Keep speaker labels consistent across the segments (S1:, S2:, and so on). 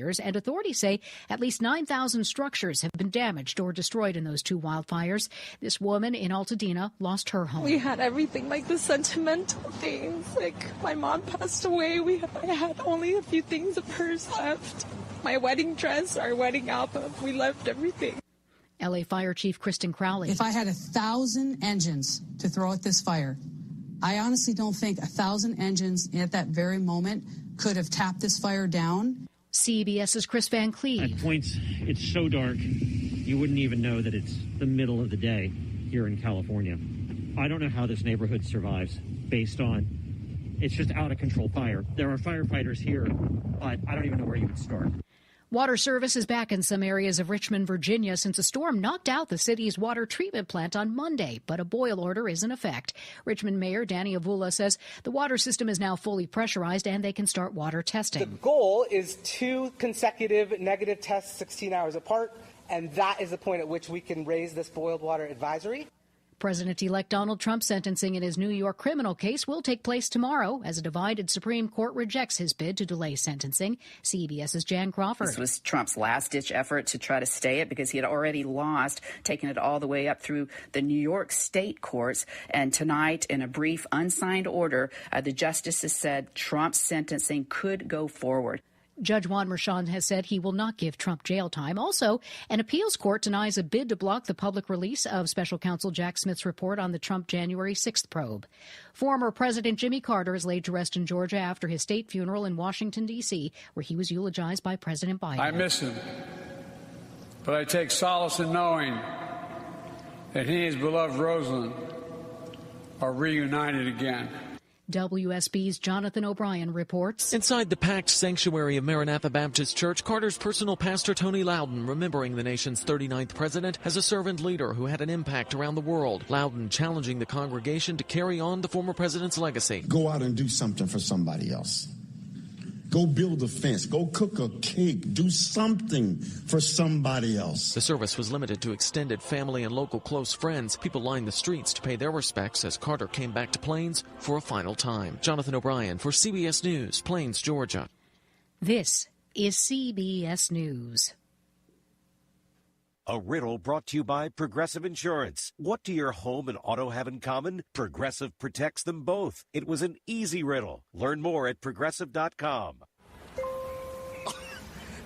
S1: fires, and authorities say at least 9,000 structures have been damaged or destroyed in those two wildfires. This woman in Altadena lost her home.
S2: We had everything, like the sentimental things. Like my mom passed away. I had only a few things of hers left. My wedding dress, our wedding album. We left everything.
S1: LA Fire Chief Kristen Crowley.
S3: If I had 1,000 engines to throw at this fire, I honestly don't think 1,000 engines at that very moment could have tapped this fire down.
S1: CBS's Chris Van Cleve.
S4: At points, it's so dark, you wouldn't even know that it's the middle of the day here in California. I don't know how this neighborhood survives based on it's just out of control fire. There are firefighters here, but I don't even know where you would start.
S1: Water service is back in some areas of Richmond, Virginia, since a storm knocked out the city's water treatment plant on Monday, but a boil order is in effect. Richmond Mayor Danny Avula says the water system is now fully pressurized and they can start water testing.
S5: The goal is 2 consecutive negative tests 16 hours apart, and that is the point at which we can raise this boiled water advisory.
S1: President-elect Donald Trump's sentencing in his New York criminal case will take place tomorrow as a divided Supreme Court rejects his bid to delay sentencing. CBS's Jan Crawford.
S6: This was Trump's last-ditch effort to try to stay it because he had already lost, taking it all the way up through the New York state courts. And tonight, in a brief unsigned order, the justices said Trump's sentencing could go forward.
S1: Judge Juan Merchan has said he will not give Trump jail time. Also, an appeals court denies a bid to block the public release of special counsel Jack Smith's report on the Trump January 6th probe. Former President Jimmy Carter is laid to rest in Georgia after his state funeral in Washington, D.C., where he was eulogized by President Biden.
S7: I miss him, but I take solace in knowing that he and his beloved Rosalind are reunited again.
S1: WSB's Jonathan O'Brien reports.
S8: Inside the packed sanctuary of Maranatha Baptist Church, Carter's personal pastor Tony Loudon remembering the nation's 39th president as a servant leader who had an impact around the world. Loudon challenging the congregation to carry on the former president's legacy.
S9: Go out and do something for somebody else. Go build a fence. Go cook a cake. Do something for somebody else.
S8: The service was limited to extended family and local close friends. People lined the streets to pay their respects as Carter came back to Plains for a final time. Jonathan O'Brien for CBS News, Plains, Georgia.
S1: This is CBS News.
S10: A riddle brought to you by Progressive Insurance. What do your home and auto have in common? Progressive protects them both. It was an easy riddle. Learn more at Progressive.com.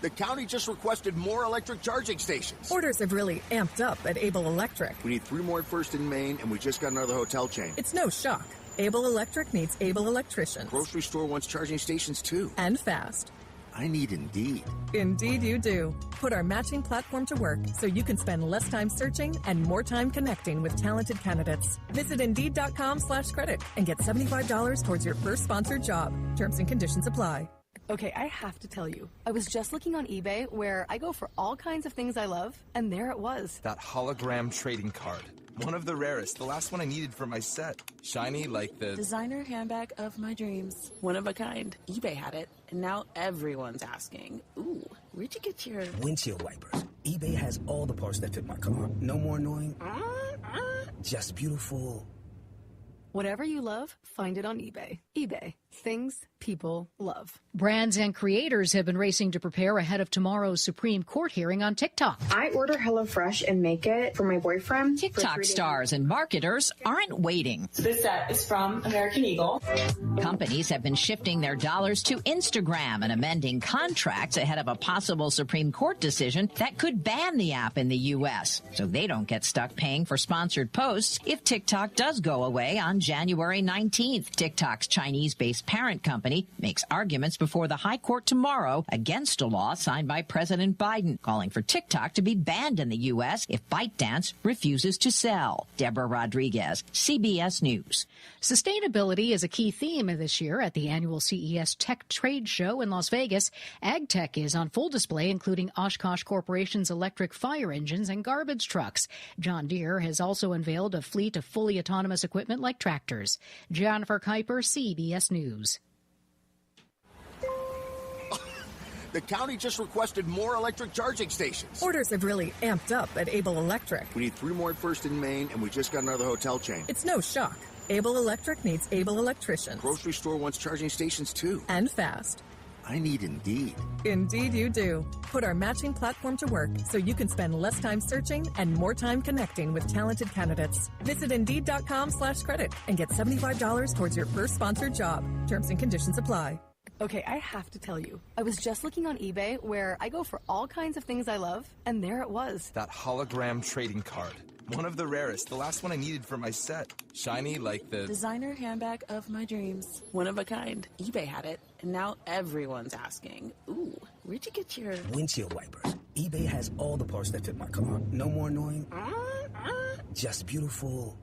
S11: The county just requested more electric charging stations.
S12: Orders have really amped up at Able Electric.
S11: We need 3 more at First and Main, and we just got another hotel chain.
S12: It's no shock. Able Electric needs able electricians.
S11: Grocery store wants charging stations, too.
S12: And fast.
S11: I need Indeed.
S12: Indeed you do. Put our matching platform to work so you can spend less time searching and more time connecting with talented candidates. Visit Indeed.com/credit and get $75 towards your first sponsored job. Terms and conditions apply.
S13: Okay, I have to tell you, I was just looking on eBay where I go for all kinds of things I love, and there it was.
S14: That hologram trading card. One of the rarest, the last one I needed for my set. Shiny like the
S15: designer handbag of my dreams. One of a kind. eBay had it, and now everyone's asking, ooh, where'd you get your
S16: windshield wipers? eBay has all the parts that fit my car. No more annoying. Just beautiful.
S13: Whatever you love, find it on eBay. eBay. Things people love.
S1: Brands and creators have been racing to prepare ahead of tomorrow's Supreme Court hearing on TikTok.
S17: I order HelloFresh and make it for my boyfriend.
S18: TikTok stars and marketers aren't waiting.
S19: This set is from American Eagle.
S18: Companies have been shifting their dollars to Instagram and amending contracts ahead of a possible Supreme Court decision that could ban the app in the U.S. so they don't get stuck paying for sponsored posts if TikTok does go away on January 19th. TikTok's Chinese-based parent company makes arguments before the High Court tomorrow against a law signed by President Biden, calling for TikTok to be banned in the U.S. if ByteDance refuses to sell. Deborah Rodriguez, CBS News.
S1: Sustainability is a key theme this year at the annual CES Tech Trade Show in Las Vegas. Ag tech is on full display, including Oshkosh Corporation's electric fire engines and garbage trucks. John Deere has also unveiled a fleet of fully autonomous equipment like tractors. Jennifer Kuiper, CBS News.
S11: The county just requested more electric charging stations.
S12: Orders have really amped up at Able Electric.
S11: We need 3 more at First and Main, and we just got another hotel chain.
S12: It's no shock. Able Electric needs able electricians.
S11: Grocery store wants charging stations, too.
S12: And fast.
S11: I I need Indeed.
S12: Indeed you do. Put our matching platform to work so you can spend less time searching and more time connecting with talented candidates. Visit Indeed.com/credit and get $75 towards your first sponsored job. Terms and conditions apply.
S13: Okay, I have to tell you, I was just looking on eBay where I go for all kinds of things I love, and there it was.
S14: That hologram trading card. One of the rarest, the last one I needed for my set. Shiny like the
S15: designer handbag of my dreams. One of a kind. eBay had it, and now everyone's asking, ooh, where'd you get your
S16: windshield wipers? eBay has all the parts that fit my car. No more annoying. Just beautiful.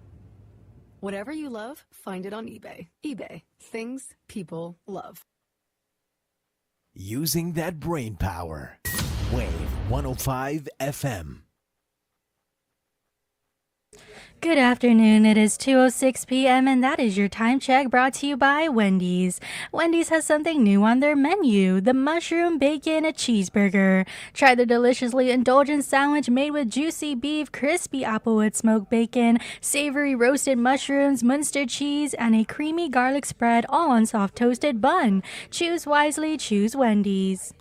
S13: Whatever you love, find it on eBay. eBay. Things people love.
S20: Using that brain power. Wave 105 FM.
S21: Good afternoon. It is 2:06 p.m. and that is your time check brought to you by Wendy's. Wendy's has something new on their menu, the mushroom bacon cheeseburger. Try the deliciously indulgent sandwich made with juicy beef, crispy applewood smoked bacon, savory roasted mushrooms, Munster cheese, and a creamy garlic spread all on soft toasted bun. Choose wisely, choose Wendy's.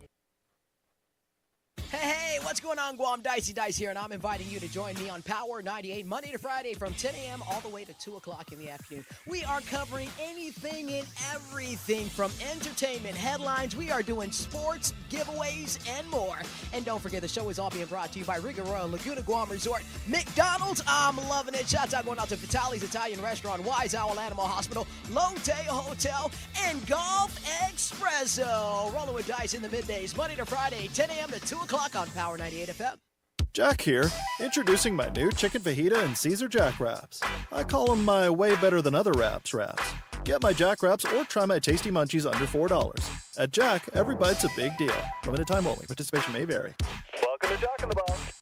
S22: Hey, what's going on, Guam? Dicey Dice here, and I'm inviting you to join me on Power 98 Monday to Friday from 10 a.m. all the way to 2 o'clock in the afternoon. We are covering anything and everything from entertainment, headlines. We are doing sports, giveaways, and more. And don't forget, the show is all being brought to you by Riga Royal Laguna Guam Resort, McDonald's. I'm loving it. Shouts out going out to Vitali's Italian Restaurant, Wise Owl Animal Hospital, Lotte Hotel, and Golf Espresso. Rolling with Dice in the middays, Monday to Friday, 10 a.m. to 2 o'clock on Power 98 FM.
S23: Jack here, introducing my new chicken fajita and Caesar Jack wraps. I call them my way better than other wraps. Get my Jack wraps or try my tasty munchies under $4. At Jack, every bite's a big deal. Limited time only. Participation may vary. Welcome to Jack in the Box.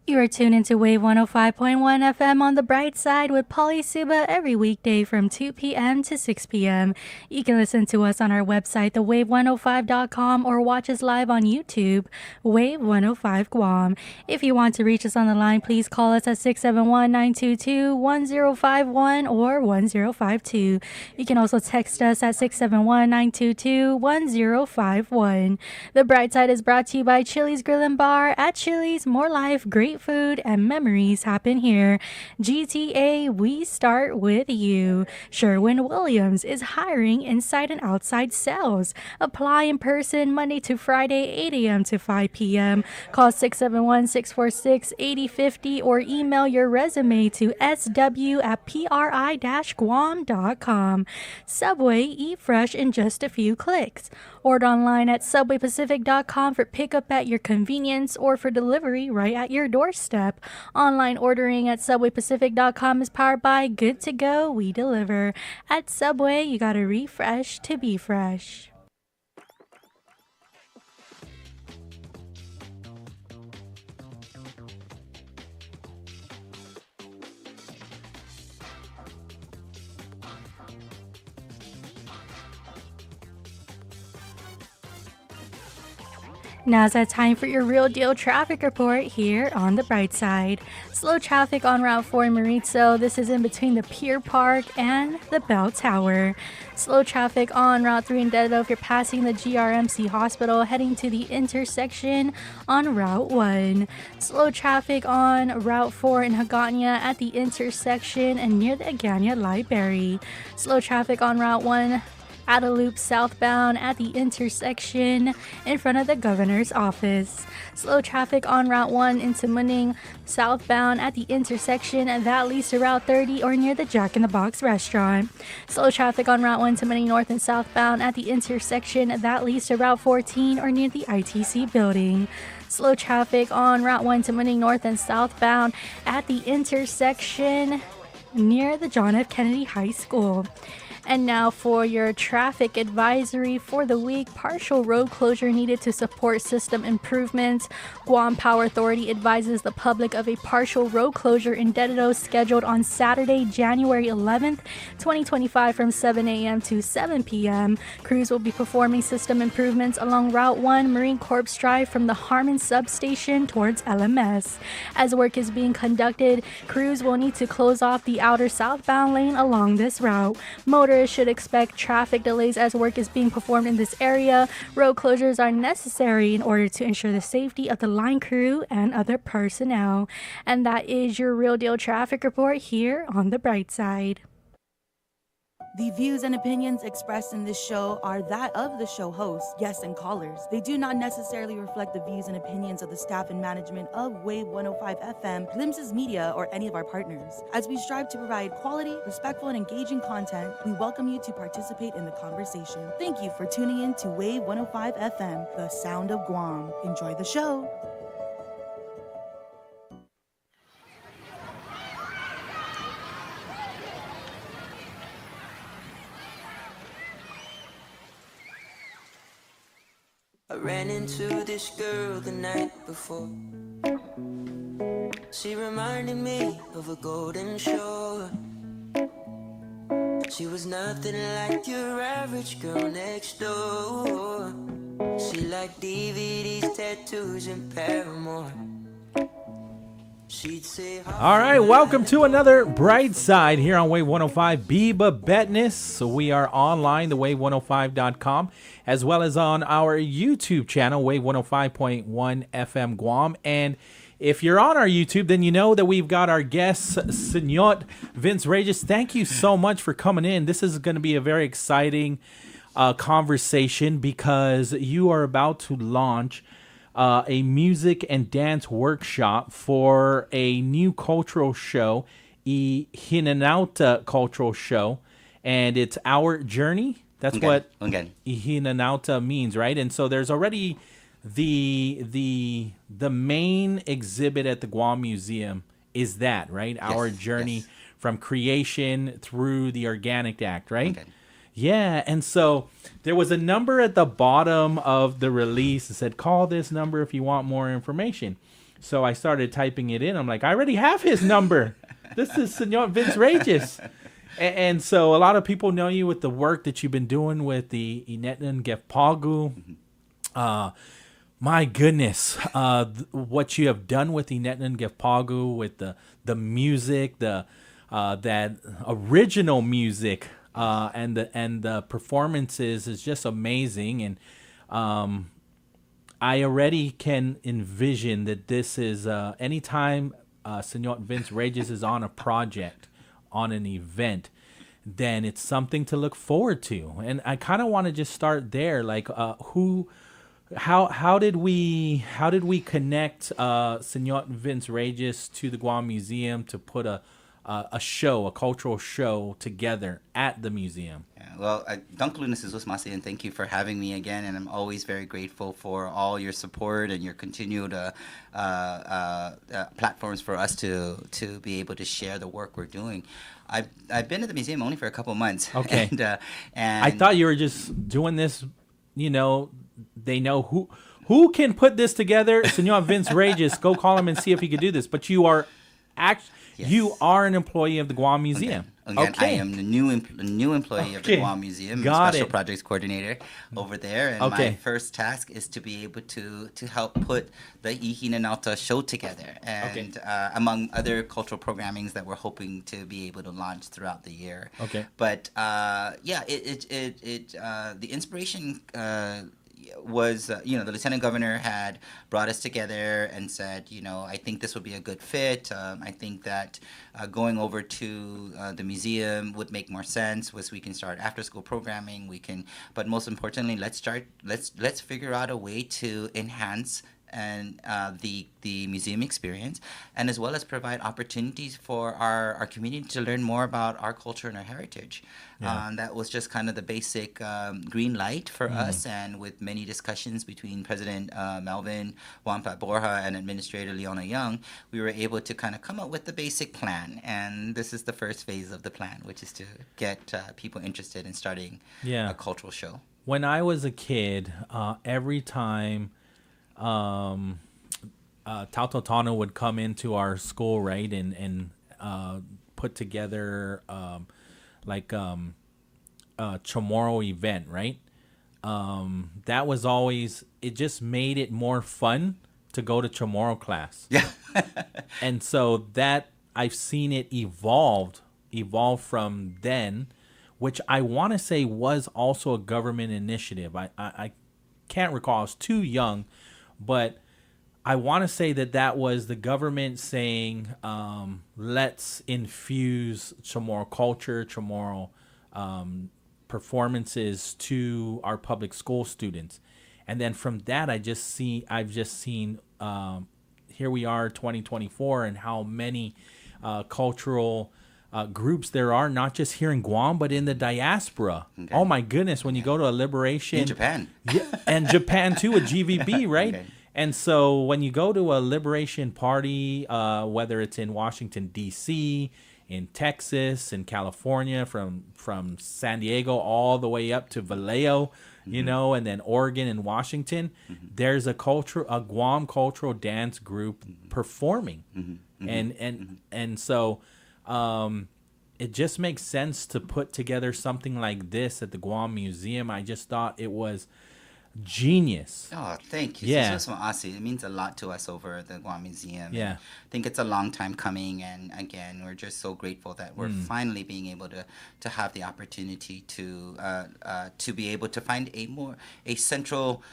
S21: You are tuned into Wave 105.1 FM on the Brightside with Pauly Suba every weekday from 2 p.m. to 6 p.m. You can listen to us on our website, thewave105.com, or watch us live on YouTube, Wave 105 Guam. If you want to reach us on the line, please call us at 671-922-1051 or 1052. You can also text us at 671-922-1051. The Brightside is brought to you by Chili's Grill and Bar. At Chili's, more life, great food, and memories happen here. GTA, we start with you. Sherwin-Williams is hiring inside and outside sales. Apply in person Monday to Friday, 8 a.m. to 5 p.m. Call 671-646-8050 or email your resume to sw@pri-guam.com. Subway, eat fresh in just a few clicks. Order online at subwaypacific.com for pickup at your convenience or for delivery right at your doorstep. Online ordering at subwaypacific.com is powered by Good to Go, we deliver. At Subway, you gotta refresh to be fresh. Now's that time for your real deal traffic report here on the Brightside. Slow traffic on Route 4 in Maritzo. This is in between the Pier Park and the Bell Tower. Slow traffic on Route 3 in Dededo if you're passing the GRMC Hospital heading to the intersection on Route 1. Slow traffic on Route 4 in Hagåtña at the intersection and near the Agana Library. Slow traffic on Route 1 at a loop southbound at the intersection in front of the governor's office. Slow traffic on Route 1 into Muning southbound at the intersection that leads to Route 30 or near the Jack in the Box restaurant. Slow traffic on Route 1 to Muning north and southbound at the intersection that leads to Route 14 or near the ITC building. Slow traffic on Route 1 to Muning north and southbound at the intersection near the John F. Kennedy High School. And now for your traffic advisory for the week. Partial road closure needed to support system improvements. Guam Power Authority advises the public of a partial road closure in Dededo scheduled on Saturday, January 11th, 2025 from 7 a.m. to 7 p.m. Crews will be performing system improvements along Route 1 Marine Corps Drive from the Harmon substation towards LMS. As work is being conducted, crews will need to close off the outer southbound lane along this route. Motorists Tourists should expect traffic delays as work is being performed in this area. Road closures are necessary in order to ensure the safety of the line crew and other personnel. And that is your Real Deal Traffic Report here on the Bright Side.
S2: The views and opinions expressed in this show are that of the show hosts, guests, and callers. They do not necessarily reflect the views and opinions of the staff and management of Wave 105 FM, Glimpses Media, or any of our partners. As we strive to provide quality, respectful, and engaging content, we welcome you to participate in the conversation. Thank you for tuning in to Wave 105 FM, the sound of Guam. Enjoy the show.
S3: I ran into this girl the night before. She reminded me of a golden shore. She was nothing like your average girl next door. She liked DVDs, tattoos, and Paramore. She'd say,
S4: all right, welcome to another Brightside here on Wave 105. Biba Betnes. So we are online, thewave105.com, as well as on our YouTube channel, Wave 105.1 FM Guam. And if you're on our YouTube, then you know that we've got our guest, Senor Vince Regis. Thank you so much for coming in. This is going to be a very exciting conversation because you are about to launch a music and dance workshop for a new cultural show, Ihinanauta Cultural Show, and it's Our Journey. That's what Ihinanauta means, right? And so there's already the main exhibit at the Guam Museum is that, right? Our Journey from creation through the Organic Act, right? Yeah, and so there was a number at the bottom of the release that said, call this number if you want more information. So I started typing it in. I'm like, I already have his number. This is Senor Vince Regis. And so a lot of people know you with the work that you've been doing with the Inetnan Gefpagu. My goodness, what you have done with Inetnan Gefpagu, with the music, that original music, and the performances is just amazing, and I already can envision that this is anytime Senor Vince Regis is on a project, on an event, then it's something to look forward to. And I kind of want to just start there, like how did we connect Senor Vince Regis to the Guam Museum to put a cultural show together at the museum?
S24: Well, Dunkalunas is Usmasi, and thank you for having me again. And I'm always very grateful for all your support and your continued platforms for us to be able to share the work we're doing. I've been at the museum only for a couple months.
S4: Okay.
S24: And
S4: I thought you were just doing this, they know who can put this together. Senor Vince Regis, go call him and see if he could do this. But you are you are an employee of the Guam Museum.
S24: I am the new employee of the Guam Museum, special projects coordinator over there. And my first task is to be able to help put the Ihinanauta show together, and among other cultural programmings that we're hoping to be able to launch throughout the year.
S4: Okay.
S24: But the inspiration was, the Lieutenant Governor had brought us together and said, I think this would be a good fit. I think that going over to the museum would make more sense. We can start after school programming. But most importantly, let's figure out a way to enhance and the museum experience, and as well as provide opportunities for our community to learn more about our culture and our heritage. That was just kind of the basic green light for us, and with many discussions between President Melvin Wampat Borja and Administrator Leona Young, we were able to kind of come up with the basic plan, and this is the first phase of the plan, which is to get people interested in starting a cultural show.
S4: When I was a kid, every time Tautotano would come into our school, right, and put together a Chamorro event, right? That was always, it just made it more fun to go to Chamorro class.
S24: Yeah.
S4: And so that I've seen it evolve from then, which I want to say was also a government initiative. I can't recall. I was too young, but I want to say that was the government saying, let's infuse Chamorro culture, Chamorro performances to our public school students. And then from that, I've just seen here we are 2024 and how many cultural groups there are, not just here in Guam, but in the diaspora. Okay. Oh my goodness, when you go to a liberation...
S24: In Japan.
S4: Yeah, and Japan too, a GVB, right? Okay. And so when you go to a liberation party, whether it's in Washington, D.C., in Texas, in California, from San Diego all the way up to Vallejo, you know, and then Oregon and Washington, there's a Guam cultural dance group performing. And so it just makes sense to put together something like this at the Guam Museum. I just thought it was genius.
S24: Oh, thank you.
S4: Yeah.
S24: It means a lot to us over at the Guam Museum.
S4: Yeah.
S24: And I think it's a long time coming, and again, we're just so grateful that we're finally being able to have the opportunity to be able to find a central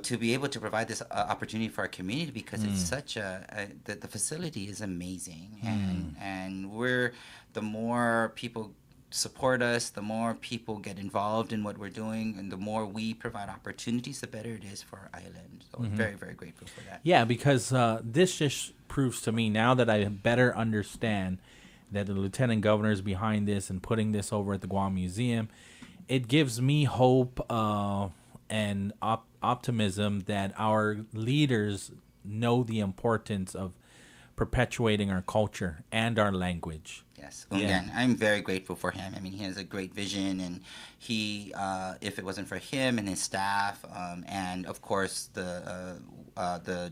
S24: to be able to provide this opportunity for our community, because it's such the facility is amazing, and the more people support us, the more people get involved in what we're doing, and the more we provide opportunities, the better it is for our island. So we're very, very grateful for that.
S4: Yeah, because this just proves to me, now that I better understand that the Lieutenant Governor is behind this and putting this over at the Guam Museum, it gives me hope and optimism that our leaders know the importance of perpetuating our culture and our language.
S24: Yes. Again, I'm very grateful for him. I mean, he has a great vision, and he, if it wasn't for him and his staff, and of course the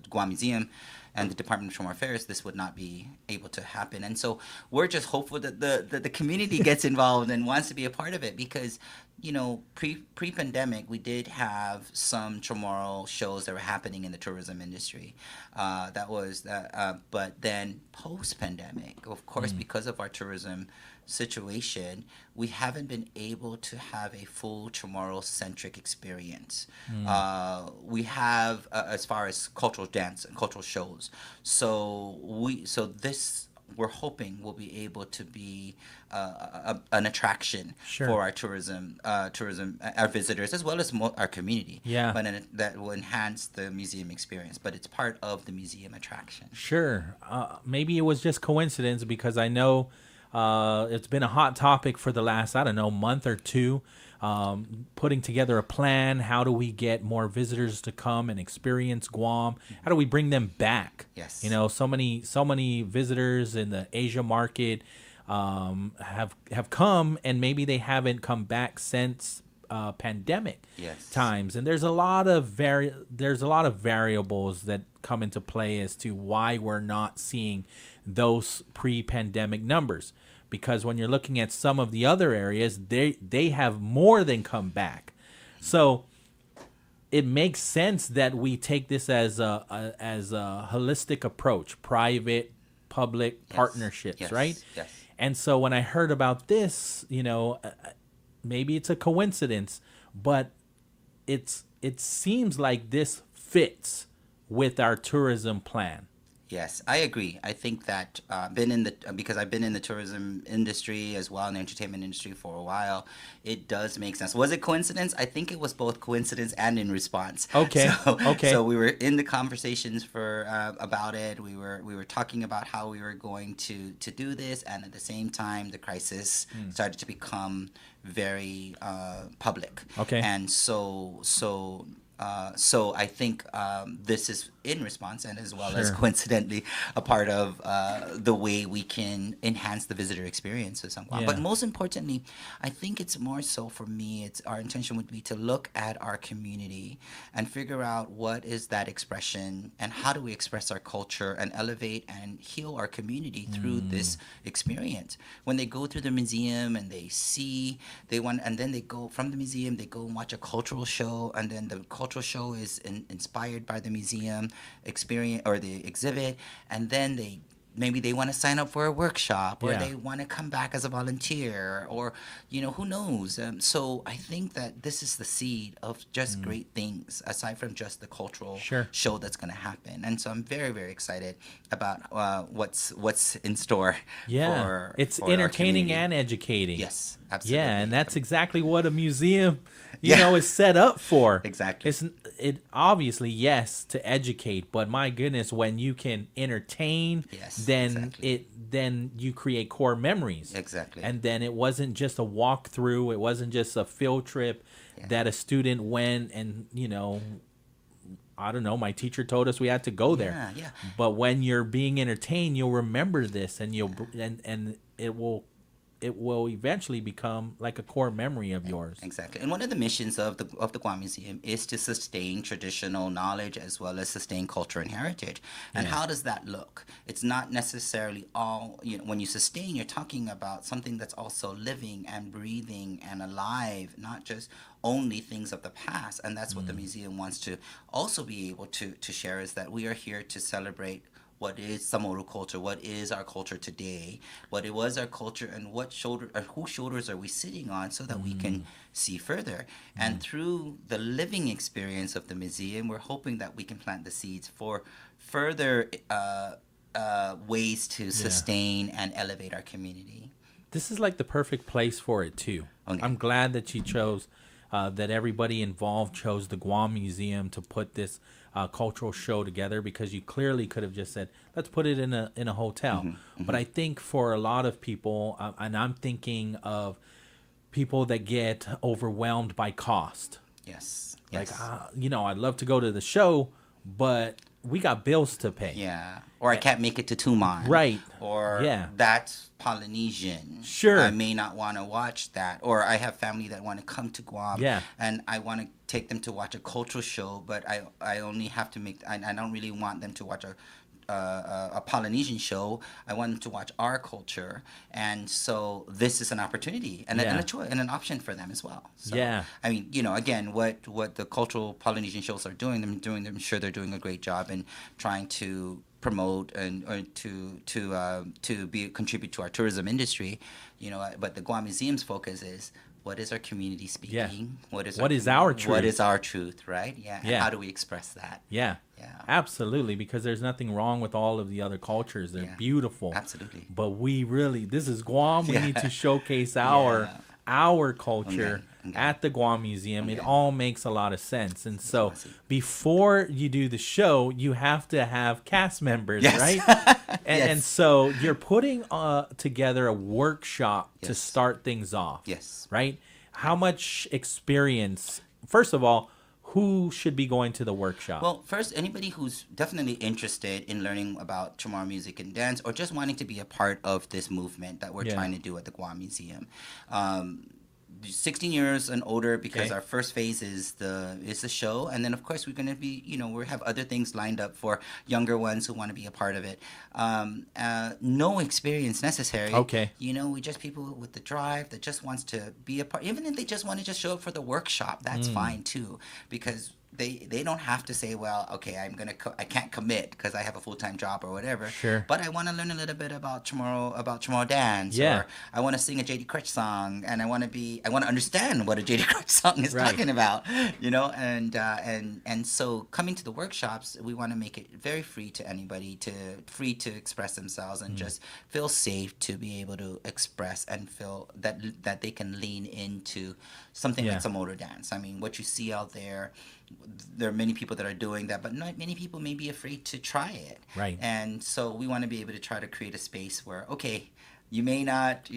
S24: Guam Museum and the Department of Chamorro Affairs, this would not be able to happen. And so we're just hopeful that the community gets involved and wants to be a part of it, because, you know, pre-pandemic, we did have some Chamorro shows that were happening in the tourism industry. But then post-pandemic, of course, because of our tourism situation, we haven't been able to have a full Chamorro-centric experience. We have, as far as cultural dance and cultural shows. We're hoping will be able to be an attraction for our tourism, our visitors, as well as our community.
S4: Yeah.
S24: But that will enhance the museum experience. But it's part of the museum attraction.
S4: Sure. Maybe it was just coincidence, because I know it's been a hot topic for the last, month or two. Putting together a plan. How do we get more visitors to come and experience Guam? How do we bring them back?
S24: Yes.
S4: You know, so many visitors in the Asia market have come, and maybe they haven't come back since pandemic times. And there's a lot of variables that come into play as to why we're not seeing those pre-pandemic numbers. Because when you're looking at some of the other areas, they have more than come back. So it makes sense that we take this as a holistic approach, private, public partnerships, right?
S24: Yes.
S4: And so when I heard about this, you know, maybe it's a coincidence, but it seems like this fits with our tourism plan.
S24: Yes, I agree. I think that because I've been in the tourism industry as well, in the entertainment industry for a while, it does make sense. Was it coincidence? I think it was both coincidence and in response.
S4: Okay.
S24: So we were in the conversations about it. We were talking about how we were going to do this, and at the same time, the crisis started to become very public.
S4: Okay.
S24: And so I think this is in response, and as well as coincidentally a part of the way we can enhance the visitor experience of San Juan. But most importantly, I think it's more so for me, our intention would be to look at our community and figure out what is that expression and how do we express our culture and elevate and heal our community through this experience. When they go through the museum and and then they go from the museum, they go and watch a cultural show, and then the cultural show is inspired by the museum experience or the exhibit, and then they maybe they want to sign up for a workshop, or
S4: Yeah.
S24: they want to come back as a volunteer, or who knows. So I think that this is the seed of just great things, aside from just the cultural
S4: Sure.
S24: show that's going to happen. And so I'm very, very excited about what's in store.
S4: Yeah, it's
S24: for our
S4: entertaining
S24: community.
S4: and educating.
S24: Yes, absolutely.
S4: Yeah, and that's exactly what a museum, you know, is set up for.
S24: Exactly.
S4: It obviously, yes, to educate, but my goodness, when you can entertain, then then you create core memories.
S24: Exactly.
S4: And then it wasn't just a walkthrough, it wasn't just a field trip that a student went and, I don't know, my teacher told us we had to go there.
S24: Yeah, yeah.
S4: But when you're being entertained, you'll remember this, and and it will eventually become like a core memory of yours.
S24: Exactly. And one of the missions of the Guam Museum is to sustain traditional knowledge as well as sustain culture and heritage. And how does that look? It's not necessarily all, when you sustain, you're talking about something that's also living and breathing and alive, not just only things of the past. And that's what the museum wants to also be able to share, is that we are here to celebrate what is Samoru culture, what is our culture today, what it was our culture, and whose shoulders are we sitting on, so that we can see further. And through the living experience of the museum, we're hoping that we can plant the seeds for further ways to sustain and elevate our community.
S4: This is like the perfect place for it too. Okay. I'm glad that you chose, that everybody involved chose the Guam Museum to put this cultural show together, because you clearly could have just said, let's put it in a hotel. But I think for a lot of people, and I'm thinking of people that get overwhelmed by cost.
S24: Yes.
S4: Like, I'd love to go to the show, but we got bills to pay.
S24: Yeah. Or I can't make it to Tuman.
S4: Right.
S24: Or that's Polynesian.
S4: Sure.
S24: I may not want to watch that. Or I have family that want to come to Guam.
S4: Yeah.
S24: And I want to take them to watch a cultural show, but I only have to I don't really want them to watch a Polynesian show. I want them to watch our culture. And so this is an opportunity and a choice and an option for them as well. So, I mean, again, what the cultural Polynesian shows are doing, I'm sure they're doing a great job in trying to promote and or to contribute to our tourism industry. But the Guam Museum's focus is, what is our community speaking?
S4: Yeah.
S24: What is
S4: our truth?
S24: What is our truth, right? Yeah. And how do we express that?
S4: Yeah. Absolutely, because there's nothing wrong with all of the other cultures. They're beautiful.
S24: Absolutely.
S4: But this is Guam. We need to showcase our culture at the Guam Museum. It all makes a lot of sense. And so before you do the show, you have to have cast members, right? And so you're putting together a workshop to start things off.
S24: Yes.
S4: Right? How much experience, first of all, who should be going to the workshop?
S24: Well, first, anybody who's definitely interested in learning about Chamorro music and dance, or just wanting to be a part of this movement that we're trying to do at the Guam Museum. 16 years and older, because our first phase is the show, and then of course we're going to be we have other things lined up for younger ones who want to be a part of it. No experience necessary. We just people with the drive that just wants to be a part. Even if they just want to just show up for the workshop, that's fine too, because they don't have to say, well, okay, I can't commit because I have a full-time job or whatever.
S4: Sure.
S24: But I want to learn a little bit about Chamorro dance.
S4: Yeah.
S24: Or I want to sing a J.D. Crutch song, and I want to understand what a J.D. Crutch song is talking about. And so coming to the workshops, we want to make it very free to anybody, free to express themselves, and just feel safe to be able to express and feel that they can lean into something like Samoa dance. I mean, what you see out there are many people that are doing that, but not many people may be afraid to try it.
S4: Right.
S24: And so we want to be able to try to create a space where, okay, you may not,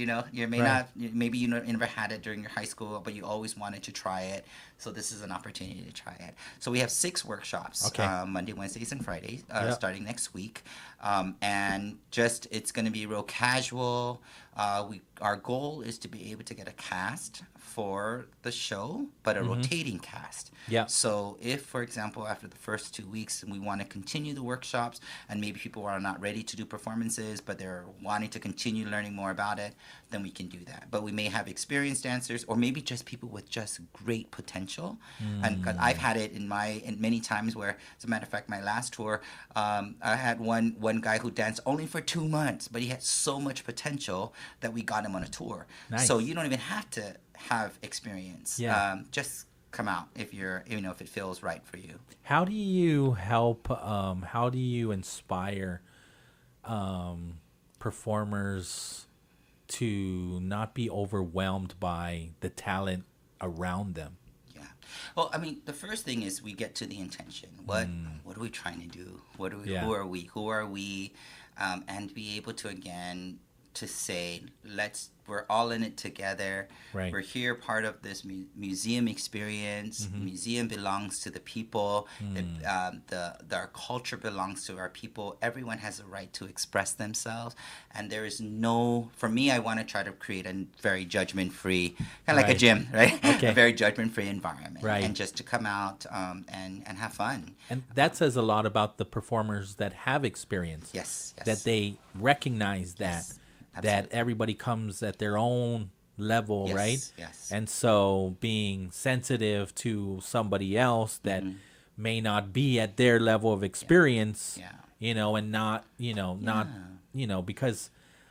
S24: maybe you never had it during your high school, but you always wanted to try it. So this is an opportunity to try it. So we have 6 workshops, Monday, Wednesdays, and Fridays, starting next week. And it's going to be real casual. Our goal is to be able to get a cast for the show, but a rotating cast.
S4: Yeah.
S24: So if, for example, after the first 2 weeks, we want to continue the workshops, and maybe people are not ready to do performances, but they're wanting to continue learning more about it, then we can do that. But we may have experienced dancers, or maybe just people with just great potential. And 'cause I've had it in many times where, as a matter of fact, my last tour, I had one guy who danced only for 2 months, but he had so much potential that we got him on a tour.
S4: Nice.
S24: So you don't even have to have experience.
S4: Yeah.
S24: Just come out if if it feels right for you.
S4: How do you help? How do you inspire performers to not be overwhelmed by the talent around them?
S24: Well, I mean, the first thing is we get to the intention. What are we trying to do? Who are we? And be able to, again, to say, we're all in it together.
S4: Right.
S24: We're here part of this museum experience. Museum belongs to the people. Our culture belongs to our people. Everyone has a right to express themselves. And there is for me, I want to try to create a very judgment-free, kind of like a gym, right?
S4: Okay.
S24: A very judgment-free environment.
S4: Right.
S24: And just to come out and have fun.
S4: And that says a lot about the performers that have experience.
S24: Yes.
S4: That they recognize that. That everybody comes at their own level, right?
S24: Yes.
S4: And so being sensitive to somebody else that may not be at their level of experience, and not, because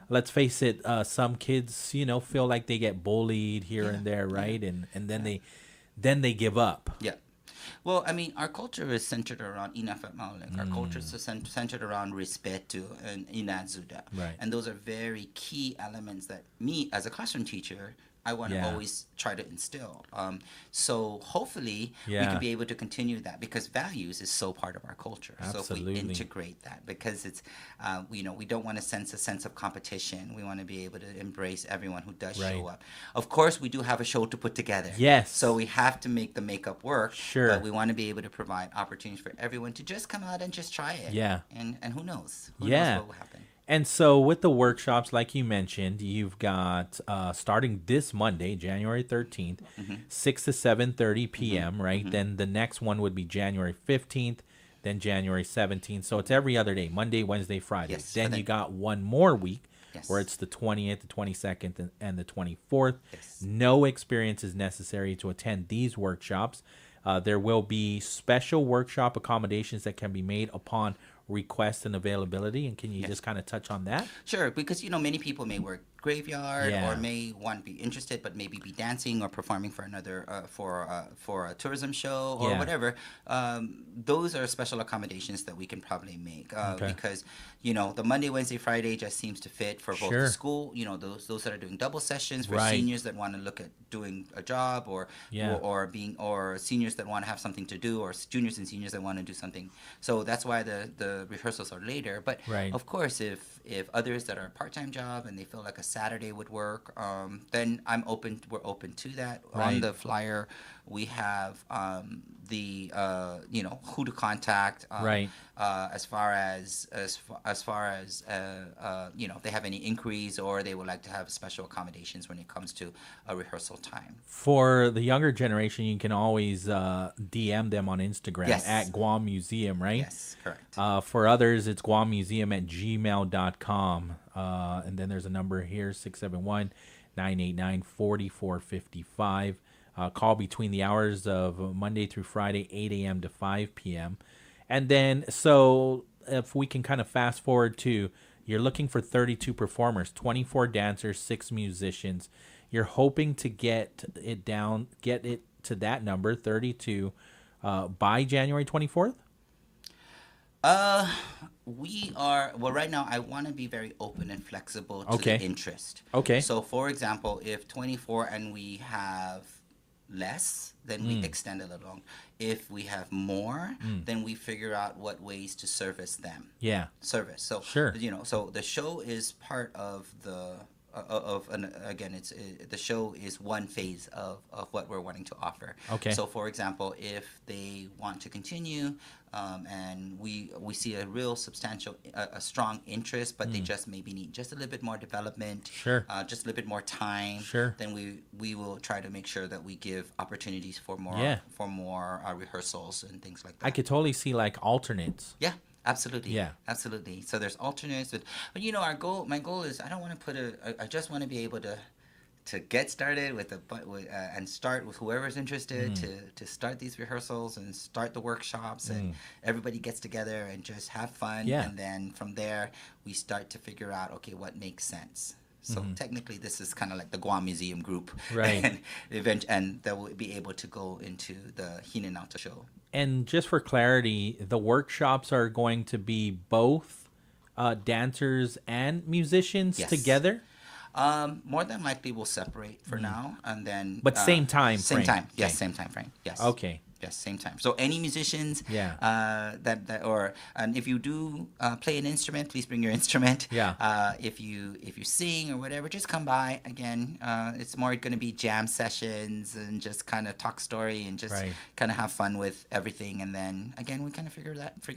S4: let's face it, some kids, feel like they get bullied here and there, right? And then they give up.
S24: Yeah. Well, I mean, our culture is centered around inafat maulek. Our culture is centered around respeto and inazuda.
S4: Right.
S24: And those are very key elements that me, as a classroom teacher, I want to always try to instill. So hopefully we can be able to continue that, because values is so part of our culture.
S4: Absolutely.
S24: So if we integrate that, because it's, we don't want to sense a sense of competition. We want to be able to embrace everyone who does show up. Of course, we do have a show to put together.
S4: Yes.
S24: So we have to make the makeup work.
S4: Sure.
S24: But we want to be able to provide opportunities for everyone to just come out and just try it.
S4: Yeah.
S24: And who knows? Who knows what will happen?
S4: And so with the workshops, like you mentioned, you've got starting this Monday, January 13th, 6 to 7:30 p.m., right? Then the next one would be January 15th, then January 17th. So it's every other day, Monday, Wednesday, Friday.
S24: Yes,
S4: then you got one more week where it's the 20th, the 22nd, and the 24th. No experience is necessary to attend these workshops. There will be special workshop accommodations that can be made upon request and availability. And can you just kind of touch on that?
S24: Sure, because many people may work graveyard or may want to be interested, but maybe be dancing or performing for another for a tourism show or whatever. Those are special accommodations that we can probably make because the Monday, Wednesday, Friday just seems to fit for both the school. Those that are doing double sessions for seniors that want to look at doing a job or seniors that want to have something to do, or juniors and seniors that want to do something. So that's why the rehearsals are later. But of course, if others that are a part-time job and they feel like a Saturday would work, then we're open to that. On the flyer, we have who to contact as far as if they have any inquiries or they would like to have special accommodations when it comes to a rehearsal time.
S4: For the younger generation, you can always DM them on Instagram at Guam Museum, right?
S24: Yes, correct.
S4: For others, it's guammuseum@gmail.com. And then there's a number here, 671-989-4455. Call between the hours of Monday through Friday, 8 a.m. to 5 p.m. And then, so if we can kind of fast forward to, you're looking for 32 performers, 24 dancers, 6 musicians. You're hoping to get it to that number, 32, by January 24th?
S24: Right now I want to be very open and flexible to the interest.
S4: Okay.
S24: So for example, if 24 and we have less, then we extend a little longer. If we have more, then we figure out what ways to service them.
S4: Yeah.
S24: So
S4: sure.
S24: So the show is part of the again, the show is one phase of what we're wanting to offer.
S4: Okay.
S24: So, for example, if they want to continue, and we see a real substantial, a strong interest, but they just maybe need just a little bit more development,
S4: Sure.
S24: Just a little bit more time,
S4: Sure.
S24: then we will try to make sure that we give opportunities for more rehearsals and things like that.
S4: I could totally see like alternates.
S24: Yeah. Absolutely.
S4: Yeah.
S24: Absolutely. So there's alternates, but my goal is I don't want to put I just want to be able to get started and start with whoever's interested to start these rehearsals and start the workshops and everybody gets together and just have fun.
S4: Yeah.
S24: And then from there we start to figure out, okay, what makes sense. So technically this is kind of like the Guam Museum group.
S4: Right.
S24: And that will be able to go into the Hinenauta show.
S4: And just for clarity, the workshops are going to be both dancers and musicians together?
S24: More than likely we'll separate for now, and then...
S4: But same time
S24: Same
S4: frame.
S24: time. Yes,
S4: Okay.
S24: same time frame. Yes.
S4: Okay.
S24: Yes, same time. So any musicians and if you do play an instrument, please bring your instrument.
S4: Yeah.
S24: If you sing or whatever, just come by. Again, it's more going to be jam sessions and just kind of talk story and just kind of have fun with everything. And then again, we kind of figure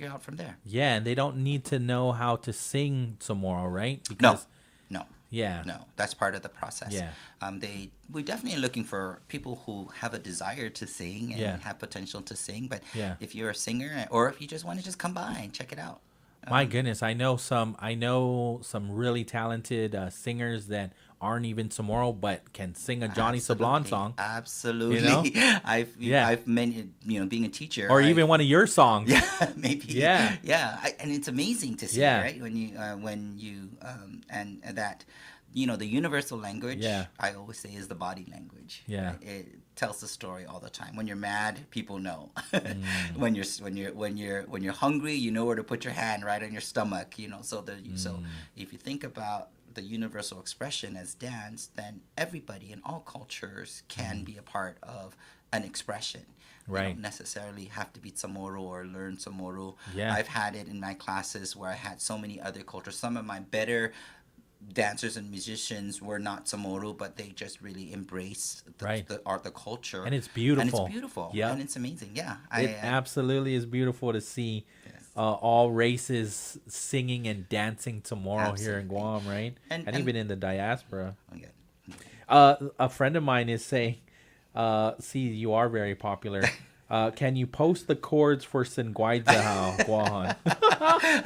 S24: out from there.
S4: Yeah, and they don't need to know how to sing tomorrow, right?
S24: No.
S4: Yeah.
S24: No, that's part of the process.
S4: Yeah.
S24: We definitely are looking for people who have a desire to sing and have potential to sing. But if you're a singer or if you just want to just come by and check it out.
S4: My goodness, I know some really talented singers that aren't even tomorrow, but can sing a Johnny Sablon song.
S24: Absolutely.
S4: You know?
S24: I've many, being a teacher.
S4: Or even one of your songs.
S24: Yeah, maybe.
S4: Yeah.
S24: Yeah. And it's amazing to see, right? When you, and that, the universal language, I always say, is the body language.
S4: Yeah.
S24: Right? It tells the story all the time. When you're mad, people know. When you're hungry, you know where to put your hand, right on your stomach, So if you think about the universal expression as dance, then everybody in all cultures can be a part of an expression.
S4: Right.
S24: You don't necessarily have to be Tsamoro or learn Tsamoro.
S4: Yeah.
S24: I've had it in my classes where I had so many other cultures. Some of my better dancers and musicians were not Tsamoro, but they just really embraced the art, the culture.
S4: And it's beautiful.
S24: And it's beautiful.
S4: Yeah.
S24: And it's amazing. Yeah.
S4: It absolutely is beautiful to see all races singing and dancing tomorrow here in Guam, right? And even in the diaspora. A friend of mine is saying, see, you are very popular. Can you post the chords for Senguaidza Guahan?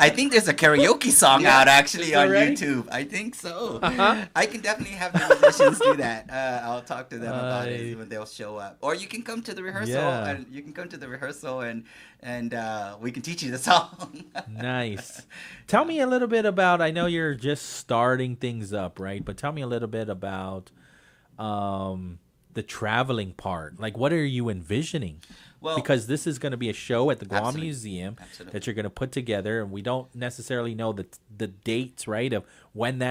S24: I think there's a karaoke song out actually on YouTube. I think so. I can definitely have the musicians do that. I'll talk to them about it when they'll show up. Or you can come to the rehearsal and we can teach you the song.
S4: Nice. Tell me a little bit about, I know you're just starting things up, right? But tell me a little bit about the traveling part. Like, what are you envisioning?
S24: Well,
S4: because this is going to be a show at the Guam Museum that you're going to put together, and we don't necessarily know the dates, right? Of when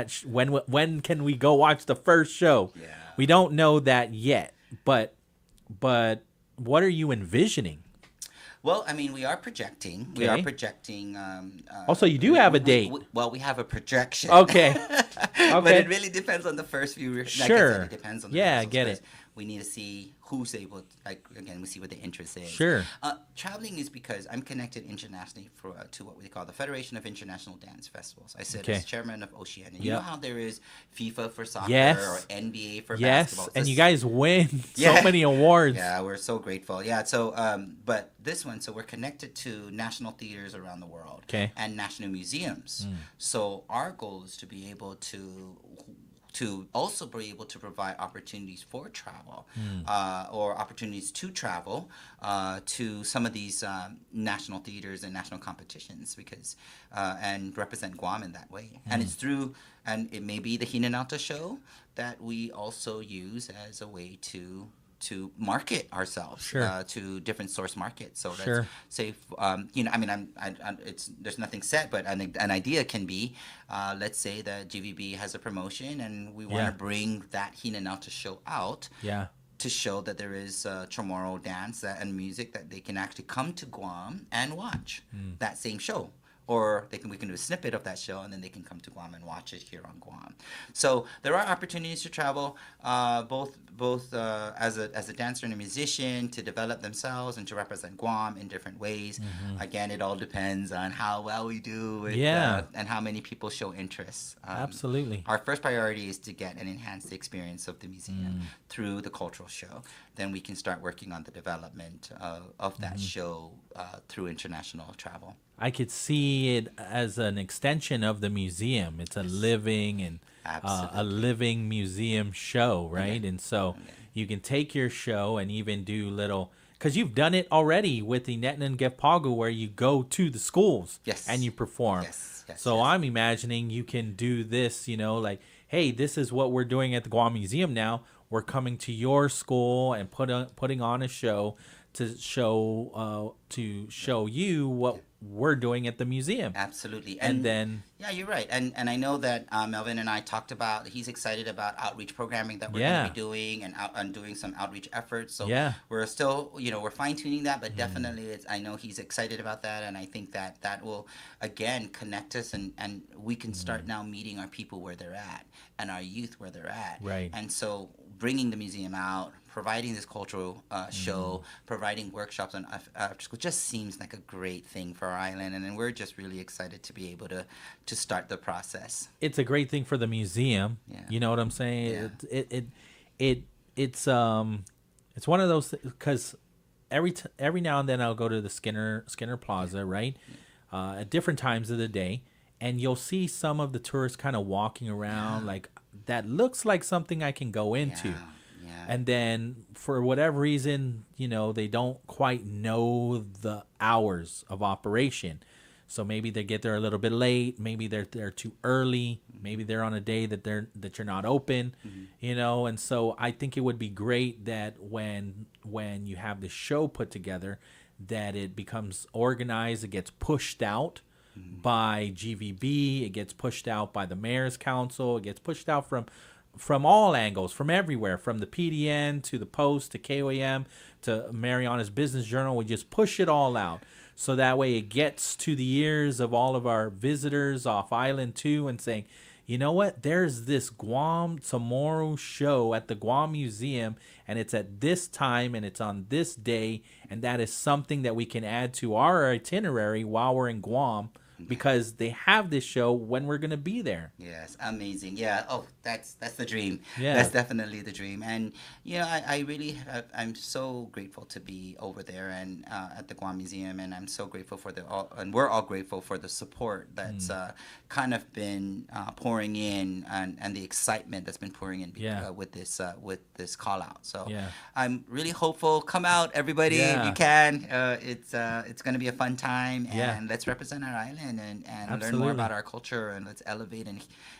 S4: when can we go watch the first show?
S24: Yeah.
S4: We don't know that yet. But what are you envisioning?
S24: Well, I mean, we are projecting. We are projecting.
S4: Also, you do have a date.
S24: We have a projection.
S4: Okay.
S24: But it really depends on the first few.
S4: Sure.
S24: It depends on the
S4: I get it.
S24: We need to see who's able. We see what the interest is.
S4: Sure.
S24: Traveling is because I'm connected internationally to what we call the Federation of International Dance Festivals. I sit as chairman of Oceania. You know how there is FIFA for soccer or NBA for basketball.
S4: Yes, and you guys win so many awards.
S24: Yeah, we're so grateful. Yeah, so but this one, so we're connected to national theaters around the world and national museums. So our goal is to be able to also be able to provide opportunities for travel or opportunities to travel to some of these national theaters and national competitions because and represent Guam in that way. And it's through, and it may be the Hinenauta show that we also use as a way to market ourselves to different source markets. So let's say, there's nothing set, but an idea can be, let's say that GVB has a promotion and we want to bring that Hinenauta show out to show that there is Chamorro dance and music that they can actually come to Guam and watch that same show. or we can do a snippet of that show, and then they can come to Guam and watch it here on Guam. So there are opportunities to travel, both as a dancer and a musician, to develop themselves and to represent Guam in different ways. Again, it all depends on how well we do with, and how many people show interest.
S4: Absolutely.
S24: Our first priority is to get and enhance the experience of the museum through the cultural show. Then we can start working on the development of that show through international travel.
S4: I could see it as an extension of the museum. It's a living and a living museum show, right? And so you can take your show and even do little, because you've done it already with the Netnan Gepagu, where you go to the schools and you perform. So I'm imagining you can do this, like, hey, this is what we're doing at the Guam Museum now. We're coming to your school and putting on a show to show you what we're doing at the museum.
S24: Absolutely.
S4: And then
S24: yeah, you're right. And I know that Melvin and I talked about, he's excited about outreach programming that we're going to be doing and doing some outreach efforts. So we're still, we're fine tuning that, but definitely I know he's excited about that. And I think that will, again, connect us and we can start now meeting our people where they're at and our youth where they're at.
S4: Right.
S24: And so bringing the museum out, providing this cultural show, providing workshops on after school just seems like a great thing for our island, and we're just really excited to be able to start the process.
S4: It's a great thing for the museum. You know what I'm saying? It's one of those, because every now and then I'll go to the Skinner Plaza, right? At different times of the day, and you'll see some of the tourists kind of walking around like that looks like something I can go into. And then for whatever reason, they don't quite know the hours of operation. So maybe they get there a little bit late. Maybe they're there too early. Maybe they're on a day that you're not open, And so I think it would be great that when you have the show put together, that it becomes organized. It gets pushed out by GVB. It gets pushed out by the Mayor's Council. It gets pushed out from all angles, from everywhere, from the PDN to the Post to KOAM to Marianas Business Journal. We just push it all out. So that way it gets to the ears of all of our visitors off island too, and saying, you know what, there's this Guam tomorrow show at the Guam Museum, and it's at this time and it's on this day, and that is something that we can add to our itinerary while we're in Guam, because they have this show when we're going to be there.
S24: Yes, amazing. Yeah. Oh, that's the dream.
S4: Yeah.
S24: That's definitely the dream. And, I really, I'm so grateful to be over there and at the Guam Museum. And I'm so grateful and we're all grateful for the support that's kind of been pouring in and the excitement that's been pouring in with this call out. So I'm really hopeful. Come out, everybody, if you can. It's going to be a fun time, and let's represent our island. And learn more about our culture, and let's elevate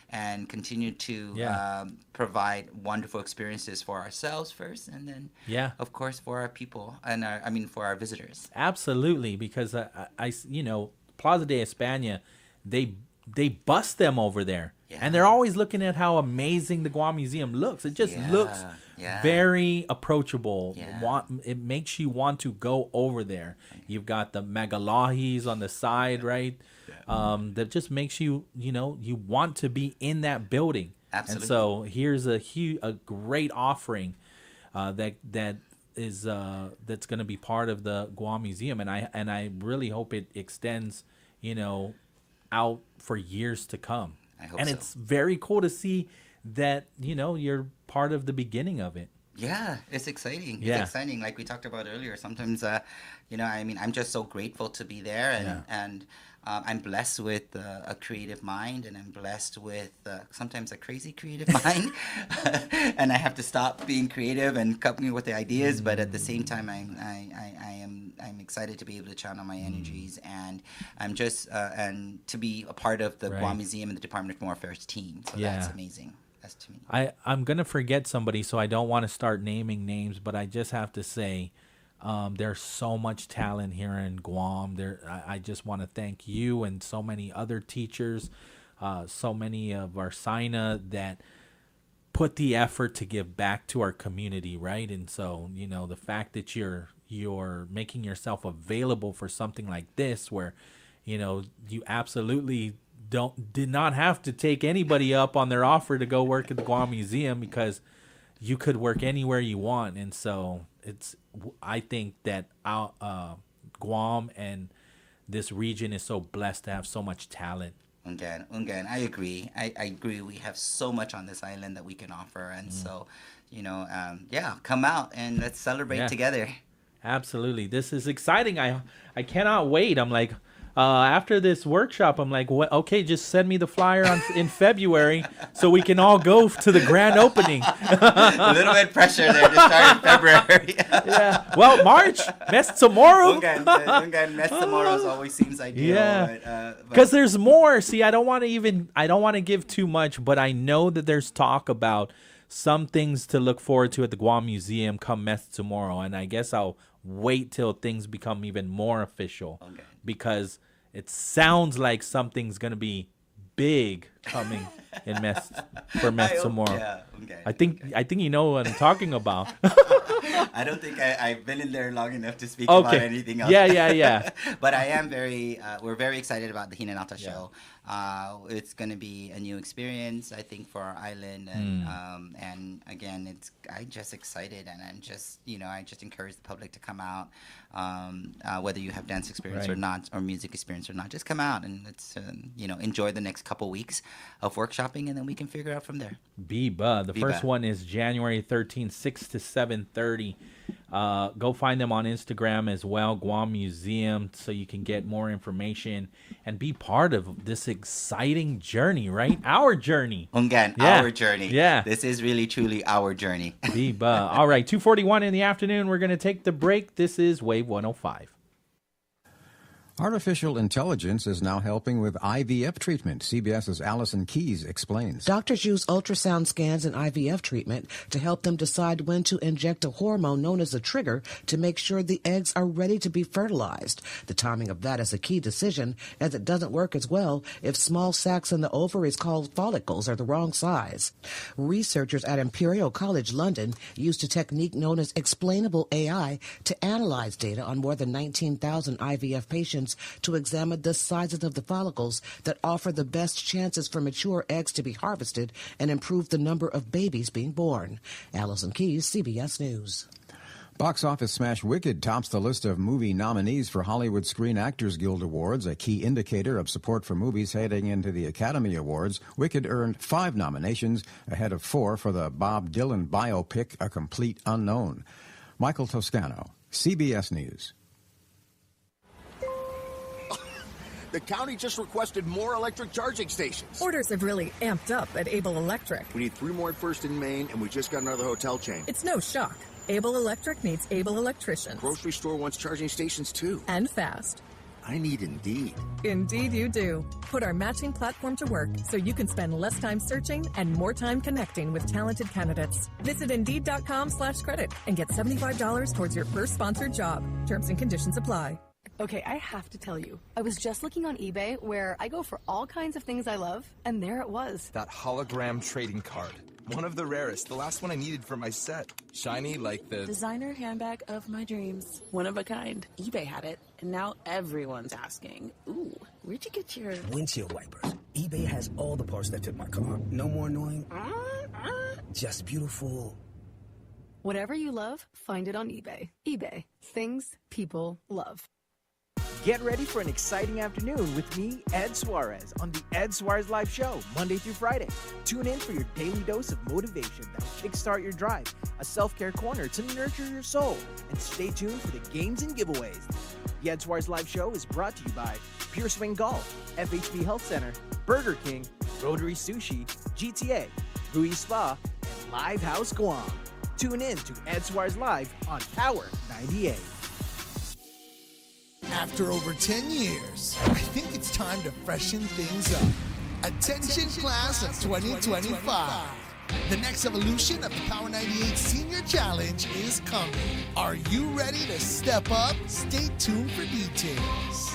S24: and continue to provide wonderful experiences for ourselves first, and then of course for our people and for our visitors.
S4: Absolutely, because I Plaza de España, they bust them over there, and they're always looking at how amazing the Guam Museum looks. It just looks very approachable. It makes you want to go over there. You've got the Magalahis on the side, right? That just makes you, you want to be in that building.
S24: Absolutely.
S4: And so here's a great offering that's going to be part of the Guam Museum, and I really hope it extends, out for years to come.
S24: I hope
S4: and
S24: so.
S4: It's very cool to see that you're part of the beginning of it.
S24: Yeah, it's exciting. It's exciting. Like we talked about earlier, sometimes, I'm just so grateful to be there, and I'm blessed with a creative mind, and I'm blessed with sometimes a crazy creative mind, and I have to stop being creative and coming with the ideas. But at the same time, I'm excited to be able to channel my energies, and I'm just and to be a part of the Guam Museum and the Department of Foreign Affairs team. So that's amazing. That's to me.
S4: I'm gonna forget somebody, so I don't want to start naming names, but I just have to say, there's so much talent here in Guam. I just want to thank you and so many other teachers, so many of our SINA that put the effort to give back to our community, right? And so, the fact that you're making yourself available for something like this, where you absolutely did not have to take anybody up on their offer to go work at the Guam Museum, because you could work anywhere you want. And so I think that Guam and this region is so blessed to have so much talent.
S24: Ungan, I agree. I agree. We have so much on this island that we can offer. And so, come out and let's celebrate together.
S4: Absolutely. This is exciting. I cannot wait. I'm like, after this workshop, I'm like, what? Okay, just send me the flyer in February so we can all go to the grand opening.
S24: A little bit pressure there to start in February.
S4: Yeah. Well, March. Mes tomorrow.
S24: Ungan, mes tomorrow always seems ideal.
S4: Yeah. Because there's more. See, I don't want to give too much, but I know that there's talk about some things to look forward to at the Guam Museum come mes tomorrow, and I guess I'll wait till things become even more official, because it sounds like something's gonna be big coming in mes tomorrow.
S24: Yeah,
S4: I think you know what I'm talking about.
S24: I don't think I've been in there long enough to speak about anything else.
S4: Yeah.
S24: But I am we're very excited about the Hinanata show. It's going to be a new experience, I think, for our island. And again, I'm just excited, and I'm just, I just encourage the public to come out, whether you have dance experience or not, or music experience or not. Just come out and let's, enjoy the next couple weeks of workshopping, and then we can figure out from there.
S4: Biba. The first one is January 13th, 6 to 7:30. Go find them on Instagram as well, Guam Museum, so you can get more information and be part of this exciting journey, right? Our journey.
S24: Our journey.
S4: Yeah.
S24: This is really, truly our journey.
S4: Biba. All right, 2:41 in the afternoon. We're going to take the break. This is Wave 105.
S5: Artificial intelligence is now helping with IVF treatment. CBS's Allison Keyes explains.
S6: Doctors use ultrasound scans in IVF treatment to help them decide when to inject a hormone known as a trigger to make sure the eggs are ready to be fertilized. The timing of that is a key decision, as it doesn't work as well if small sacs in the ovaries called follicles are the wrong size. Researchers at Imperial College London used a technique known as explainable AI to analyze data on more than 19,000 IVF patients to examine the sizes of the follicles that offer the best chances for mature eggs to be harvested and improve the number of babies being born. Allison Keyes, CBS News.
S5: Box office smash Wicked tops the list of movie nominees for Hollywood Screen Actors Guild Awards, a key indicator of support for movies heading into the Academy Awards. Wicked earned 5 nominations, ahead of 4 for the Bob Dylan biopic, A Complete Unknown. Michael Toscano, CBS News.
S11: The county just requested more electric charging stations.
S12: Orders have really amped up at Able Electric.
S11: We need 3 more at First and Main, and we just got another hotel chain.
S12: It's no shock. Able Electric needs able electricians.
S11: Grocery store wants charging stations too.
S12: And fast.
S11: I need Indeed.
S12: Indeed you do. Put our matching platform to work so you can spend less time searching and more time connecting with talented candidates. Visit Indeed.com/credit and get $75 towards your first sponsored job. Terms and conditions apply.
S13: Okay, I have to tell you, I was just looking on eBay, where I go for all kinds of things I love, and there it was.
S14: That hologram trading card. One of the rarest. The last one I needed for my set. Shiny like the
S15: designer handbag of my dreams. One of a kind. eBay had it, and now everyone's asking, ooh, where'd you get your
S16: windshield wipers? eBay has all the parts that fit my car. No more annoying. Just beautiful.
S13: Whatever you love, find it on eBay. eBay. Things people love.
S7: Get ready for an exciting afternoon with me, Ed Suarez, on the Ed Suarez Live Show, Monday through Friday. Tune in for your daily dose of motivation that will kickstart your drive, a self-care corner to nurture your soul, and stay tuned for the games and giveaways. The Ed Suarez Live Show is brought to you by Pure Swing Golf, FHB Health Center, Burger King, Rotary Sushi, GTA, Rui Spa, and Live House Guam. Tune in to Ed Suarez Live on Power 98.
S9: After over 10 years, I think it's time to freshen things up. Attention class of 2025. The next evolution of the Power 98 Senior Challenge is coming. Are you ready to step up? Stay tuned for details.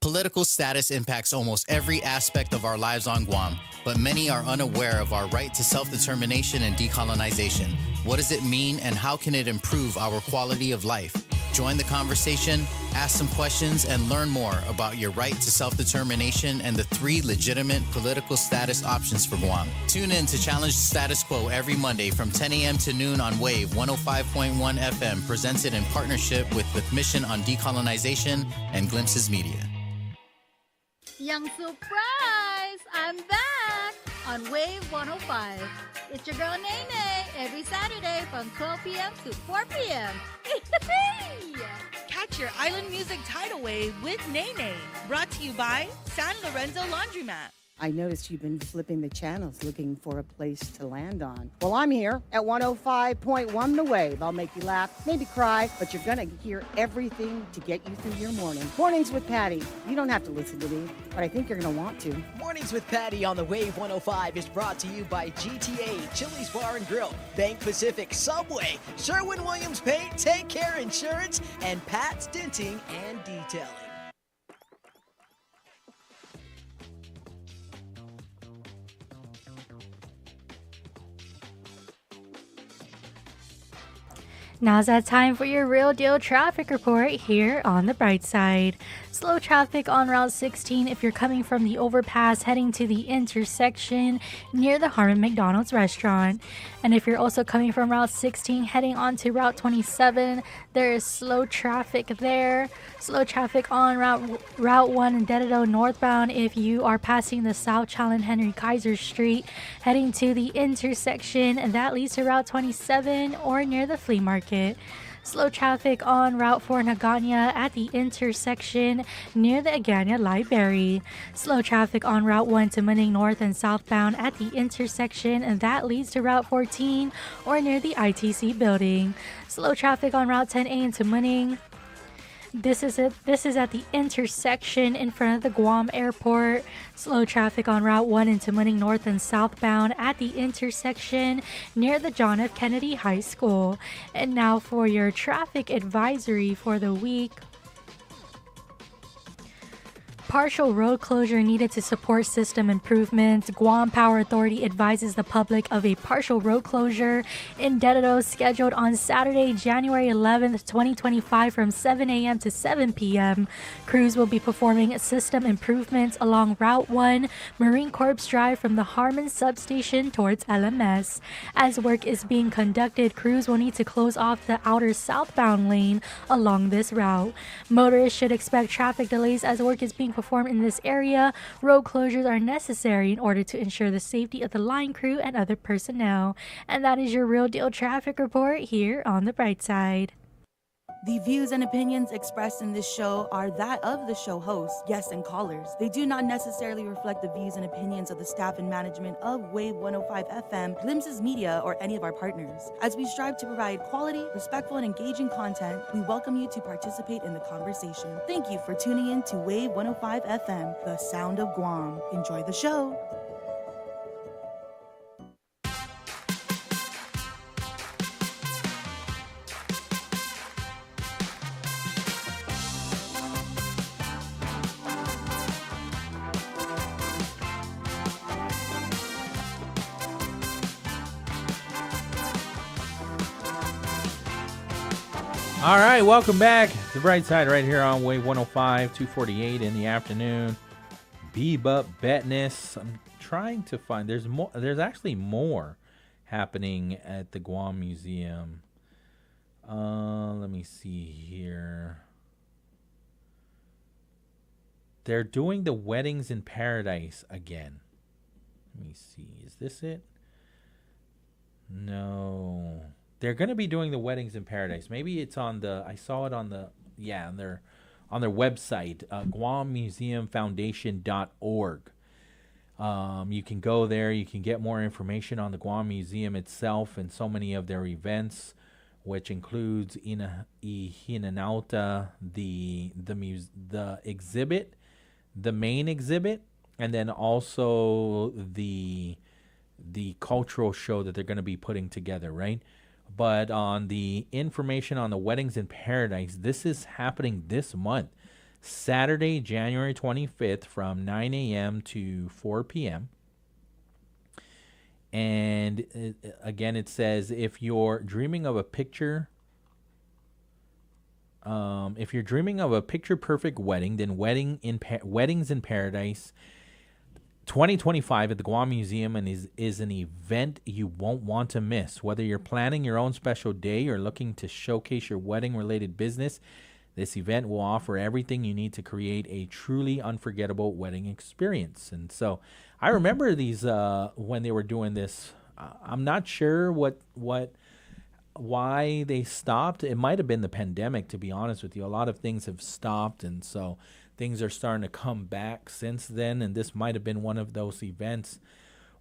S25: Political status impacts almost every aspect of our lives on Guam, but many are unaware of our right to self-determination and decolonization. What does it mean, and how can it improve our quality of life? Join the conversation, ask some questions, and learn more about your right to self-determination and the 3 legitimate political status options for Guam. Tune in to Challenge the Status Quo every Monday from 10 a.m. to noon on Wave 105.1 FM, presented in partnership with the Mission on Decolonization and Glimpses Media.
S8: Young surprise! I'm back on Wave 105. It's your girl Nene every Saturday from 12 p.m. to 4 p.m.
S2: Catch your island music tidal wave with Nene. Brought to you by San Lorenzo Laundromat.
S10: I noticed you've been flipping the channels looking for a place to land on. Well, I'm here at 105.1 The Wave. I'll make you laugh, maybe cry, but you're going to hear everything to get you through your morning. Mornings with Patty. You don't have to listen to me, but I think you're going to want to.
S22: Mornings with Patty on the Wave 105 is brought to you by GTA, Chili's Bar and Grill, Bank Pacific, Subway, Sherwin-Williams Paint, Take Care Insurance, and Pat's Denting and Detailing.
S21: Now's that time for your real deal traffic report here on the bright side. Slow traffic on Route 16 if you're coming from the overpass heading to the intersection near the Harmon McDonald's restaurant. And if you're also coming from Route 16 heading onto Route 27, there is slow traffic there. Slow traffic on Route 1 in Dededo northbound if you are passing the South Challen Henry Kaiser Street heading to the intersection, and that leads to Route 27 or near the flea market. Slow traffic on Route 4 in Agana at the intersection near the Agana Library. Slow traffic on Route 1 to Muning north and southbound at the intersection, and that leads to Route 14 or near the ITC building. Slow traffic on Route 10A into Muning. This is at the intersection in front of the Guam airport. Slow traffic on Route 1 into Muning north and southbound at the intersection near the John F. Kennedy High School. And now for your traffic advisory for the week. Partial road closure needed to support system improvements. Guam Power Authority advises the public of a partial road closure in Dededo scheduled on Saturday, January 11th, 2025 from 7 a.m. to 7 p.m. Crews will be performing system improvements along Route 1, Marine Corps Drive from the Harmon substation towards LMS. As work is being conducted, crews will need to close off the outer southbound lane along this route. Motorists should expect traffic delays as work is being performed in this area. Road closures are necessary in order to ensure the safety of the line crew and other personnel. And that is your real deal traffic report here on the bright side.
S2: The views and opinions expressed in this show are that of the show host, guests, and callers. They do not necessarily reflect the views and opinions of the staff and management of Wave 105 FM, Glimpses Media, or any of our partners. As we strive to provide quality, respectful, and engaging content, we welcome you to participate in the conversation. Thank you for tuning in to Wave 105 FM, the sound of Guam. Enjoy the show.
S4: All right, welcome back to the Bright Side right here on Wave 105, 2:48 in the afternoon. Biba Betnes. I'm trying to find. There's more. There's actually more happening at the Guam Museum. Let me see here. They're doing the Weddings in Paradise again. Let me see. Is this it? No. They're going to be doing the Weddings in Paradise. Maybe it's on the, I saw it on the, yeah, on their website, GuamMuseumFoundation.org. You can go there. You can get more information on the Guam Museum itself and so many of their events, which includes Hinanauta, the exhibit, the main exhibit, and then also the cultural show that they're going to be putting together, right? But on the information on the Weddings in Paradise, this is happening this month, Saturday, January 25th from 9 a.m. to 4 p.m. And again, it says, if you're dreaming of a picture If you're dreaming of a picture-perfect wedding, then Weddings in Paradise 2025 at the Guam Museum is an event you won't want to miss. Whether you're planning your own special day or looking to showcase your wedding-related business, this event will offer everything you need to create a truly unforgettable wedding experience. And so I remember these when they were doing this. I'm not sure why they stopped. It might have been the pandemic, to be honest with you. A lot of things have stopped, and so things are starting to come back since then. And this might have been one of those events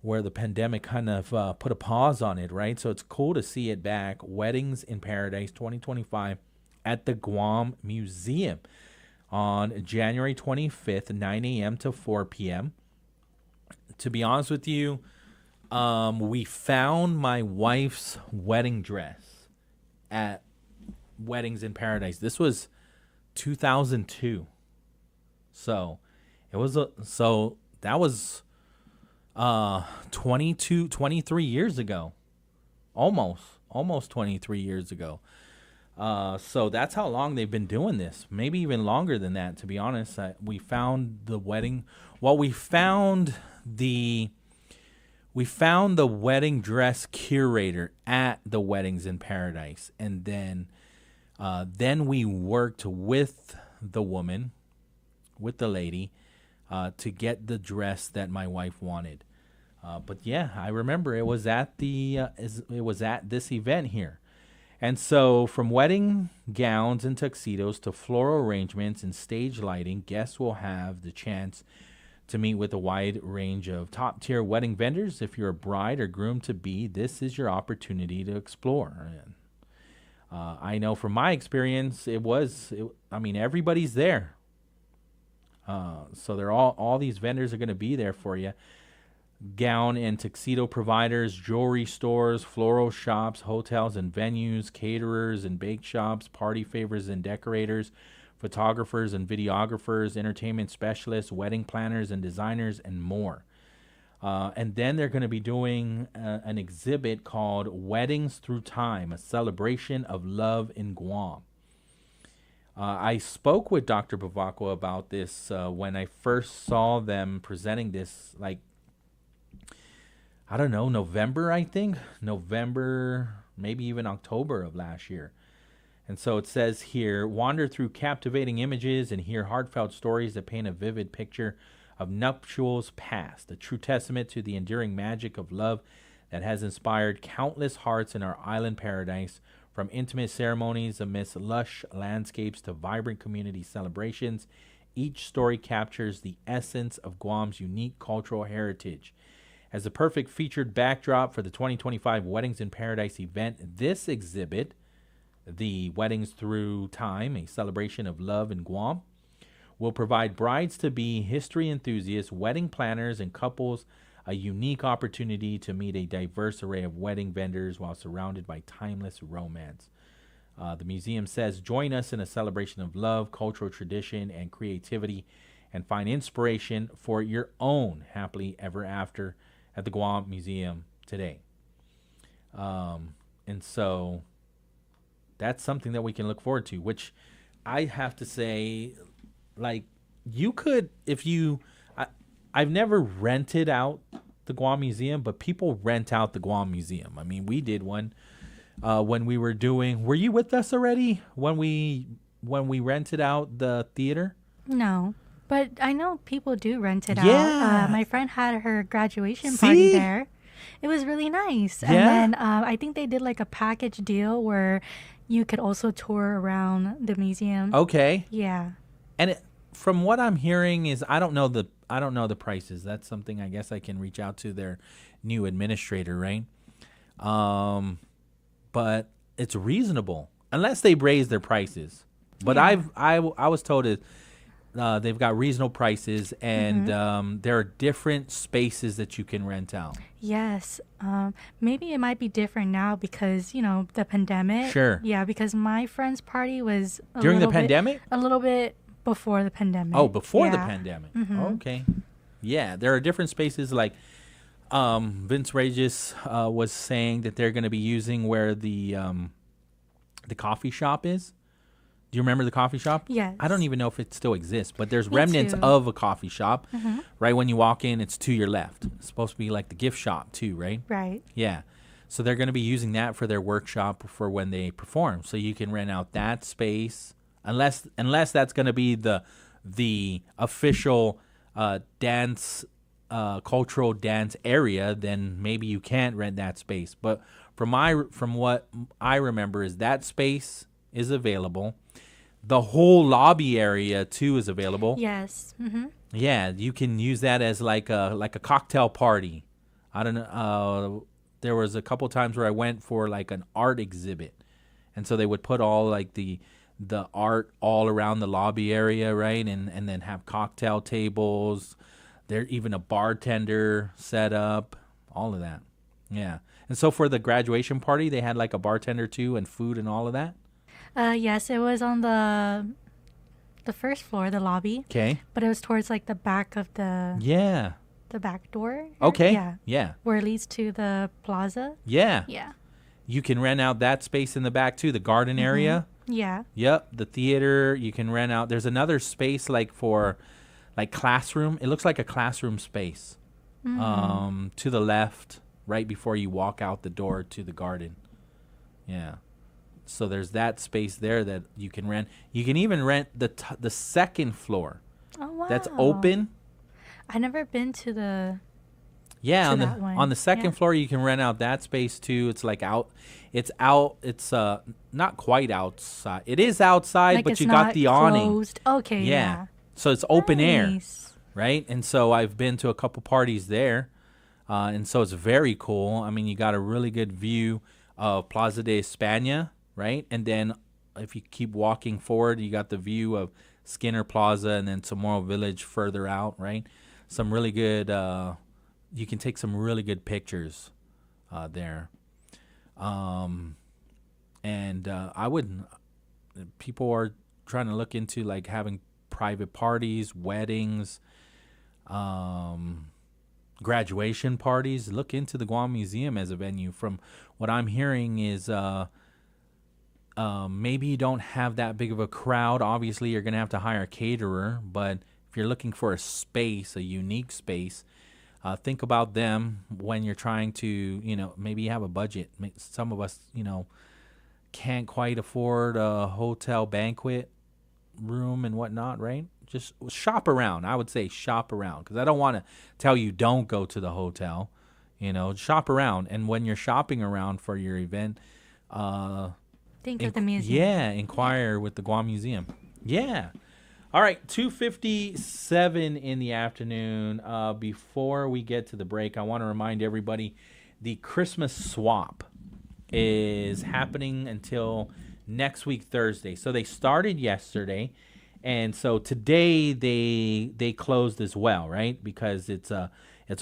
S4: where the pandemic kind of put a pause on it, right? So it's cool to see it back. Weddings in Paradise 2025 at the Guam Museum on January 25th, 9 a.m. to 4 p.m. To be honest with you, we found my wife's wedding dress at Weddings in Paradise. This was 2002. So it was that was 23 years ago. Almost 23 years ago. So that's how long they've been doing this. Maybe even longer than that, to be honest. We found the wedding. Well, we found the wedding dress curator at the Weddings in Paradise, and then we worked with the woman, with the lady, to get the dress that my wife wanted. But yeah, I remember it was at this event here. And so from wedding gowns and tuxedos to floral arrangements and stage lighting, guests will have the chance to meet with a wide range of top-tier wedding vendors. If you're a bride or groom-to-be, this is your opportunity to explore. I know from my experience, everybody's there. So they're all these vendors are going to be there for you. Gown and tuxedo providers, jewelry stores, floral shops, hotels and venues, caterers and bake shops, party favors and decorators, photographers and videographers, entertainment specialists, wedding planners and designers, and more. And then they're going to be doing an exhibit called Weddings Through Time, a celebration of love in Guam. I spoke with Dr. Bavacqua about this when I first saw them presenting this, November, maybe even October of last year. And so it says here, wander through captivating images and hear heartfelt stories that paint a vivid picture of nuptials past, a true testament to the enduring magic of love that has inspired countless hearts in our island paradise. From intimate ceremonies amidst lush landscapes to vibrant community celebrations, each story captures the essence of Guam's unique cultural heritage. As the perfect featured backdrop for the 2025 Weddings in Paradise event, this exhibit, the Weddings Through Time, a celebration of love in Guam, will provide brides-to-be, history enthusiasts, wedding planners, and couples a unique opportunity to meet a diverse array of wedding vendors while surrounded by timeless romance. The museum says, join us in a celebration of love, cultural tradition, and creativity, and find inspiration for your own happily ever after at the Guam Museum today. And so that's something that we can look forward to, which I have to say, you could, I've never rented out the Guam Museum, but people rent out the Guam Museum. I mean, we did one when we were doing, were you with us already when we rented out the theater?
S21: No. But I know people do rent it
S4: Yeah.
S21: out. My friend had her graduation party there. It was really nice. And then I think they did a package deal where you could also tour around the museum.
S4: Okay.
S21: Yeah.
S4: And from what I'm hearing is I don't know the prices. That's something I guess I can reach out to their new administrator, right? But it's reasonable unless they raise their prices. But I was told it. They've got reasonable prices, and there are different spaces that you can rent out.
S21: Yes. Maybe it might be different now because, the pandemic.
S4: Sure.
S21: Yeah, because my friend's party was
S4: During the pandemic?
S21: A little bit before the pandemic.
S4: Oh, before the
S21: Yeah.
S4: pandemic.
S21: Mhm.
S4: Okay. Yeah, there are different spaces like Vince Regis was saying that they're going to be using where the coffee shop is. Do you remember the coffee shop?
S21: Yes.
S4: I don't even know if it still exists, but there's
S21: Me
S4: remnants
S21: too.
S4: of a coffee shop.
S21: Mhm.
S4: Right when you walk in, it's to your left. It's supposed to be like the gift shop too, right?
S21: Right.
S4: Yeah. So they're going to be using that for their workshop for when they perform. So you can rent out that space, unless that's going to be the official dance, cultural dance area. Then maybe you can't rent that space. But from what I remember is that space is available. The whole lobby area too is available.
S21: Yes. Mm-hmm.
S4: Yeah, you can use that as like a cocktail party. I don't know. There was a couple times where I went for like an art exhibit, and so they would put all like the art all around the lobby area, right? And then have cocktail tables. There even a bartender set up, all of that. Yeah. And so for the graduation party, they had like a bartender too, and food and all of that.
S21: Yes, it was on the first floor, the lobby.
S4: Okay.
S21: But it was towards like the back of the the back door.
S4: Okay.
S21: Yeah.
S4: Yeah.
S21: Where it leads to the plaza.
S4: Yeah.
S21: Yeah.
S4: You can rent out that space in the back too, the garden area.
S21: Yeah.
S4: Yep, the theater. You can rent out. There's another space like for like classroom. It looks like a classroom space. To the left, right before you walk out the door to the garden. Yeah. So there's that space there that you can rent. You can even rent the second floor.
S21: Oh wow.
S4: That's open.
S21: I never been to the.
S4: Yeah,
S21: to
S4: on
S21: that one.
S4: on the second
S21: Yeah.
S4: floor you can rent out that space too. It's like out. It's out. It's not quite outside. It is outside,
S21: Like
S4: but
S21: it's
S4: you got
S21: not
S4: the awning.
S21: closed. Okay. Yeah.
S4: So it's open air,
S21: Nice.
S4: right? And so I've been to a couple parties there, and so it's very cool. I mean, you got a really good view of Plaza de España, right? And then if you keep walking forward, you got the view of Skinner Plaza and then Tomorrow Village further out, right? Some really good. You can take some really good pictures there. And I would. People are trying to look into like having private parties, weddings, graduation parties. Look into the Guam Museum as a venue. From what I'm hearing is maybe you don't have that big of a crowd. Obviously, you're going to have to hire a caterer. But if you're looking for a space, a unique space, think about them when you're trying to, maybe you have a budget. Some of us, can't quite afford a hotel banquet room and whatnot, right? Just shop around. I would say shop around, because I don't want to tell you don't go to the hotel. Shop around. And when you're shopping around for your event,
S21: think of the museum.
S4: Yeah, inquire with the Guam Museum. Yeah. All right, 2:57 in the afternoon. Before we get to the break, I want to remind everybody the Christmas swap is happening until next week, Thursday. So they started yesterday, and so today they closed as well, right? Because it's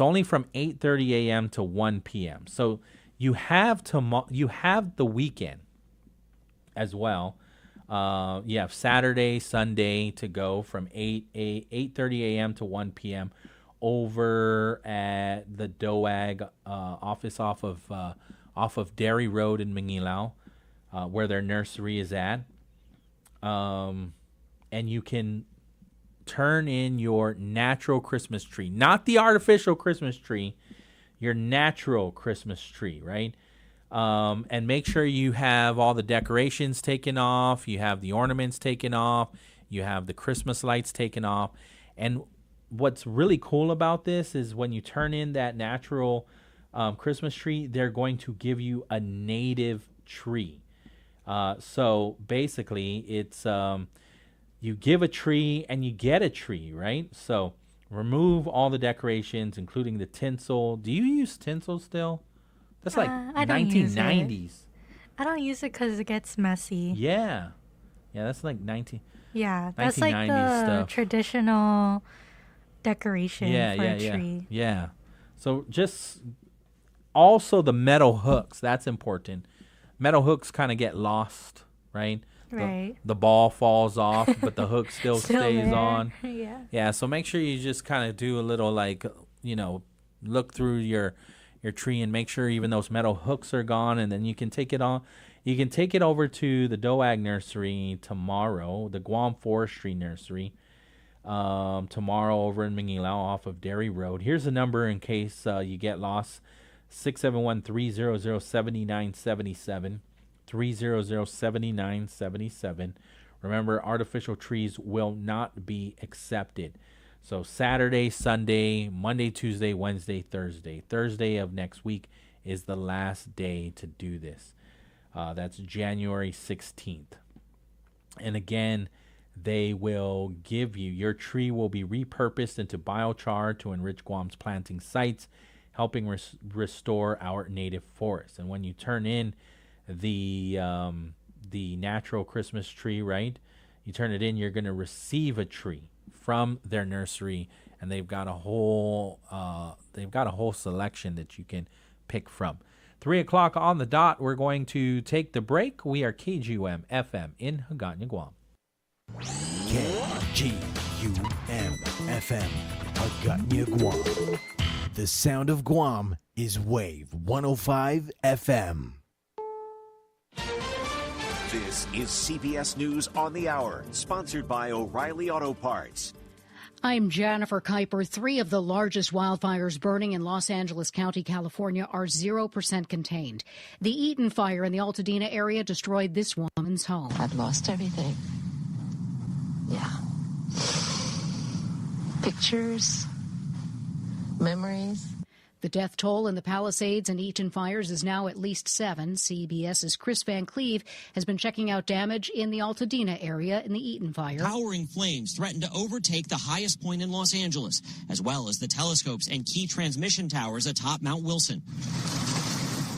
S4: only from 8:30 a.m. to 1 p.m. So you have the weekend as well. You have Saturday, Sunday to go from 8:30 a.m. to 1 p.m. over at the DOAG office off of Dairy Road in Manilao, where their nursery is at. And you can turn in your natural Christmas tree, not the artificial Christmas tree, your natural Christmas tree, right? And make sure you have all the decorations taken off, you have the ornaments taken off, you have the Christmas lights taken off. And what's really cool about this is when you turn in that natural Christmas tree, they're going to give you a native tree. So basically, it's you give a tree and you get a tree, right? So remove all the decorations, including the tinsel. Do you use tinsel still? That's like
S21: I don't
S4: 1990s.
S21: I don't use it because it gets messy.
S4: Yeah, that's like
S21: Yeah, that's like
S4: 1990s
S21: the
S4: stuff.
S21: traditional decoration for a tree.
S4: Yeah. So just also the metal hooks. That's important. Metal hooks kind of get lost, right?
S21: Right.
S4: The ball falls off, but the hook still stays
S21: there.
S4: on.
S21: Yeah.
S4: Yeah. So make sure you just kind of do a little look through your tree and make sure even those metal hooks are gone, and then you can take it on You can take it over to the Doag Nursery tomorrow, the Guam Forestry Nursery, tomorrow over in Mangilao off of Dairy Road. Here's the number in case you get lost, 671-300-7977, 300-7977. Remember, artificial trees will not be accepted. So Saturday, Sunday, Monday, Tuesday, Wednesday, Thursday. Thursday of next week is the last day to do this. That's January 16th. And again, they will give you, your tree will be repurposed into biochar to enrich Guam's planting sites, helping restore our native forests. And when you turn in the natural Christmas tree, right? You turn it in, you're going to receive a tree from their nursery, and they've got a whole selection that you can pick from. 3 o'clock on the dot, we're going to take the break. We are KGUM FM in Hagåtña, Guam.
S7: KGUM FM, Hagåtña, Guam. The sound of Guam is Wave 105 FM.
S1: This is CBS News on the Hour, sponsored by O'Reilly Auto Parts.
S17: I'm Jennifer Kuiper. 3 of the largest wildfires burning in Los Angeles County, California, are 0% contained. The Eaton fire in the Altadena area destroyed this woman's home.
S18: I've lost everything. Yeah. Pictures, memories.
S17: The death toll in the Palisades and Eaton fires is now at least 7. CBS's Chris Van Cleve has been checking out damage in the Altadena area in the Eaton fire.
S19: Towering flames threaten to overtake the highest point in Los Angeles, as well as the telescopes and key transmission towers atop Mount Wilson.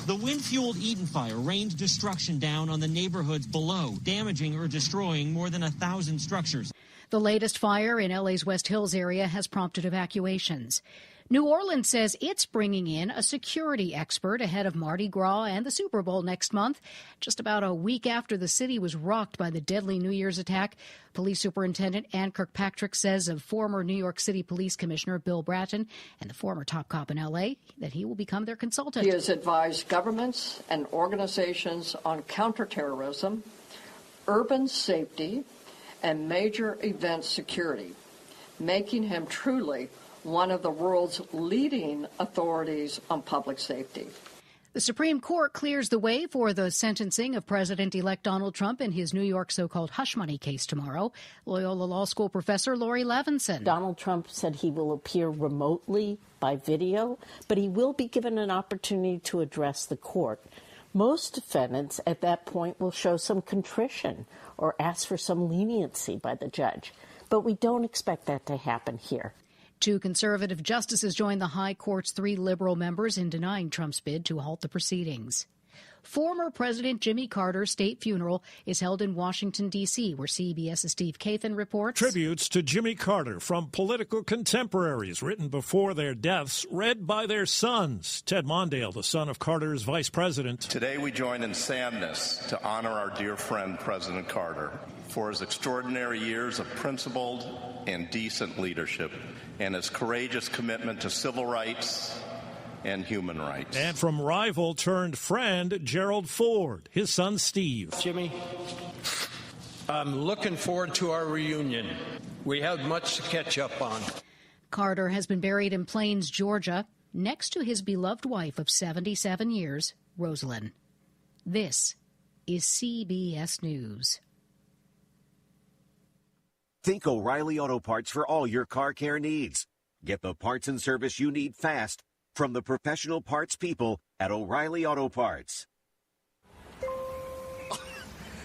S19: The wind-fueled Eaton fire rained destruction down on the neighborhoods below, damaging or destroying more than 1,000 structures.
S17: The latest fire in LA's West Hills area has prompted evacuations. New Orleans says it's bringing in a security expert ahead of Mardi Gras and the Super Bowl next month. Just about a week after the city was rocked by the deadly New Year's attack, Police Superintendent Ann Kirkpatrick says of former New York City Police Commissioner Bill Bratton and the former top cop in L.A. that he will become their consultant.
S20: He has advised governments and organizations on counterterrorism, urban safety, and major event security, making him truly one of the world's leading authorities on public safety.
S17: The Supreme Court clears the way for the sentencing of President-elect Donald Trump in his New York so-called hush money case tomorrow. Loyola Law School professor Lori Levinson.
S26: Donald Trump said he will appear remotely by video, but he will be given an opportunity to address the court. Most defendants at that point will show some contrition or ask for some leniency by the judge, but we don't expect that to happen here.
S17: 2 conservative justices joined the High Court's 3 liberal members in denying Trump's bid to halt the proceedings. Former President Jimmy Carter's state funeral is held in Washington, D.C., where CBS's Steve Kathan reports.
S27: Tributes to Jimmy Carter from political contemporaries written before their deaths, read by their sons. Ted Mondale, the son of Carter's vice president.
S28: Today we join in sadness to honor our dear friend, President Carter, for his extraordinary years of principled and decent leadership and his courageous commitment to civil rights and human rights.
S27: And from rival turned friend, Gerald Ford, his son Steve.
S29: Jimmy, I'm looking forward to our reunion. We have much to catch up on.
S17: Carter has been buried in Plains, Georgia, next to his beloved wife of 77 years, Rosalind. This is CBS News.
S1: Think O'Reilly Auto Parts for all your car care needs. Get the parts and service you need fast from the professional parts people at O'Reilly Auto Parts.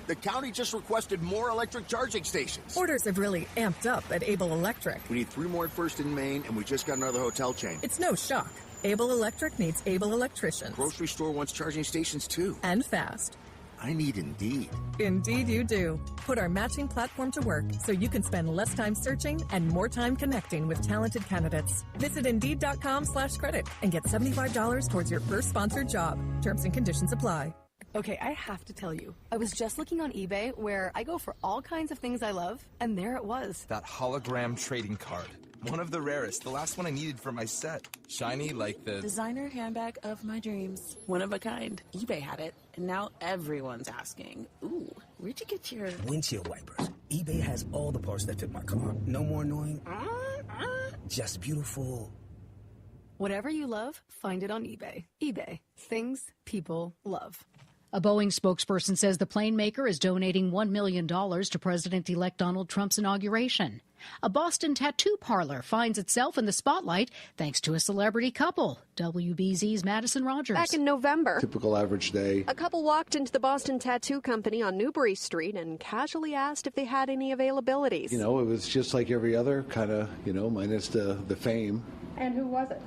S11: The county just requested more electric charging stations.
S12: Orders have really amped up at Able Electric.
S11: We need 3 more at First in Maine, and we just got another hotel chain.
S12: It's no shock. Able Electric needs able electricians.
S11: Grocery store wants charging stations, too.
S12: And fast.
S11: I need Indeed.
S12: Indeed you do. Put our matching platform to work so you can spend less time searching and more time connecting with talented candidates. Visit Indeed.com/credit and get $75 towards your first sponsored job. Terms and conditions apply.
S13: Okay, I have to tell you, I was just looking on eBay where I go for all kinds of things I love, and there it was.
S14: That hologram trading card. One of the rarest, the last one I needed for my set. Shiny like the
S3: designer handbag of my dreams. One of a kind. eBay had it, and now everyone's asking, ooh, where'd you get your
S5: windshield wipers? eBay has all the parts that fit my car. No more annoying, just beautiful.
S13: Whatever you love, find it on eBay. eBay. Things people love.
S17: A Boeing spokesperson says the plane maker is donating $1 million to President-elect Donald Trump's inauguration. A Boston tattoo parlor finds itself in the spotlight thanks to a celebrity couple. WBZ's Madison Rogers.
S6: Back in November,
S9: typical average day,
S6: a couple walked into the Boston Tattoo Company on Newbury Street and casually asked if they had any availabilities.
S9: You know, it was just like every other kind of, minus the fame.
S6: And who was it?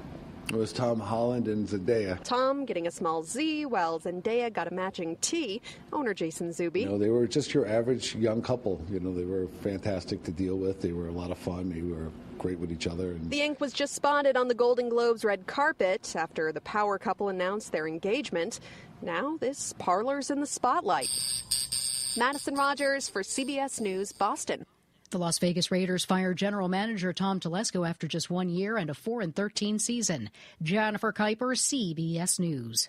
S9: It was Tom Holland and Zendaya.
S6: Tom getting a small Z, while Zendaya got a matching T. Owner Jason Zuby.
S9: They were just your average young couple. They were fantastic to deal with. They were a lot of fun. They were great with each other. And
S6: the ink was just spotted on the Golden Globes red carpet after the power couple announced their engagement. Now this parlor's in the spotlight. Madison Rogers for CBS News, Boston.
S17: The Las Vegas Raiders fired general manager Tom Telesco after just 1 year and a 4-13 season. Jennifer Kuiper, CBS News.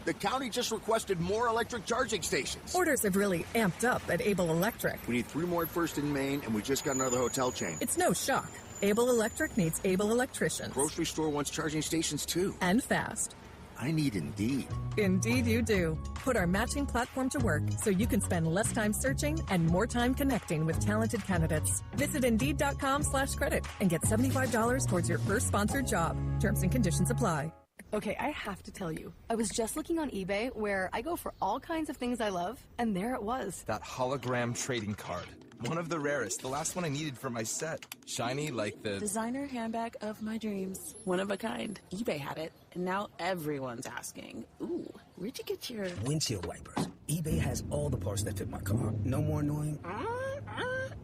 S11: The county just requested more electric charging stations.
S12: Orders have really amped up at Able Electric.
S11: We need 3 more at First in Maine, and we just got another hotel chain.
S12: It's no shock. Able Electric needs able electricians.
S11: Grocery store wants charging stations, too.
S12: And fast.
S11: I need Indeed.
S12: Indeed you do. Put our matching platform to work so you can spend less time searching and more time connecting with talented candidates. Visit Indeed.com/credit and get $75 towards your first sponsored job. Terms and conditions apply.
S13: Okay, I have to tell you, I was just looking on eBay where I go for all kinds of things I love, and there it was.
S14: that hologram trading card. One of the rarest, the last one I needed for my set. Shiny like the
S3: designer handbag of my dreams. One of a kind. eBay had it, and now everyone's asking, ooh, where'd you get your
S5: windshield wipers? eBay has all the parts that fit my car. No more annoying,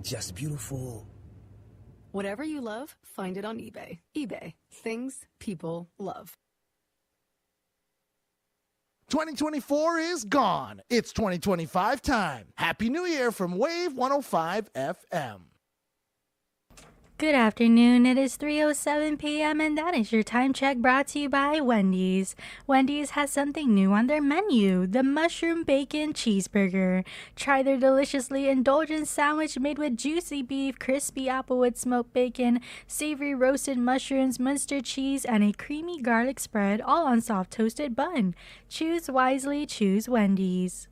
S5: just beautiful.
S13: Whatever you love, find it on eBay. eBay. Things people love.
S15: 2024 is gone. It's 2025 time. Happy New Year from Wave 105 FM.
S21: Good afternoon. It is 3:07 p.m. and that is your time check brought to you by Wendy's. Wendy's has something new on their menu, the mushroom bacon cheeseburger. Try their deliciously indulgent sandwich made with juicy beef, crispy applewood smoked bacon, savory roasted mushrooms, Munster cheese, and a creamy garlic spread, all on soft toasted bun. Choose wisely, choose Wendy's.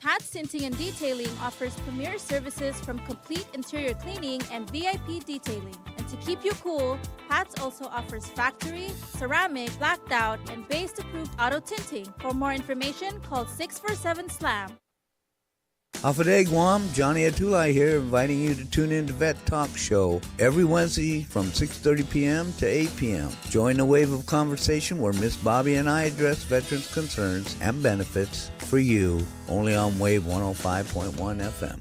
S16: Pat's Tinting and Detailing offers premier services from complete interior cleaning and VIP detailing. And to keep you cool, Pat's also offers factory, ceramic, blacked out, and based-approved auto tinting. For more information, call 647-SLAM.
S23: Hafa Adai, Guam, Johnny Atulai here, inviting you to tune in to Vet Talk Show every Wednesday from 6:30 p.m. to 8 p.m. Join the wave of conversation where Miss Bobby and I address veterans' concerns and benefits for you, only on Wave 105.1 FM.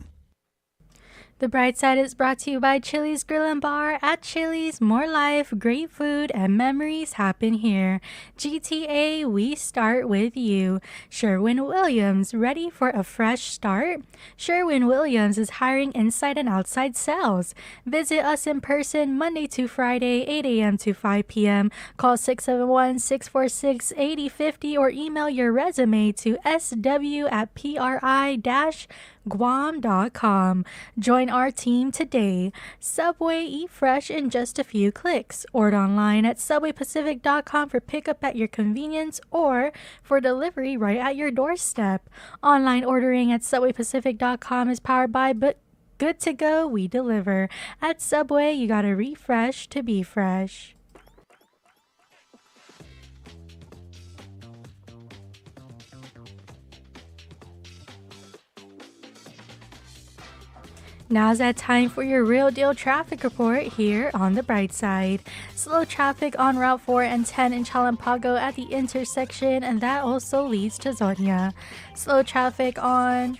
S21: The Brightside is brought to you by Chili's Grill and Bar. At Chili's, more life, great food, and memories happen here. GTA, we start with you. Sherwin-Williams, ready for a fresh start? Sherwin-Williams is hiring inside and outside sales. Visit us in person Monday to Friday, 8 a.m. to 5 p.m. Call 671-646-8050 or email your resume to sw@pri-guam.com. Join our team today. Subway, eat fresh in just a few clicks. Order online at subwaypacific.com for pickup at your convenience or for delivery right at your doorstep. Online ordering at subwaypacific.com is powered by Good to Go, we deliver. At Subway, you gotta refresh to be fresh. Now's that time for your real deal traffic report here on the Brightside. Slow traffic on Route 4 and 10 in Chalampago at the intersection, and that also leads to Zonia. Slow traffic on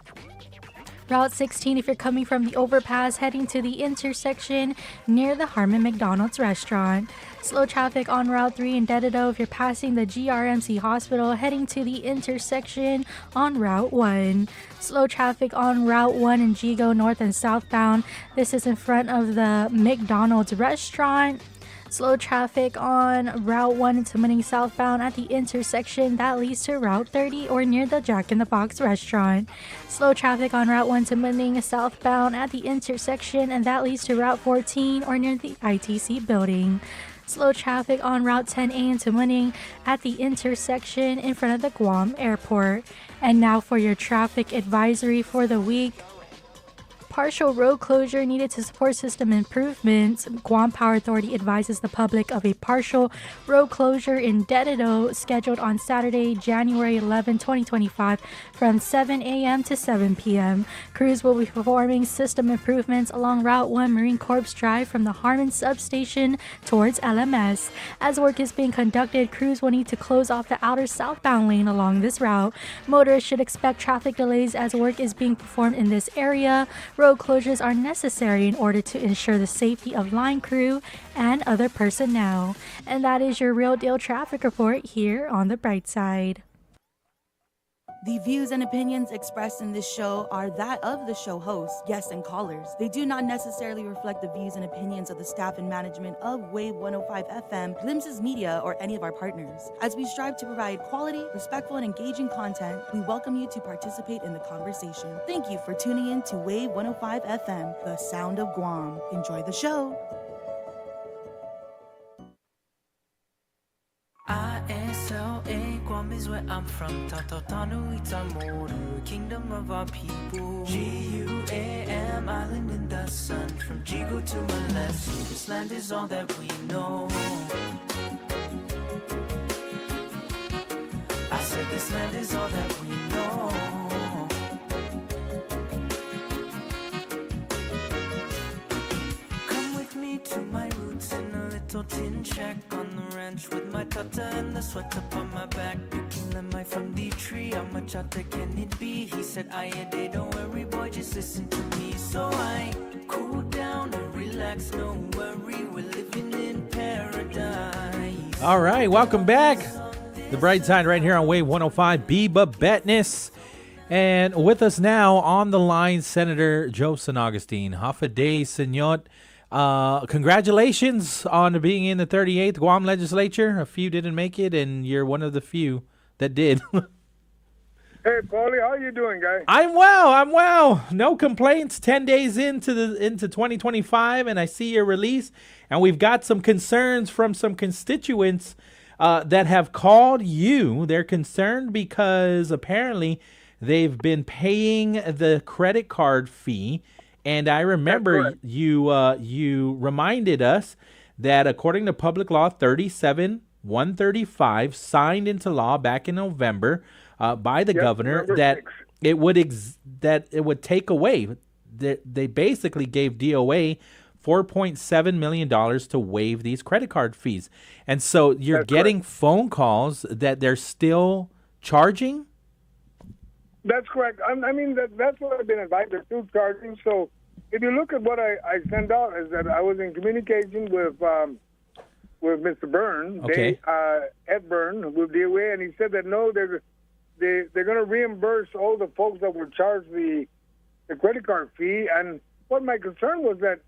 S21: Route 16 if you're coming from the overpass heading to the intersection near the Harmon McDonald's restaurant. Slow traffic on Route 3 in Dededo if you're passing the GRMC hospital heading to the intersection on Route 1. Slow traffic on Route 1 in Jigo north and southbound. This is in front of the McDonald's restaurant. Slow traffic on Route 1 into Manning southbound at the intersection that leads to Route 30 or near the Jack in the Box restaurant. Slow traffic on Route 1 to Manning southbound at the intersection and that leads to Route 14 or near the ITC building. Slow traffic on Route 10A into Manning at the intersection in front of the Guam airport. And now for your traffic advisory for the week. Partial road closure needed to support system improvements. Guam Power Authority advises the public of a partial road closure in Dededo scheduled on Saturday, January 11, 2025 from 7 a.m. to 7 p.m. Crews will be performing system improvements along Route 1 Marine Corps Drive from the Harmon substation towards LMS. As work is being conducted, crews will need to close off the outer southbound lane along this route. Motorists should expect traffic delays as work is being performed in this area. Road closures are necessary in order to ensure the safety of line crew and other personnel. And that is your Real Deal Traffic Report here on the Brightside.
S2: The views and opinions expressed in this show are that of the show host, guests, and callers. They do not necessarily reflect the views and opinions of the staff and management of Wave 105 FM, Glimpses Media, or any of our partners. As we strive to provide quality, respectful, and engaging content, we welcome you to participate in the conversation. Thank you for tuning in to Wave 105 FM, the sound of Guam. Enjoy the show.
S4: ISLA, Guam is where I'm from. Tautanu Itamoru, kingdom of our people. GUAM, island in the sun. From Jigo to Malesi, this land is all that we know. I said this land is all that we know. Come with me to my roots in a little tin shack on the ranch with my tata and the sweat up on my back. Picking lemon from the tree, how much hotter can it be? He said, Ayade, don't worry boy, just listen to me. So I cool down and relax, no worry, we're living in paradise.
S7: All right, welcome back. The Brightside right here on Wave 105, Biba Betnes. And with us now on the line, Senator Joe San Agustin. Hafa Adai, Senor. Congratulations on being in the 38th Guam legislature. A few didn't make it, and you're one of the few that did.
S8: Hey, Pauly, how you doing, guy?
S7: I'm well. No complaints. 10 days into 2025, and I see your release. And we've got some concerns from some constituents that have called you. They're concerned because apparently they've been paying the credit card fee. And I remember you reminded us that according to Public Law 37-135, signed into law back in November by the governor, that it would take away. They basically gave DOA $4.7 million to waive these credit card fees. And so you're getting phone calls that they're still charging?
S8: That's correct. I mean, that's what I've been advised. They're still charging. So if you look at what I sent out, is that I was in communication with Mr. Byrne, Ed Byrne, with DOA, and he said that no, they're going to reimburse all the folks that were charged the credit card fee. And what my concern was that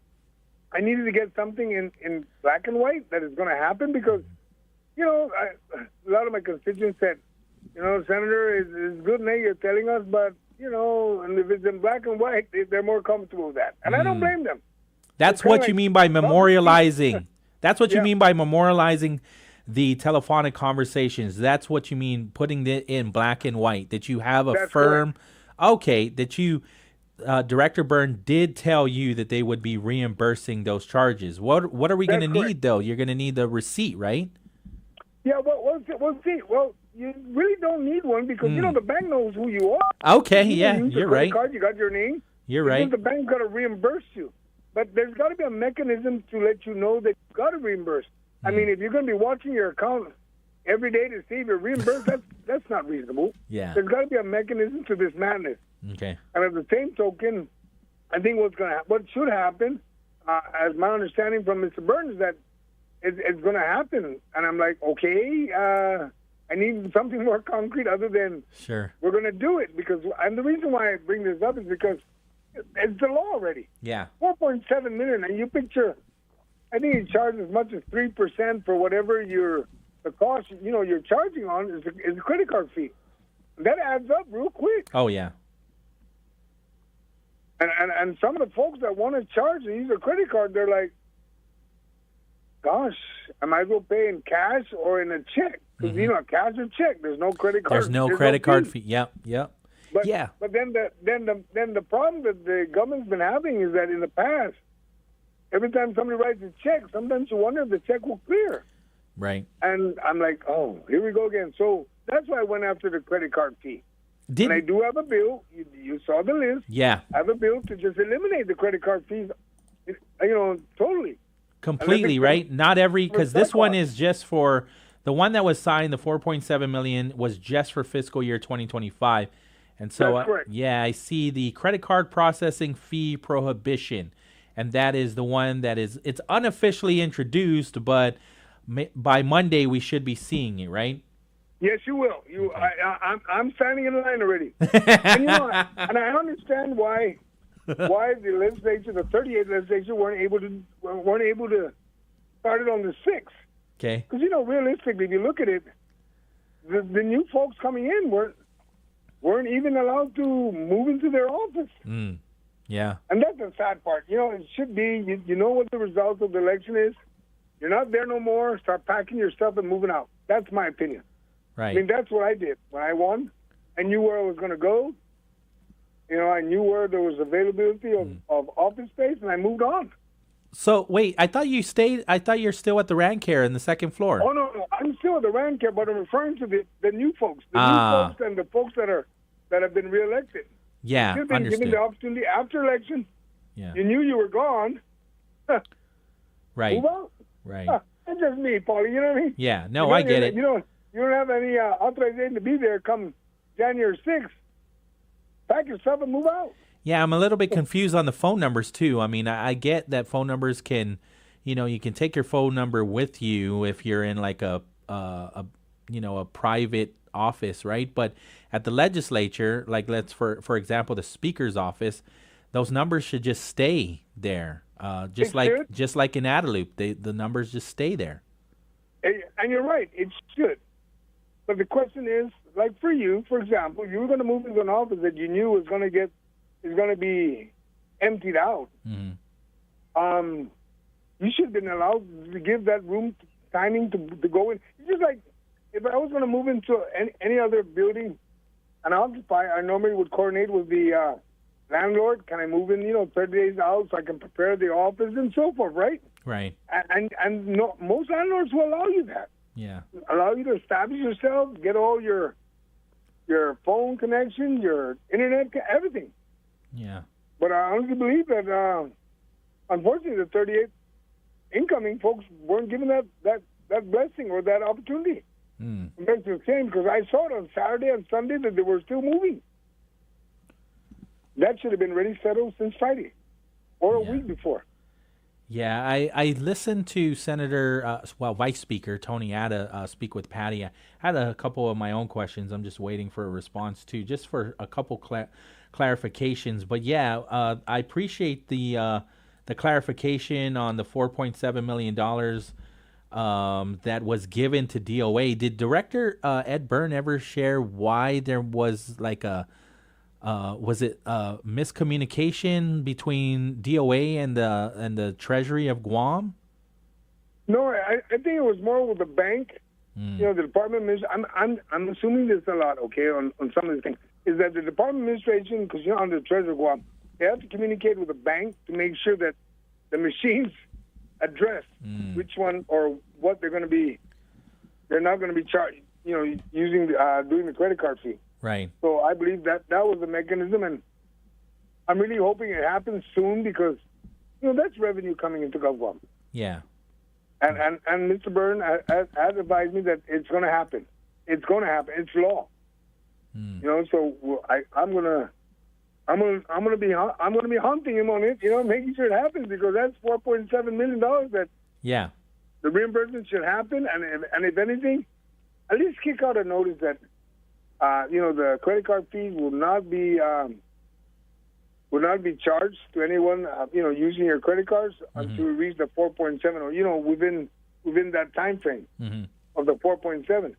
S8: I needed to get something in black and white that is going to happen because, you know, a lot of my constituents said, you know, Senator, it's good that you're telling us, but, you know, and if it's in black and white, they're more comfortable with that. And I don't blame them.
S7: That's what you mean by memorializing. That's what you mean by memorializing the telephonic conversations. That's what you mean putting it in black and white, that you have a firm, that you, Director Byrne did tell you that they would be reimbursing those charges. What are we going to need, though? You're going to need the receipt, right?
S8: Yeah, we'll see. Well, you really don't need one because, you know, the bank knows who you are.
S7: Okay, you're right.
S8: Card, you got your name.
S7: You're right.
S8: The bank's got to reimburse you. But there's got to be a mechanism to let you know that you got to reimburse. I mean, if you're going to be watching your account every day to see if you're reimbursed, that's not reasonable.
S7: Yeah.
S8: There's got to be a mechanism to this madness.
S7: Okay.
S8: And at the same token, I think what should happen, as my understanding from Mr. Burns, is that it's going to happen. And I'm like, okay, I need something more concrete other than
S7: Sure.
S8: we're going to do it. And the reason why I bring this up is because it's the law already.
S7: Yeah.
S8: 4.7 million, and you picture, I think you charge as much as 3% for whatever the cost you're charging on is a credit card fee. That adds up real quick.
S7: Oh, yeah.
S8: And some of the folks that want to charge and use a credit card, they're like, gosh, I might as well pay in cash or in a check. Because, cash or check, there's no credit card.
S7: There's no credit card fee. Yep.
S8: But,
S7: yeah.
S8: But then the problem that the government's been having is that in the past, every time somebody writes a check, sometimes you wonder if the check will clear.
S7: Right.
S8: And I'm like, oh, here we go again. So that's why I went after the credit card fee. And I do have a bill. You saw the list.
S7: Yeah.
S8: I have a bill to just eliminate the credit card fees, totally.
S7: Completely, right? Not because this one is just for, the one that was signed, the $4.7 million, was just for fiscal year 2025. And so,
S8: That's correct.
S7: Yeah, I see the credit card processing fee prohibition. And that is the one that it's unofficially introduced, but by Monday we should be seeing it, right?
S8: Yes, you will. I'm standing in line already. And I understand why the legislature, the 38th legislature, weren't able to start it on the 6th.
S7: Okay.
S8: Because realistically, if you look at it, the new folks coming in weren't even allowed to move into their office.
S7: Yeah.
S8: And that's the sad part. It should be, you know what the result of the election is? You're not there no more. Start packing your stuff and moving out. That's my opinion.
S7: Right.
S8: I mean, that's what I did. When I won, I knew where I was going to go. I knew where there was availability of office space, and I moved on.
S7: So, wait, I thought you're still at the Rancare in the second floor.
S8: Oh, no. I'm still at the Rancare, but I'm referring to the new folks. The new folks and the folks that have been reelected.
S7: Yeah,
S8: You've been given the opportunity after election.
S7: Yeah.
S8: You knew you were gone.
S7: Right.
S8: Move out.
S7: Right.
S8: That's just me, Pauly. You know what I mean?
S7: Yeah. No, I get it.
S8: You don't have any authorization to be there come January 6th. Pack your stuff and move out.
S7: Yeah, I'm a little bit confused on the phone numbers too. I mean, I get that phone numbers can, you can take your phone number with you if you're in like a private office, right? But at the legislature, like for example, the speaker's office, those numbers should just stay there. Just like in Adelup, the numbers just stay there.
S8: And you're right, it should. But the question is, like for you, for example, you were going to move into an office that you knew is going to be emptied out.
S7: Mm-hmm.
S8: You should have been allowed to give that room timing to go in. It's just like if I was going to move into any other building and occupy, I normally would coordinate with the landlord. Can I move in, 30 days out so I can prepare the office and so forth, right?
S7: Right.
S8: And no, most landlords will allow you that.
S7: Yeah.
S8: Allow you to establish yourself, get all your phone connection, your internet, everything.
S7: Yeah.
S8: But I honestly believe that, unfortunately, the 38 incoming folks weren't given that blessing or that opportunity. It makes it shame because I saw it on Saturday and Sunday that they were still moving. That should have been ready settled since Friday or a week before.
S7: Yeah, I listened to Senator, Vice Speaker Tony Ada speak with Patty. I had a couple of my own questions. I'm just waiting for a response to, just for a couple clarifications. But yeah, I appreciate the clarification on the $4.7 million that was given to DOA. Did Director Ed Byrne ever share why there was like was it miscommunication between DOA and the Treasury of Guam?
S8: No, I think it was more with the bank. The Department of I'm assuming this a lot, okay, on some of these things, is that the Department of Administration, because under the Treasury of Guam, they have to communicate with the bank to make sure that the machines address which one or what they're going to be. They're not going to be charged, using doing the credit card fee.
S7: Right.
S8: So I believe that was the mechanism, and I'm really hoping it happens soon because, that's revenue coming into Guam.
S7: Yeah.
S8: And Mr. Byrne has advised me that it's going to happen. It's going to happen. It's law. You know, so I'm gonna be hunting him on it. You know, making sure it happens, because that's $4.7 million that the reimbursement should happen. And if anything, at least kick out a notice that you know, the credit card fees will not be charged to anyone you know, using your credit cards until we reach the 4.7, or you know, within that time frame of the 4.7.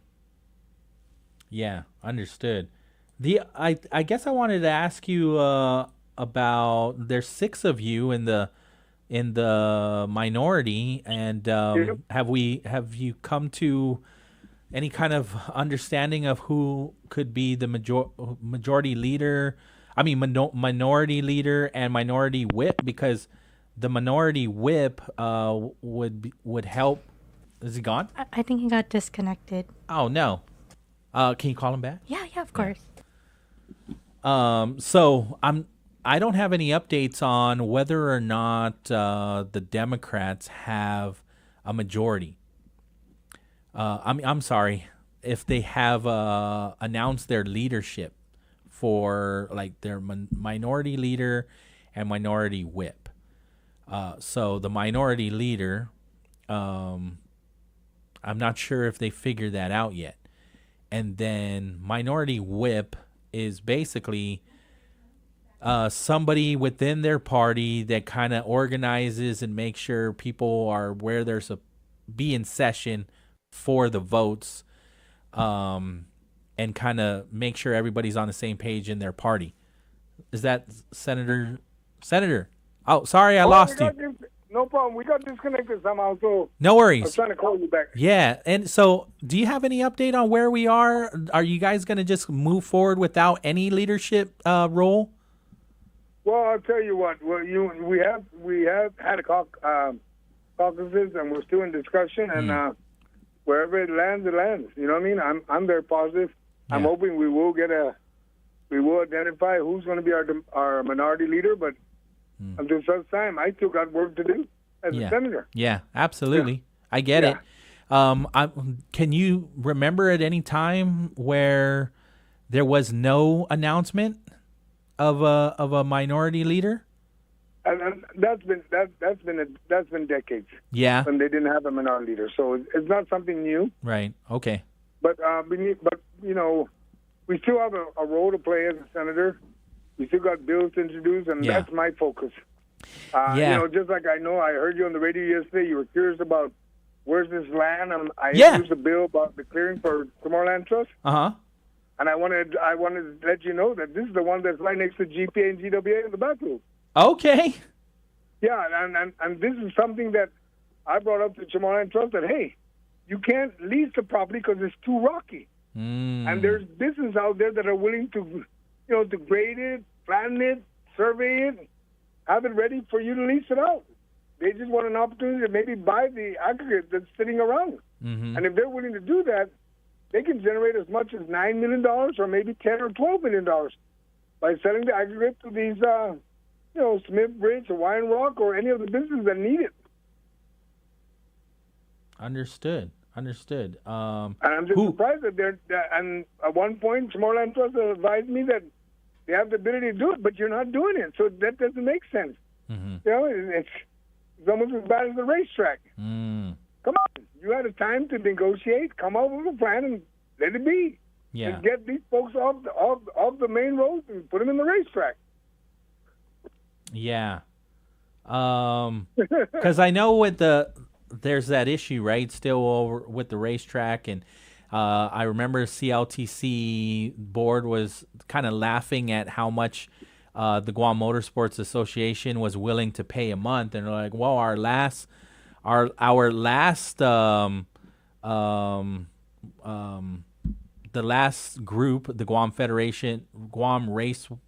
S7: Yeah, understood. I guess I wanted to ask you about, there's 6 of you in the minority, and have you come to any kind of understanding of who could be the majority leader? I mean, minority leader and minority whip, because the minority whip would help. Is he gone?
S21: I think he got disconnected.
S7: Oh no. Can you call him back?
S21: Yeah, of course.
S7: So I don't have any updates on whether or not the Democrats have a majority. I'm sorry, if they have announced their leadership for like their minority leader and minority whip. So the minority leader, I'm not sure if they figured that out yet. And then minority whip is basically somebody within their party that kind of organizes and makes sure people are where they're be in session for the votes, and kind of make sure everybody's on the same page in their party. Is that Senator? Oh, sorry, I lost you.
S8: No problem. We got disconnected somehow, so
S7: no worries.
S8: I was trying to call you back.
S7: Yeah, and so do you have any update on where we are? Are you guys going to just move forward without any leadership role?
S8: Well, I'll tell you what. Well, we have had a caucuses, and we're still in discussion, and wherever it lands, it lands. You know what I mean? I'm very positive. Yeah. I'm hoping we will identify who's going to be our minority leader, but until such time, I still got work to do as a senator.
S7: Yeah, absolutely. Yeah. I get it. Can you remember at any time where there was no announcement of a minority leader?
S8: And that's been decades.
S7: Yeah.
S8: When they didn't have a minority leader, so it's not something new.
S7: Right. Okay.
S8: But you know, we still have a role to play as a senator. We still got bills to introduce, and that's my focus. You know, just like I heard you on the radio yesterday, you were curious about where's this land. I introduced a bill about the clearing for Tomorrowland Trust. And I wanted to let you know that this is the one that's right next to GPA and GWA in the back room.
S7: Okay.
S8: Yeah, and this is something that I brought up to Tomorrowland Trust, that, hey, you can't lease the property because it's too rocky. And there's businesses out there that are willing to, you know, to grade it, flatten it, survey it, have it ready for you to lease it out. They just want an opportunity to maybe buy the aggregate that's sitting around. And if they're willing to do that, they can generate as much as $9 million or maybe $10 or $12 million by selling the aggregate to these, you know, Smith Bridge, Hawaiian Rock, or any of the businesses that need it.
S7: Understood.
S8: And I'm just surprised that and at one point, Tomorrowland Trust advised me that they have the ability to do it, but you're not doing it. So that doesn't make sense. You know, it's almost as bad as the racetrack. Come on. You had a time to negotiate, come up with a plan, and let it be.
S7: Yeah.
S8: And get these folks off the main road and put them in the racetrack.
S7: Yeah. Because I know there's that issue, right, still over with the racetrack, and I remember CLTC board was kind of laughing at how much the Guam Motorsports Association was willing to pay a month, and they're like, well, our last the last group, the Guam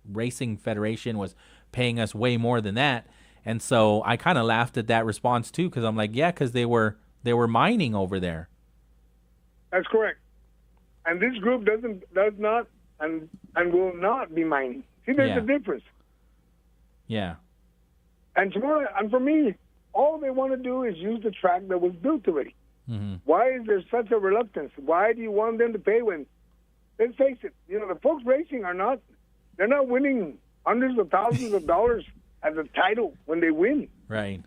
S7: Racing Federation, was paying us way more than that. And so I kind of laughed at that response too, because I'm like, yeah, because they were mining over there.
S8: That's correct. And this group does not and will not be mining. See, there's a difference.
S7: Yeah.
S8: And for me, all they want to do is use the track that was built already.
S7: Mm-hmm.
S8: Why is there such a reluctance? Why do you want them to pay when, let's face it, the folks racing they're not winning hundreds of thousands of dollars as a title when they win.
S7: Right.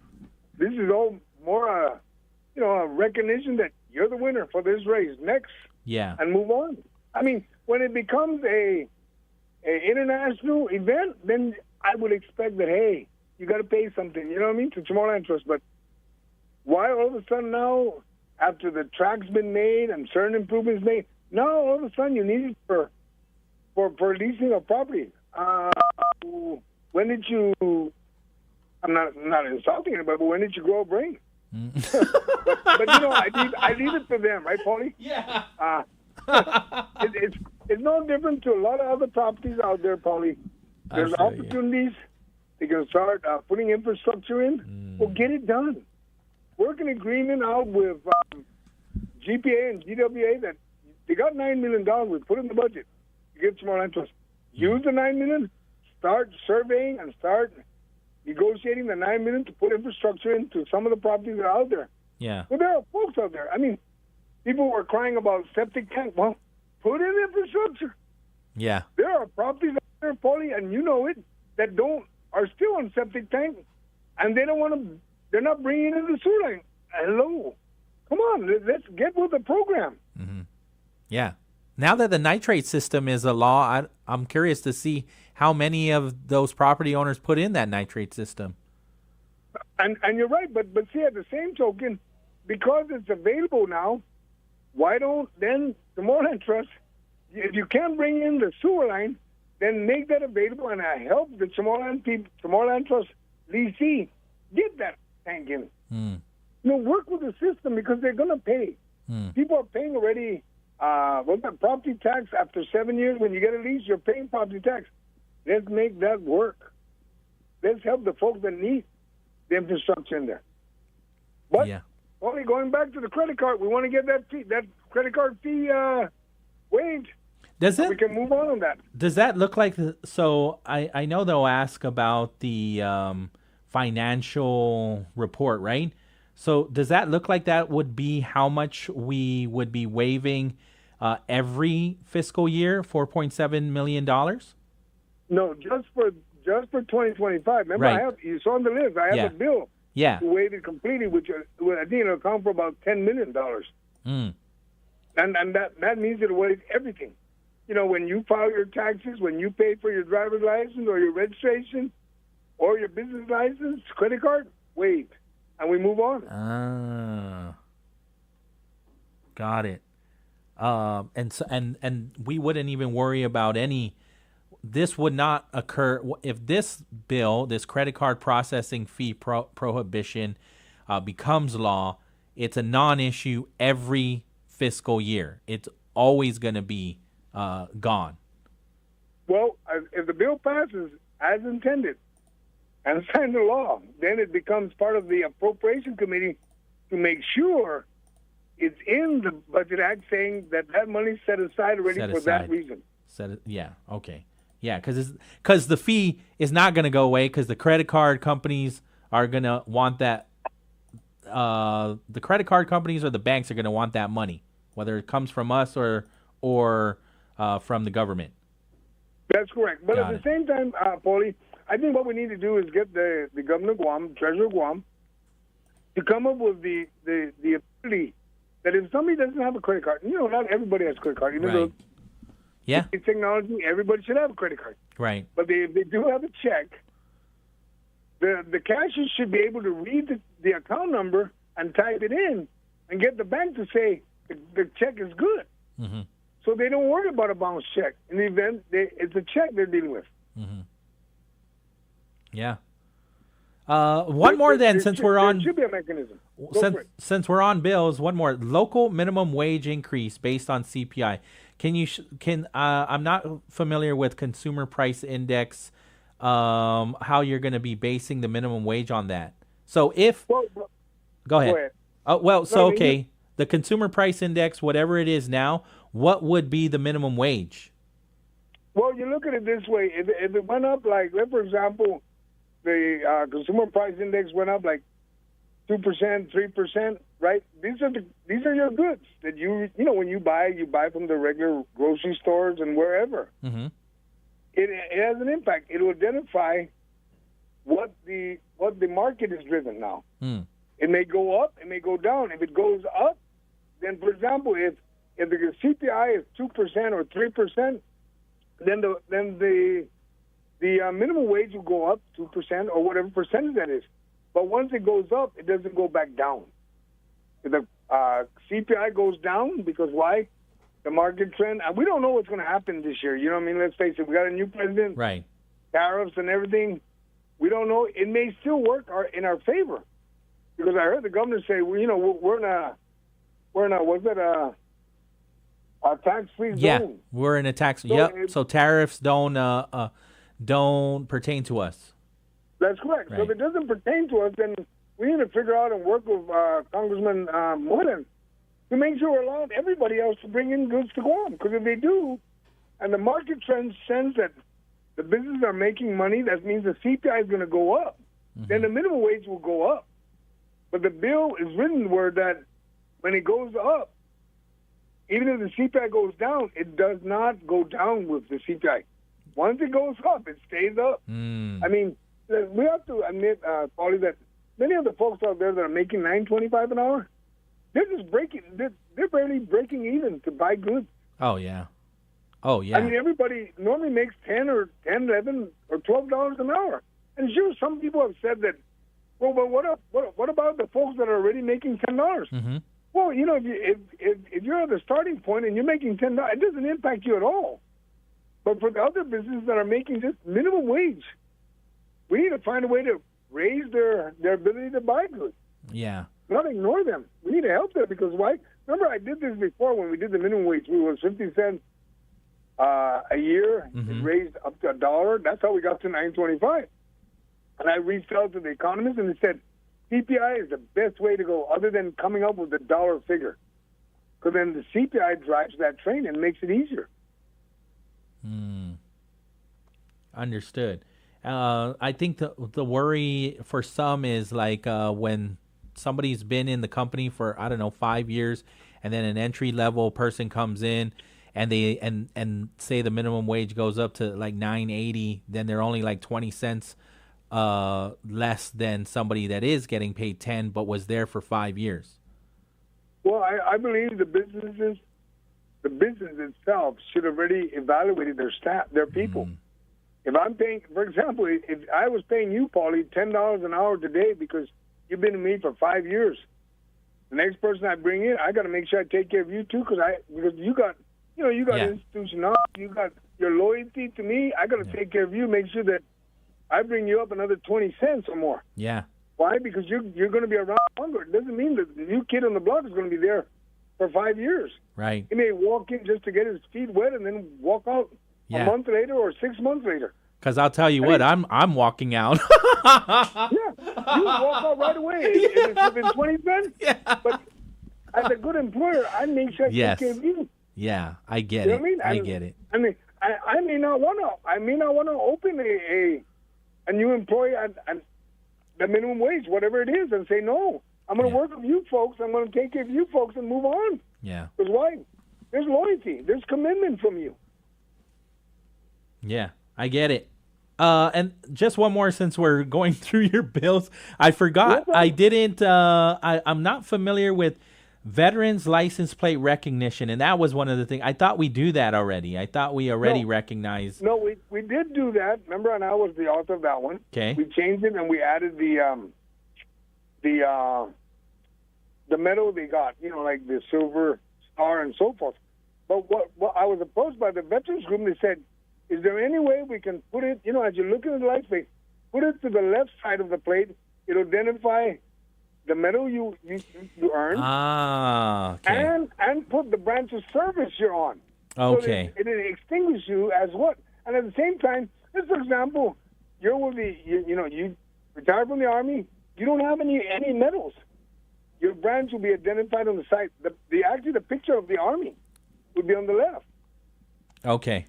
S8: This is all more, a recognition that you're the winner for this race. Next.
S7: Yeah.
S8: And move on. I mean, when it becomes a international event, then I would expect that, hey, you got to pay something, you know what I mean, to small interest. But why all of a sudden now, after the track's been made and certain improvements made, now all of a sudden you need it for leasing of property? When did you? I'm not insulting anybody, but when did you grow a brain? but I leave it to them, right, Pauly?
S7: Yeah.
S8: It's no different to a lot of other properties out there, Pauly. There's opportunities. They can start putting infrastructure in. Well, get it done. Work an agreement out with GPA and GWA that they got $9 million. We put in the budget to get small interest. Use the $9 million. Start surveying and start negotiating the $9 million to put infrastructure into some of the properties that are out there.
S7: Yeah.
S8: Well, there are folks out there. I mean, people were crying about septic tank. Well, put in infrastructure.
S7: Yeah.
S8: There are properties out there, Pauly, and you know it, that are still on septic tank, and they don't want to. They're not bringing in the sewer line. Hello, come on, let's get with the program.
S7: Mm-hmm. Yeah. Now that the nitrate system is a law, I'm curious to see how many of those property owners put in that nitrate system.
S8: And you're right, but see, at the same token, because it's available now, why don't then the Moreland Trust, if you can't bring in the sewer line, then make that available and help the Moreland Trust leasee get that tank in. Work with the system because they're going to pay. People are paying already. Property tax after 7 years when you get a lease, you're paying property tax. Let's make that work. Let's help the folks that need the infrastructure in there. But only going back to the credit card, we want to get that credit card fee waived. We can move on that.
S7: Does that look like? So I know they'll ask about the financial report, right? So does that look like that would be how much we would be waiving every fiscal year? $4.7 million?
S8: No, just for 2025. Remember,
S7: Right.
S8: You saw on the list. I have a bill
S7: to
S8: waive it completely, which I think it'll account for about $10 million. And that means it'll waive everything. When you file your taxes, when you pay for your driver's license or your registration or your business license, credit card, waived. And we move on.
S7: Got it. And we wouldn't even worry about any. This would not occur if this bill, this credit card processing fee prohibition, becomes law. It's a non-issue every fiscal year. It's always going to be gone.
S8: Well, if the bill passes as intended and signed the law, then it becomes part of the appropriation committee to make sure it's in the Budget Act saying that money's set aside already for that reason.
S7: Okay. Yeah, because the fee is not going to go away because the credit card companies are going to want that. The credit card companies or the banks are going to want that money, whether it comes from us or from the government.
S8: That's correct. But at the same time, Pauly, I think what we need to do is get the governor of Guam, treasurer of Guam, to come up with the ability that if somebody doesn't have a credit card, not everybody has a credit card, even though it's technology, everybody should have a credit card.
S7: Right.
S8: But if they do have a check, the cashier should be able to read the account number and type it in and get the bank to say the check is good.
S7: Mm-hmm.
S8: So they don't worry about a bounce check. In the event, it's a check they're dealing with.
S7: Mm-hmm. Yeah. One more then, since we're on.
S8: There should be a mechanism.
S7: Since we're on bills, one more local minimum wage increase based on CPI. I'm not familiar with consumer price index. How you're going to be basing the minimum wage on that? So go ahead. The consumer price index, whatever it is now, what would be the minimum wage?
S8: Well, you look at it this way: if it went up, like, for example, the consumer price index went up like 2%, 3%, right? These are your goods that when you buy from the regular grocery stores and wherever.
S7: Mm-hmm.
S8: It has an impact. It will identify what the market is driven now.
S7: Mm.
S8: It may go up, it may go down. If it goes up, then, for example, if the CPI is 2% or 3%, then the minimum wage will go up 2% or whatever percentage that is. But once it goes up, it doesn't go back down. If the CPI goes down, because why? The market trend. And we don't know what's going to happen this year. You know what I mean? Let's face it. We got a new president.
S7: Right.
S8: Tariffs and everything. We don't know. It may still work in our favor. Because I heard the governor say, well, we're in a tax-free zone.
S7: Yeah, we're in a tax. So tariffs don't pertain to us.
S8: That's correct.
S7: Right.
S8: So if it doesn't pertain to us, then we need to figure out and work with Congressman Moylan to make sure we're allowing everybody else to bring in goods to Guam. Because if they do, and the market trend sends that the businesses are making money, that means the CPI is going to go up. Mm-hmm. Then the minimum wage will go up. But the bill is written where that when it goes up, even if the CPI goes down, it does not go down with the CPI. Once it goes up, it stays up. I mean, we have to admit, Pauly, that many of the folks out there that are making $9.25 an hour, they're just they're barely breaking even to buy goods.
S7: Oh, yeah.
S8: I mean, everybody normally makes $10, $11, or $12 an hour. And sure, some people have said that, well, but what about the folks that are already making $10?
S7: Mm-hmm.
S8: Well, if you're at the starting point and you're making $10, it doesn't impact you at all. But for the other businesses that are making just minimum wage, we need to find a way to raise their ability to buy goods.
S7: Yeah.
S8: Not ignore them. We need to help them because why? Remember, I did this before when we did the minimum wage. We was 50 cents a year.
S7: Mm-hmm.
S8: It raised up to $1. That's how we got to $9.25. And I reached out to the economists and they said, CPI is the best way to go other than coming up with the dollar figure. Because then the CPI drives that train and makes it easier.
S7: Understood. I think the worry for some is like when somebody's been in the company for, 5 years, and then an entry level person comes in and they and say the minimum wage goes up to like $9.80, then they're only like 20 cents less than somebody that is getting paid 10 but was there for 5 years.
S8: Well, I believe the business itself should have already evaluated their staff, their people. If I'm paying, for example, if I was paying you, Pauly, $10 an hour today because you've been with me for 5 years, the next person I bring in, I got to make sure I take care of you too because you got institutionality, you got your loyalty to me. I got to take care of you, make sure that I bring you up another 20 cents or more.
S7: Yeah.
S8: Why? Because you're going to be around longer. It doesn't mean that the new kid on the block is going to be there for 5 years.
S7: Right.
S8: He may walk in just to get his feet wet and then walk out a month later or 6 months later.
S7: Because I'll tell you I'm walking out.
S8: Yeah, you walk out right away if it's within 20 cents. Yeah. But as a good employer, I make sure I take care of you.
S7: Yeah, I get it. I get it.
S8: I mean, I may not want to open a new employee at the minimum wage, whatever it is, and say no. I'm going to work with you folks. I'm going to take care of you folks and move on.
S7: Yeah.
S8: Because why? There's loyalty. There's commitment from you.
S7: Yeah, I get it. And just one more since we're going through your bills. I forgot. I didn't. I'm not familiar with veterans license plate recognition, and that was one of the things. I thought we do that already. I thought we already recognized.
S8: No, we did do that. Remember, and I was the author of that one.
S7: Okay.
S8: We changed it and we added the medal they got. Like the silver star and so forth. But what I was approached by the veterans group. They said, is there any way we can put it, as you're looking at the license plate, put it to the left side of the plate. It'll identify the medal you earned.
S7: Okay.
S8: And put the branch of service you're on.
S7: Okay.
S8: So it extinguishes you as what? And at the same time, just for example, you're with you retired from the Army, you don't have any medals. Your branch will be identified on the side. Actually, the picture of the Army would be on the left.
S7: Okay.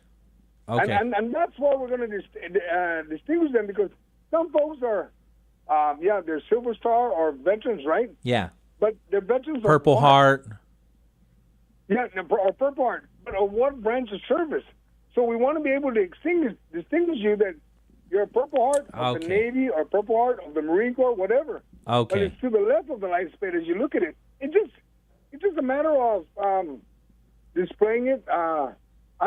S7: Okay.
S8: And that's why we're going to distinguish them, because some folks are they're Silver Star or veterans, right?
S7: Yeah.
S8: But they're veterans
S7: Purple
S8: of what?
S7: Heart.
S8: Yeah, or Purple Heart. But of what branch of service? So we want to be able to distinguish you that you're a Purple Heart of the Navy or Purple Heart of the Marine Corps, whatever.
S7: Okay.
S8: But it's to the left of the license plate as you look at it. It's just a matter of displaying it, I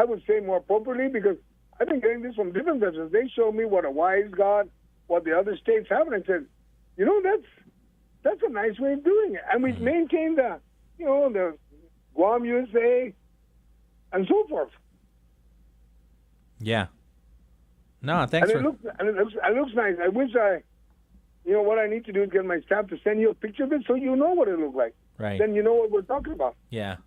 S8: would say more appropriately, because I've been getting this from different veterans. They showed me what Hawaii's got, what the other states have, and I said, that's a nice way of doing it. And we've maintained the Guam, USA, and so forth.
S7: Yeah. No, thanks
S8: and it looks nice. I wish what I need to do is get my staff to send you a picture of it so you know what it looks like.
S7: Right.
S8: Then you know what we're talking about.
S7: Yeah.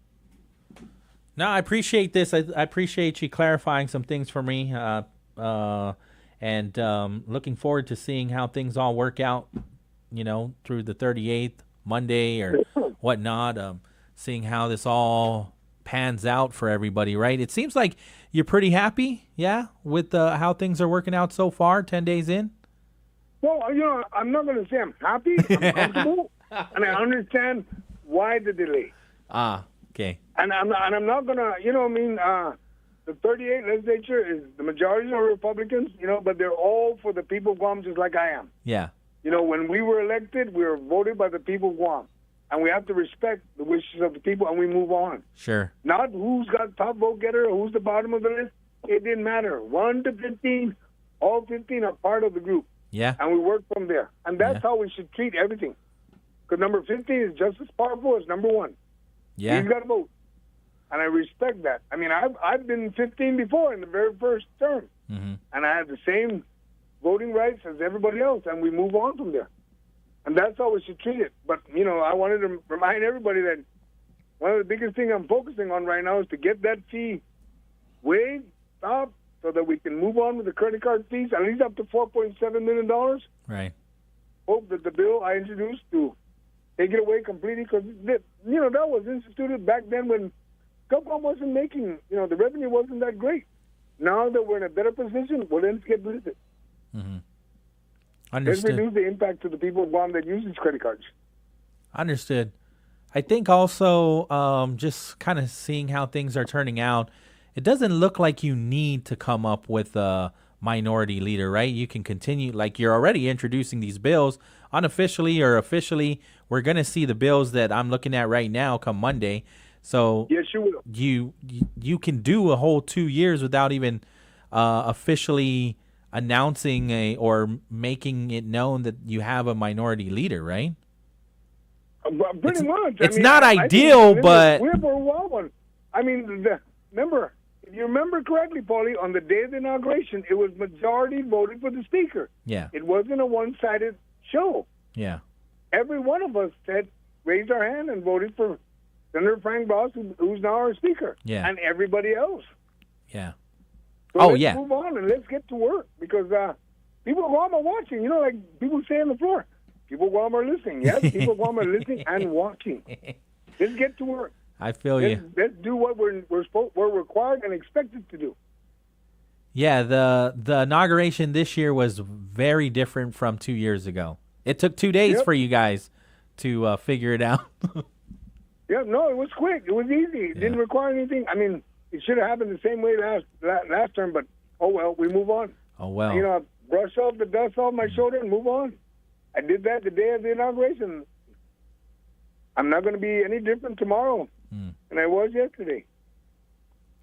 S7: No, I appreciate this. I appreciate you clarifying some things for me. And looking forward to seeing how things all work out, through the 38th, Monday or whatnot. Seeing how this all pans out for everybody, right? It seems like you're pretty happy, with how things are working out so far, 10 days in?
S8: Well, I'm not going to say I'm happy. I'm comfortable, and I understand why the delay.
S7: Okay.
S8: And I'm not going to, the 38 legislature is the majority are Republicans, but they're all for the people of Guam just like I am.
S7: Yeah.
S8: When we were elected, we were voted by the people of Guam. And we have to respect the wishes of the people, and we move on.
S7: Sure.
S8: Not who's got top vote getter or who's the bottom of the list. It didn't matter. 1 to 15, all 15 are part of the group.
S7: Yeah.
S8: And we work from there. And that's how we should treat everything. Because number 15 is just as powerful as number 1.
S7: Yeah.
S8: He's got to vote. And I respect that. I mean, I've been 15 before in the very first term.
S7: Mm-hmm.
S8: And I had the same voting rights as everybody else, and we move on from there. And that's how we should treat it. But, I wanted to remind everybody that one of the biggest things I'm focusing on right now is to get that fee waived, stopped, so that we can move on with the credit card fees, at least up to $4.7 million.
S7: Right.
S8: Hope that the bill I introduced to take it away completely, because, that was instituted back then when GovCom wasn't making, the revenue wasn't that great. Now that we're in a better position, well, let's get rid of it.
S7: Mm-hmm. Understood.
S8: Let's reduce the impact to the people of Guam that use these credit cards.
S7: Understood. I think also just kind of seeing how things are turning out, it doesn't look like you need to come up with a minority leader, right? You can continue, like you're already introducing these bills unofficially or officially. We're going to see the bills that I'm looking at right now come Monday. So
S8: yes, you will.
S7: You can do a whole 2 years without even officially announcing or making it known that you have a minority leader, right?
S8: Pretty much.
S7: It's not ideal, but
S8: we're a wild one. I mean, remember, if you remember correctly, Pauly, on the day of the inauguration, it was majority voted for the speaker.
S7: Yeah.
S8: It wasn't a one-sided show.
S7: Yeah.
S8: Every one of us raised our hand and voted for Senator Frank Ross, who's now our speaker.
S7: Yeah.
S8: And everybody else.
S7: Yeah.
S8: So let's move on and let's get to work, because people of Guam are watching. Like people say on the floor, people of Guam are listening. Yes, people of Guam are listening and watching. Let's get to work.
S7: I feel you.
S8: Let's do what we're required and expected to do.
S7: Yeah, the inauguration this year was very different from 2 years ago. It took 2 days for you guys to figure it out.
S8: Yeah, no, it was quick. It was easy. It didn't require anything. I mean, it should have happened the same way last term, but oh well, we move on.
S7: Oh well.
S8: I brush off the dust off my shoulder and move on. I did that the day of the inauguration. I'm not going to be any different tomorrow than I was yesterday.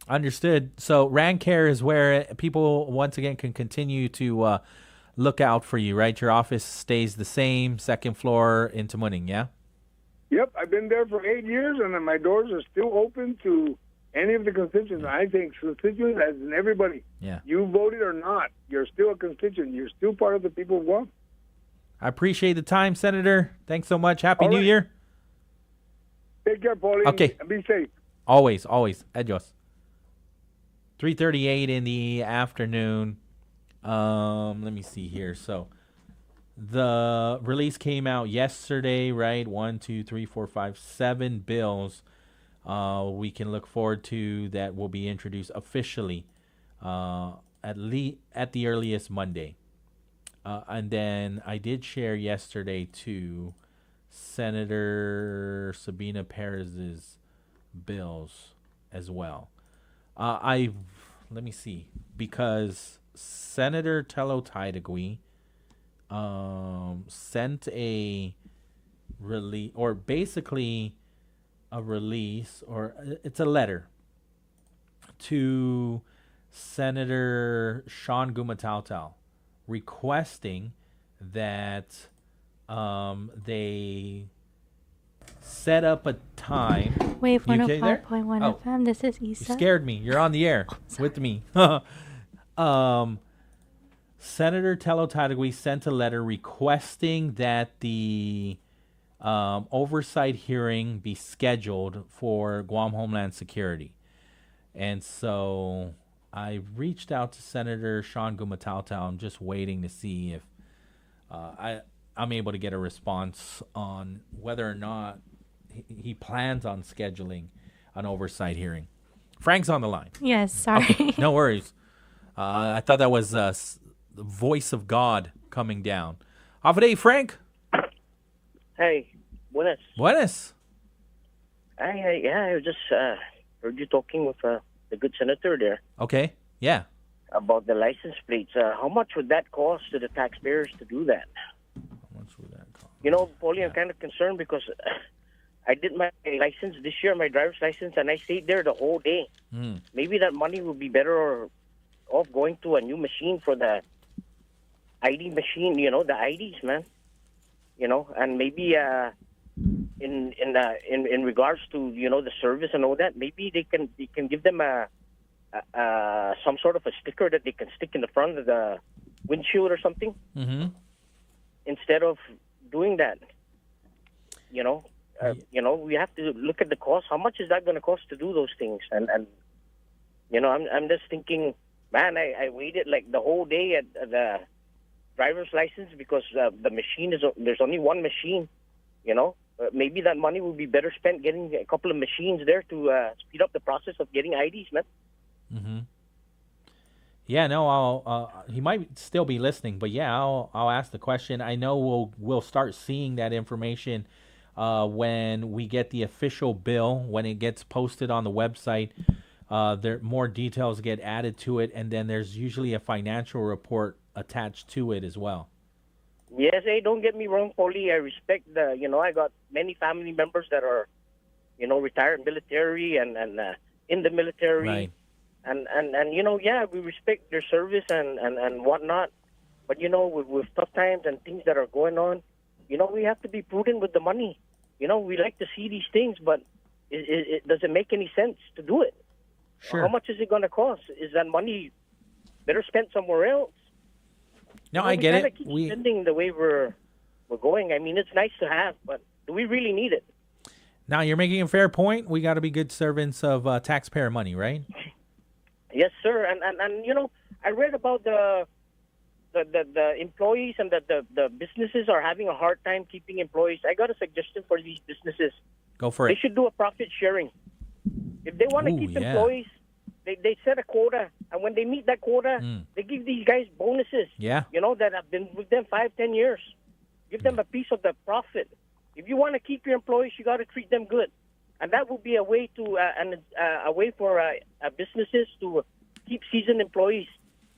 S7: Understood. So RandCare is where people once again can continue to look out for you, right? Your office stays the same, second floor in Tamuning, yeah?
S8: Yep, I've been there for 8 years, and my doors are still open to any of the constituents. I think constituents, as in everybody, you voted or not, you're still a constituent. You're still part of the people of Guam.
S7: I appreciate the time, Senator. Thanks so much. Happy New Year.
S8: Take care, Paulie.
S7: Okay.
S8: And be safe.
S7: Always. Adios. 3:38 in the afternoon. Let me see here. So the release came out yesterday, right? 1, 2, 3, 4, 5, 7 bills we can look forward to that will be introduced officially at the earliest Monday. And then I did share yesterday to Senator Sabina Perez's bills as well. Let me see, because Senator Tello Taitagui sent a release, or basically a release, or it's a letter to Senator Sean Gumatautal requesting that they set up a time.
S21: Wave
S7: You okay there?
S21: 105.1 FM. This is
S7: You
S21: Isa.
S7: scared me. You're on the air with me. Senator Tello Taitagui sent a letter requesting that the oversight hearing be scheduled for Guam Homeland Security. And so I reached out to Senator Sean Gumatautal. I'm just waiting to see if I'm able to get a response on whether or not he plans on scheduling an oversight hearing. Frank's on the line.
S21: Yes, sorry.
S7: Okay, no worries. I thought that was the voice of God coming down. Hafa Adai, Frank.
S10: Hey, buenas.
S7: Buenas.
S10: I just heard you talking with the good senator there
S7: Okay, yeah.
S10: about the license plates. How much would that cost to the taxpayers to do that?
S7: How much would that cost?
S10: You know, Paulie, I'm kind of concerned because I did my license this year, my driver's license, and I stayed there the whole day. Maybe that money would be better off going to a new machine for the ID machine, you know, the IDs, man. You know, and maybe in regards to, you know, the service and all that, maybe they can give them some sort of a sticker that they can stick in the front of the windshield or something. Instead of doing that. You know, we have to look at the cost. How much is that going to cost to do those things? And you know, I'm just thinking, man, I waited like the whole day at the driver's license because the machine there's only one machine. You know, maybe that money would be better spent getting a couple of machines there to speed up the process of getting IDs, man.
S7: Yeah, no, he might still be listening, but yeah, I'll ask the question. I know we'll start seeing that information when we get the official bill, when it gets posted on the website. There more details get added to it, and then there's usually a financial report attached to it as well.
S10: Yes, hey, don't get me wrong, Paulie. I respect I got many family members that are, you know, retired military and in the military.
S7: Right.
S10: And you know, yeah, we respect their service and whatnot. But, you know, with tough times and things that are going on, you know, we have to be prudent with the money. You know, we like to see these things, but it doesn't make any sense to do it.
S7: Sure.
S10: How much is it going to cost? Is that money better spent somewhere else?
S7: No,
S10: You know,
S7: I get it.
S10: Keep spending the way we're going. I mean, it's nice to have, but do we really need it?
S7: Now, you're making a fair point. We got to be good servants of taxpayer money, right?
S10: Yes, sir. And you know, I read about the employees and the businesses are having a hard time keeping employees. I got a suggestion for these businesses.
S7: Go for
S10: They
S7: it.
S10: should do a profit sharing. If they want to keep
S7: yeah.
S10: employees, they set a quota, and when they meet that quota, they give these guys bonuses.
S7: Yeah.
S10: You know, that have been with them 5-10 years. Give them a piece of the profit. If you want to keep your employees, you got to treat them good, and that will be a way to a way for businesses to keep seasoned employees,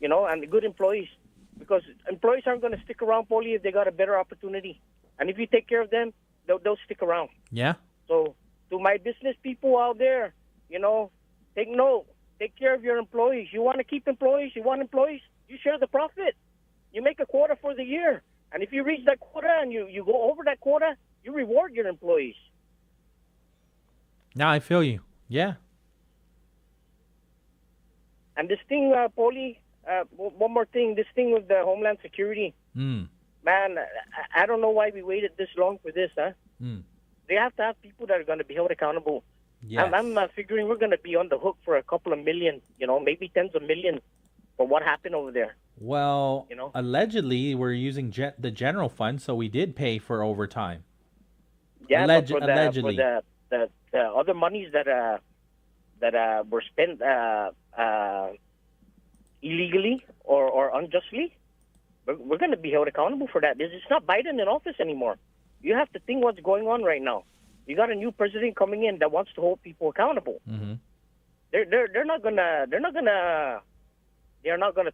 S10: you know, and good employees, because employees aren't going to stick around, Paulie, if they got a better opportunity, and if you take care of them, they'll stick around.
S7: Yeah.
S10: So, to my business people out there, you know, take note. Take care of your employees. You want to keep employees? You want employees? You share the profit. You make a quota for the year. And if you reach that quota and you go over that quota, you reward your employees.
S7: Now I feel you. Yeah.
S10: And this thing, Paulie, one more thing. This thing with the Homeland Security. Man, I don't know why we waited this long for this, huh? They have to have people that are going to be held accountable.
S7: Yes.
S10: I'm figuring we're going to be on the hook for a couple of million, you know, maybe tens of millions for what happened over there.
S7: Well,
S10: You know?
S7: allegedly, we're using the general fund, so we did pay for overtime.
S10: Yeah, but for
S7: allegedly.
S10: the other monies that were spent illegally or unjustly, we're going to be held accountable for that. It's not Biden in office anymore. You have to think what's going on right now. You got a new president coming in that wants to hold people accountable.
S7: Mm-hmm.
S10: They're not gonna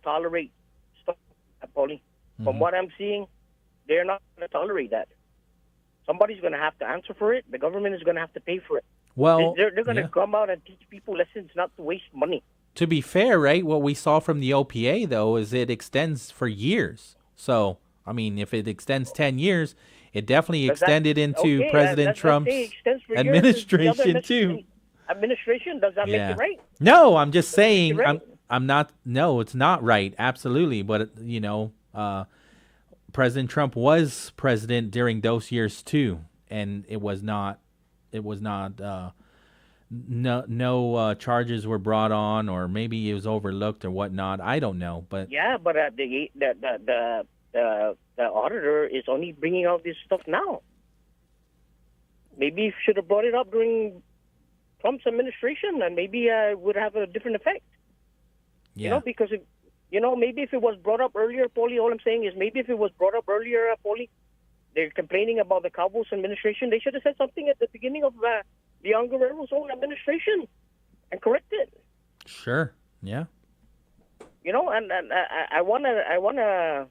S10: tolerate stuff, Pauly. From what I'm seeing, they're not gonna tolerate that. Somebody's gonna have to answer for it. The government is gonna have to pay for it.
S7: Well,
S10: they're gonna come out and teach people lessons not to waste money.
S7: To be fair, right, what we saw from the OPA, though, is it extends for years. So, I mean, if it extends 10 years, it definitely extended into President Trump's administration, too.
S10: Administration, does that make it right?
S7: No, I'm just saying, I'm not, no, it's not right, absolutely. But, President Trump was president during those years, too. And it was not, no charges were brought on, or maybe it was overlooked or whatnot. I don't know, but
S10: but the auditor is only bringing out this stuff now. Maybe he should have brought it up during Trump's administration, and maybe it would have a different effect.
S7: Yeah.
S10: Because maybe if it was brought up earlier, Pauly. All I'm saying is maybe if it was brought up earlier, Pauly, they're complaining about the Cowboys administration. They should have said something at the beginning of Leon Guerrero's own administration and correct it.
S7: Sure. Yeah.
S10: And I wanna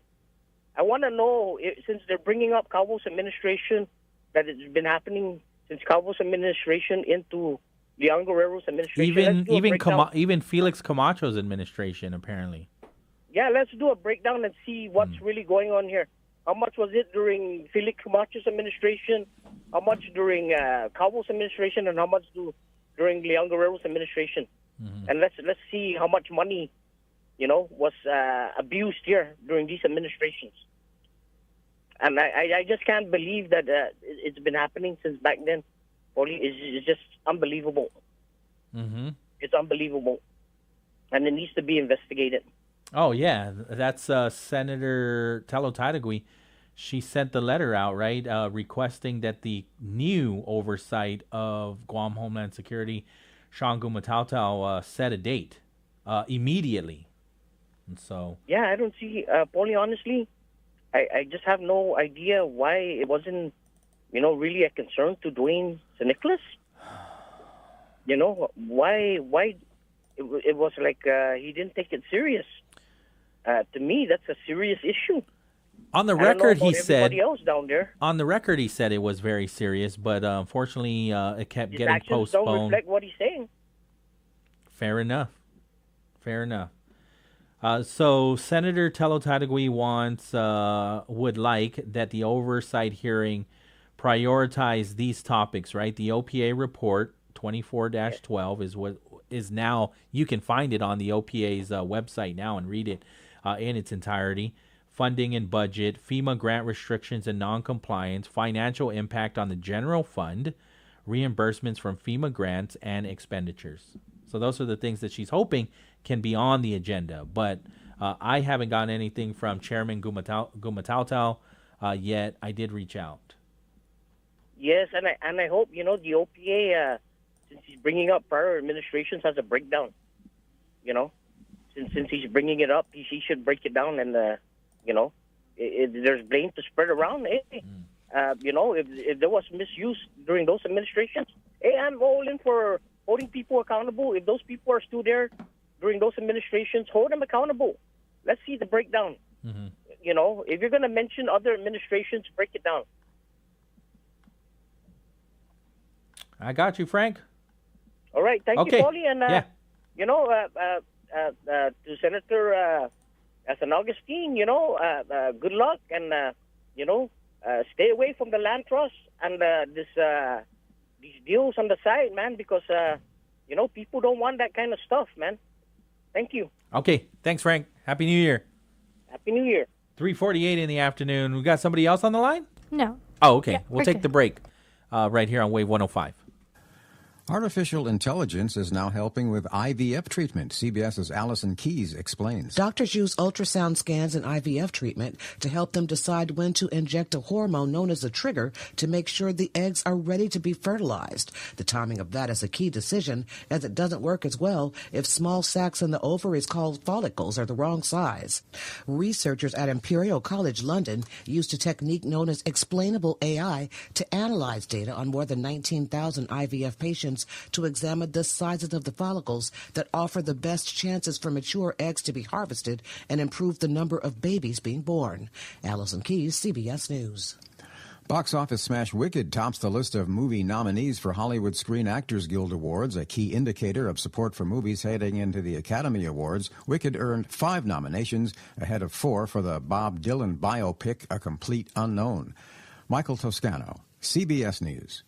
S10: know, since they're bringing up Cowboys administration, that it's been happening since Cowboys administration into Leon Guerrero's administration.
S7: Even Felix Camacho's administration, apparently.
S10: Yeah, let's do a breakdown and see what's really going on here. How much was it during Felix Camacho's administration? How much during Cowboys administration, and how much during Leon Guerrero's administration? Mm-hmm. And let's see how much money, was abused here during these administrations. And I just can't believe that it's been happening since back then. It's just unbelievable.
S7: Mm-hmm.
S10: It's unbelievable, and it needs to be investigated.
S7: Oh yeah, that's Senator Talotadegui. She sent the letter out, right, requesting that the new oversight of Guam Homeland Security, Sean Gumatautau, set a date immediately. And so
S10: I don't see, Pauly, honestly, I just have no idea why it wasn't, really a concern to Dwayne St. Nicholas. Why it was like he didn't take it serious. To me, that's a serious issue.
S7: On the record, he said.
S10: Everybody else down there.
S7: On the record, he said it was very serious, but unfortunately, it kept
S10: His
S7: getting
S10: actions
S7: postponed.
S10: don't reflect what he's saying.
S7: Fair enough. So Senator Talotadegui would like that the oversight hearing prioritize these topics, right? The OPA report 24-12 is what is now. You can find it on the OPA's website now and read it in its entirety. Funding and budget, FEMA grant restrictions and non-compliance, financial impact on the general fund, reimbursements from FEMA grants, and expenditures. So those are the things that she's hoping can be on the agenda. But I haven't gotten anything from Chairman Gumatautau yet. I did reach out.
S10: Yes, and I hope, the OPA, since he's bringing up prior administrations, has a breakdown. Since he's bringing it up, he should break it down and, there's blame to spread around. If there was misuse during those administrations, I'm all in for holding people accountable. If those people are still there during those administrations, hold them accountable. Let's see the breakdown.
S7: Mm-hmm.
S10: If you're going to mention other administrations, break it down.
S7: I got you, Frank.
S10: All right. Thank you, Pauly. And, to Senator San Augustine, good luck. And, stay away from the land trust and these deals on the side, man, because, people don't want that kind of stuff, man. Thank you.
S7: Okay. Thanks, Frank. Happy New Year.
S10: Happy New Year.
S7: 3:48 in the afternoon. We got somebody else on the line?
S21: No.
S7: Oh, okay.
S21: Yeah,
S7: we'll take the break right here on Wave 105.
S18: Artificial intelligence is now helping with IVF treatment. CBS's Allison Keyes explains.
S19: Doctors use ultrasound scans in IVF treatment to help them decide when to inject a hormone known as a trigger to make sure the eggs are ready to be fertilized. The timing of that is a key decision, as it doesn't work as well if small sacs in the ovaries called follicles are the wrong size. Researchers at Imperial College London used a technique known as explainable AI to analyze data on more than 19,000 IVF patients to examine the sizes of the follicles that offer the best chances for mature eggs to be harvested and improve the number of babies being born. Allison Keyes, CBS News.
S18: Box office smash Wicked tops the list of movie nominees for Hollywood Screen Actors Guild Awards, a key indicator of support for movies heading into the Academy Awards. Wicked earned 5 nominations, ahead of 4 for the Bob Dylan biopic A Complete Unknown. Michael Toscano, CBS News.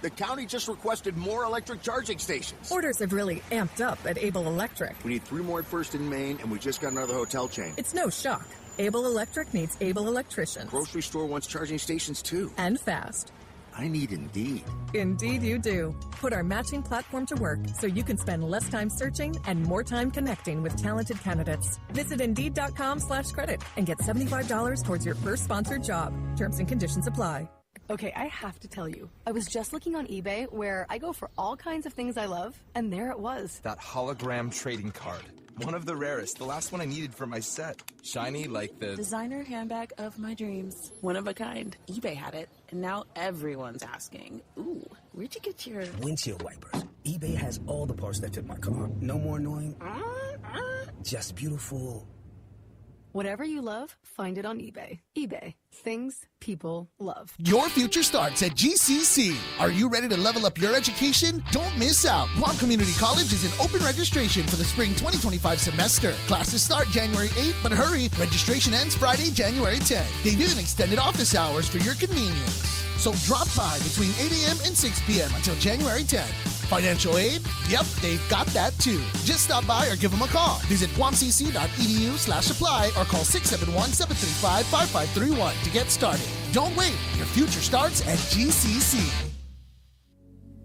S11: The county just requested more electric charging stations.
S12: Orders have really amped up at Able Electric.
S11: We need 3 more at First and Main, and we just got another hotel chain.
S12: It's no shock. Able Electric needs able electricians.
S11: Grocery store wants charging stations too.
S12: And fast.
S11: I need Indeed.
S12: Indeed you do. Put our matching platform to work so you can spend less time searching and more time connecting with talented candidates. Visit Indeed.com/credit and get $75 towards your first sponsored job. Terms and conditions apply.
S13: Okay, I have to tell you, I was just looking on eBay where I go for all kinds of things I love, and there it was.
S14: That hologram trading card. One of the rarest, the last one I needed for my set. Shiny like the
S3: designer handbag of my dreams. One of a kind. eBay had it, and now everyone's asking, ooh, where'd you get your
S5: windshield wipers? eBay has all the parts that fit my car. No more annoying, just beautiful.
S13: Whatever you love, find it on eBay. eBay. Things people love.
S15: Your future starts at GCC. Are you ready to level up your education? Don't miss out. Guam Community College is in open registration for the spring 2025 semester. Classes start January 8th, but hurry, registration ends Friday, January 10th. They do an extended office hours for your convenience. So drop by between 8 a.m. and 6 p.m. until January 10th. Financial aid? Yep, they've got that too. Just stop by or give them a call. Visit guamcc.edu/apply or call 671-735-5531 to get started. Don't wait. Your future starts at GCC.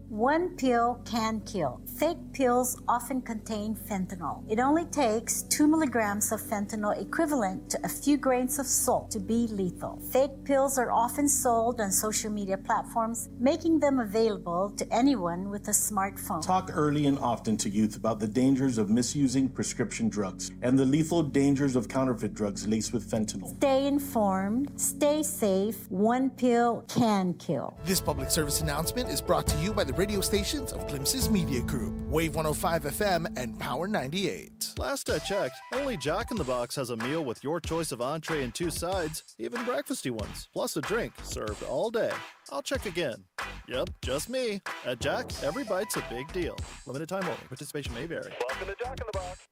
S20: One pill can kill. Fake pills often contain fentanyl. It only takes 2 milligrams of fentanyl, equivalent to a few grains of salt, to be lethal. Fake pills are often sold on social media platforms, making them available to anyone with a smartphone.
S22: Talk early and often to youth about the dangers of misusing prescription drugs and the lethal dangers of counterfeit drugs laced with fentanyl.
S20: Stay informed, stay safe. One pill can kill.
S15: This public service announcement is brought to you by the radio stations of Glimpses Media Group, Wave 105 FM and Power 98.
S24: Last I checked, only Jack in the Box has a meal with your choice of entree and 2 sides, even breakfasty ones, plus a drink served all day. I'll check again. Yep, just me. At Jack, every bite's a big deal. Limited time only. Participation may vary.
S25: Welcome to Jack in the Box.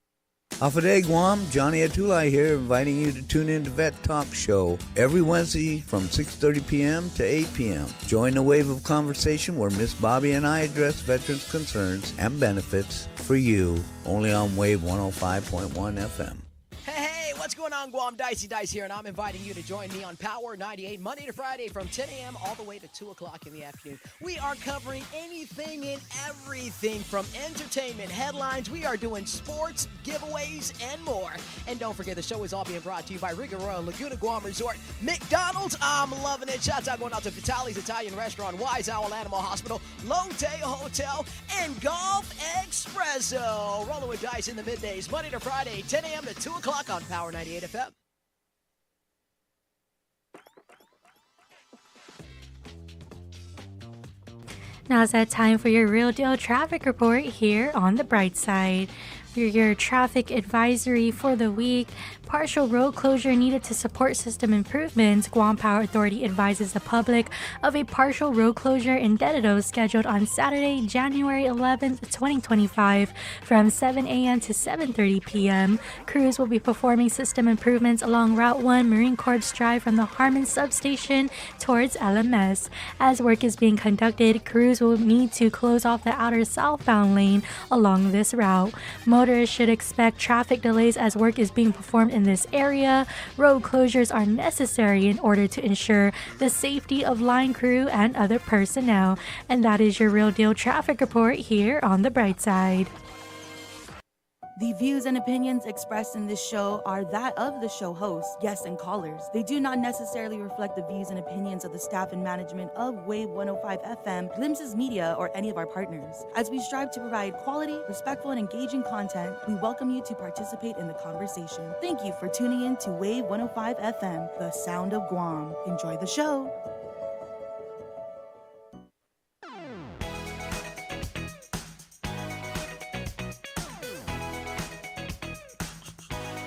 S23: Hafa Adai, Guam, Johnny Atulai here, inviting you to tune in to Vet Talk Show every Wednesday from 6:30 p.m. to 8 p.m. Join the wave of conversation where Miss Bobby and I address veterans' concerns and benefits for you, only on Wave 105.1 FM.
S26: Hey, what's going on, Guam? Dicey Dice here, and I'm inviting you to join me on Power 98 Monday to Friday from 10 a.m. all the way to 2 o'clock in the afternoon. We are covering anything and everything from entertainment, headlines. We are doing sports, giveaways, and more. And don't forget, the show is all being brought to you by Riga Royal Laguna Guam Resort, McDonald's. I'm loving it. Shouts out going out to Vitali's Italian Restaurant, Wise Owl Animal Hospital, Lotte Hotel, and Golf Espresso. Rolling with Dice in the middays, Monday to Friday, 10 a.m. to 2 o'clock on Power 98 FM.
S21: Now's that time for your real deal traffic report here on the Brightside. For your traffic advisory for the week, partial road closure needed to support system improvements. Guam Power Authority advises the public of a partial road closure in Dededo scheduled on Saturday, January 11th, 2025 from 7 a.m. to 7:30 p.m. Crews will be performing system improvements along Route 1 Marine Corps Drive from the Harmon substation towards LMS. As work is being conducted, crews will need to close off the outer southbound lane along this route. Motorists should expect traffic delays as work is being performed in this area. Road closures are necessary in order to ensure the safety of line crew and other personnel. And that is your Real Deal traffic report here on the Bright Side.
S2: The views and opinions expressed in this show are that of the show host, guests, and callers. They do not necessarily reflect the views and opinions of the staff and management of Wave 105 FM, Glimpses Media, or any of our partners. As we strive to provide quality, respectful, and engaging content, we welcome you to participate in the conversation. Thank you for tuning in to Wave 105 FM, the sound of Guam. Enjoy the show.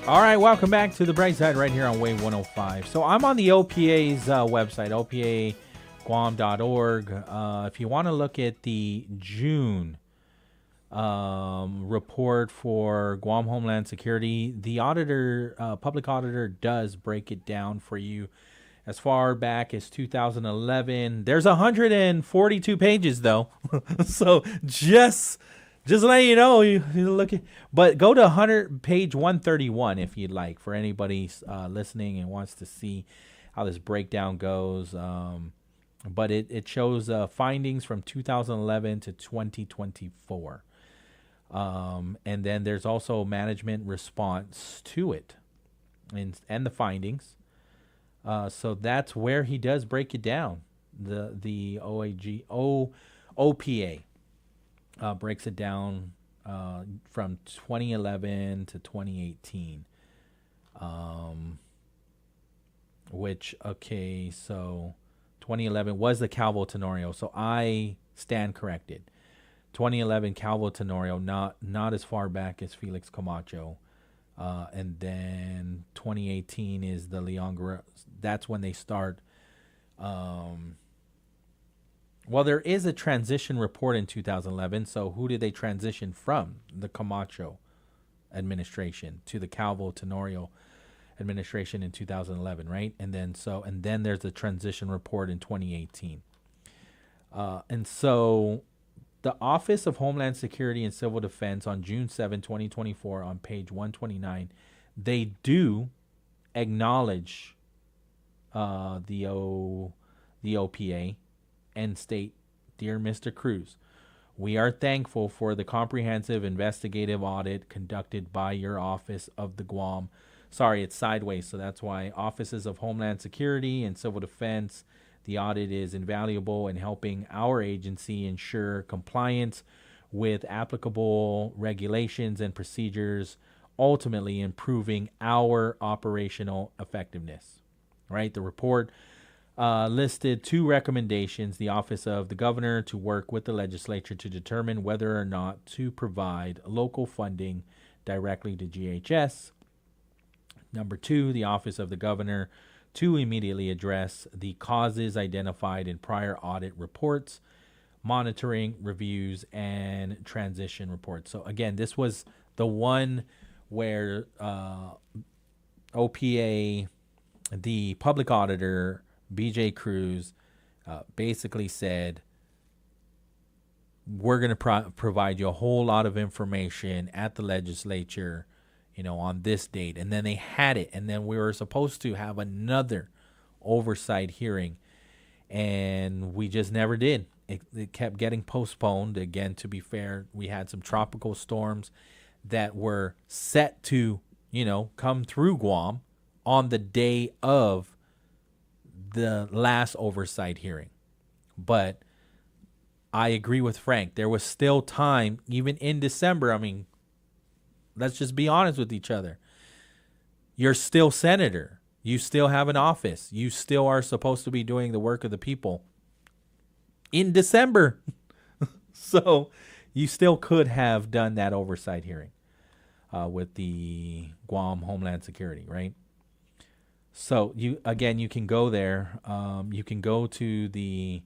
S7: All right, welcome back to the Bright Side right here on Wave 105. So I'm on the OPA's website, opaguam.org. If you want to look at the June report for Guam Homeland Security, the auditor, public auditor, does break it down for you as far back as 2011. There's 142 pages, though. So just letting you know, you look at, but go to page 131 if you'd like, for anybody listening and wants to see how this breakdown goes. But it shows findings from 2011 to 2024. And then there's also management response to it and the findings. So that's where he does break it down. The OPA. Breaks it down from 2011 to 2018. So 2011 was the Calvo Tenorio. So I stand corrected. 2011 Calvo Tenorio, not as far back as Felix Camacho. And then 2018 is the Leon Guerrero. That's when they start. Well, there is a transition report in 2011. So who did they transition from? The Camacho administration to the Calvo Tenorio administration in 2011, right? And then there's a transition report in 2018. And so the Office of Homeland Security and Civil Defense on June 7, 2024, on page 129, they do acknowledge the OPA and state, "Dear Mr. Cruz, we are thankful for the comprehensive investigative audit conducted by your Office of the Guam." Sorry, it's sideways, so that's why. Offices of Homeland Security and Civil Defense. The audit is invaluable in helping our agency ensure compliance with applicable regulations and procedures, ultimately improving our operational effectiveness. Right? The report listed two recommendations: the Office of the Governor to work with the legislature to determine whether or not to provide local funding directly to GHS. Number two, the Office of the Governor to immediately address the causes identified in prior audit reports, monitoring reviews, and transition reports. So again, this was the one where OPA, the public auditor, BJ Cruz, basically said, we're going to provide you a whole lot of information at the legislature, on this date. And then they had it. And then we were supposed to have another oversight hearing. And we just never did. It kept getting postponed. Again, to be fair, we had some tropical storms that were set to, come through Guam on the day of the last oversight hearing. But I agree with Frank. There was still time, even in December. I mean, let's just be honest with each other. You're still senator. You still have an office. You still are supposed to be doing the work of the people in December. So you still could have done that oversight hearing with the Guam Homeland Security, right? So you can go there. You can go to the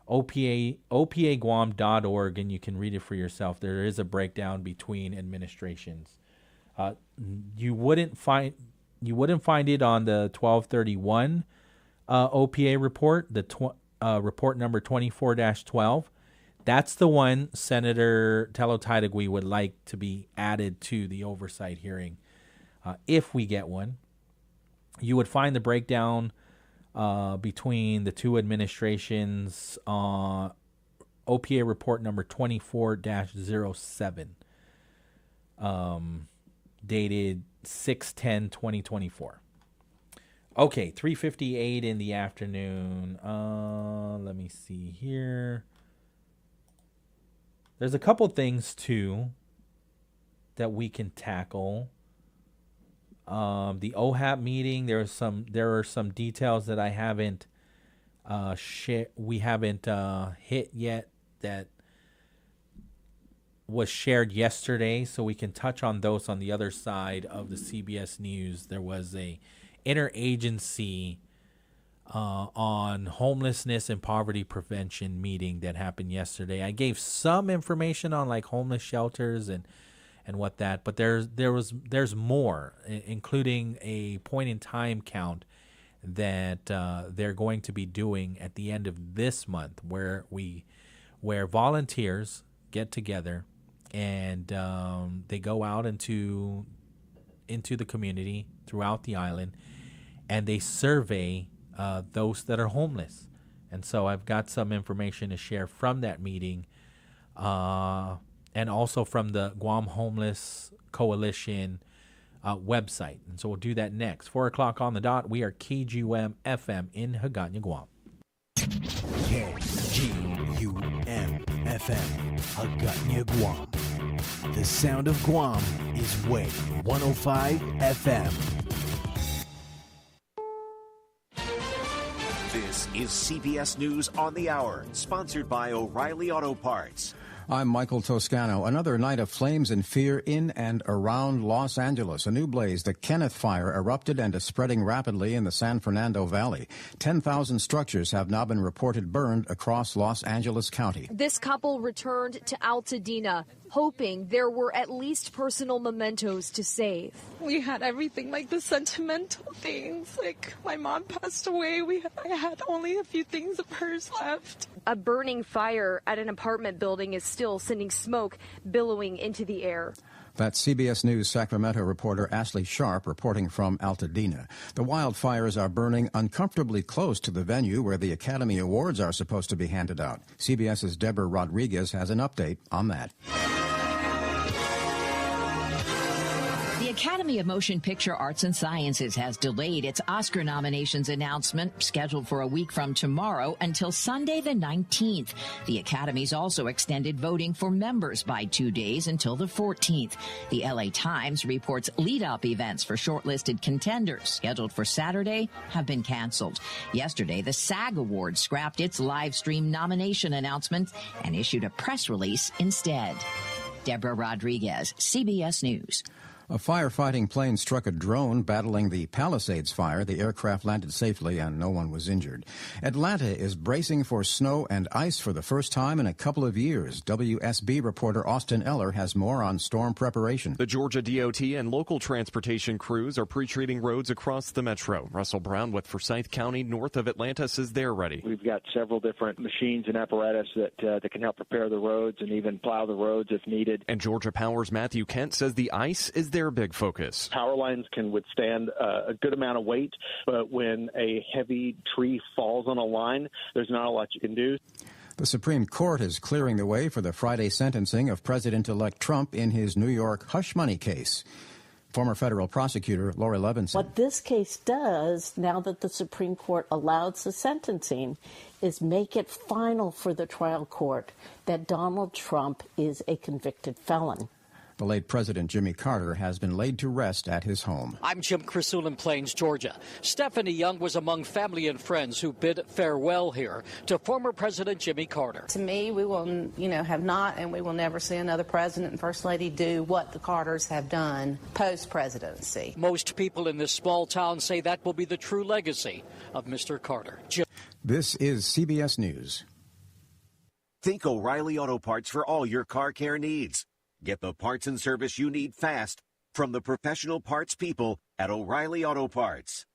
S7: opaguam.org and you can read it for yourself. There is a breakdown between administrations. You wouldn't find it on the 1231 OPA report, the report number 24-12. That's the one Senator Tello Taitagui would like to be added to the oversight hearing if we get one. You would find the breakdown between the two administrations OPA report number 24-07, dated 6/10/2024. Okay, 3:58 in the afternoon. Let me see here. There's a couple things too that we can tackle. The OHAP meeting. There are some details that I haven't we haven't hit yet that was shared yesterday, so we can touch on those on the other side of the CBS News. There was a interagency on homelessness and poverty prevention meeting that happened yesterday. I gave some information on like homeless shelters and what that, but there's more, including a point in time count that they're going to be doing at the end of this month, where volunteers get together and they go out into the community throughout the island, and they survey those that are homeless. And so I've got some information to share from that meeting, and also from the Guam Homeless Coalition website. And so we'll do that next. 4 o'clock on the dot. We are KGUM FM in Hagåtña, Guam.
S1: KGUM FM, Hagåtña, Guam. The sound of Guam is Wave 105 FM.
S6: This is CBS News on the Hour, sponsored by O'Reilly Auto Parts.
S18: I'm Michael Toscano. Another night of flames and fear in and around Los Angeles. A new blaze, the Kenneth Fire, erupted and is spreading rapidly in the San Fernando Valley. 10,000 structures have now been reported burned across Los Angeles County.
S9: This couple returned to Altadena, hoping there were at least personal mementos to save.
S16: We had everything, like the sentimental things. Like my mom passed away. I had only a few things of hers left.
S9: A burning fire at an apartment building is still sending smoke billowing into the air.
S18: That's CBS News Sacramento reporter Ashley Sharp reporting from Altadena. The wildfires are burning uncomfortably close to the venue where the Academy Awards are supposed to be handed out. CBS's Deborah Rodriguez has an update on that.
S17: The Academy of Motion Picture Arts and Sciences has delayed its Oscar nominations announcement, scheduled for a week from tomorrow, until Sunday the 19th. The Academy's also extended voting for members by 2 days until the 14th. The LA Times reports lead-up events for shortlisted contenders, scheduled for Saturday, have been canceled. Yesterday, the SAG Awards scrapped its live stream nomination announcement and issued a press release instead. Deborah Rodriguez, CBS News.
S18: A firefighting plane struck a drone battling the Palisades fire. The aircraft landed safely and no one was injured. Atlanta is bracing for snow and ice for the first time in a couple of years. WSB reporter Austin Eller has more on storm preparation.
S25: The Georgia DOT and local transportation crews are pre-treating roads across the metro. Russell Brown with Forsyth County north of Atlanta says they're ready.
S27: We've got several different machines and apparatus that can help prepare the roads and even plow the roads if needed.
S25: And Georgia Power's Matthew Kent says the ice is their big focus.
S27: Power lines can withstand a good amount of weight, but when a heavy tree falls on a line, there's not a lot you can do.
S18: The Supreme Court is clearing the way for the Friday sentencing of President-elect Trump in his New York hush money case. Former federal prosecutor Lori Levinson.
S28: What this case does, now that the Supreme Court allows the sentencing, is make it final for the trial court that Donald Trump is a convicted felon.
S18: The late President Jimmy Carter has been laid to rest at his home.
S29: I'm Jim Crisul in Plains, Georgia. Stephanie Young was among family and friends who bid farewell here to former President Jimmy Carter.
S30: To me, we will, have not and we will never see another president and first lady do what the Carters have done post-presidency.
S29: Most people in this small town say that will be the true legacy of Mr. Carter.
S18: This is CBS News.
S6: Think O'Reilly Auto Parts for all your car care needs. Get the parts and service you need fast from the professional parts people at O'Reilly Auto Parts.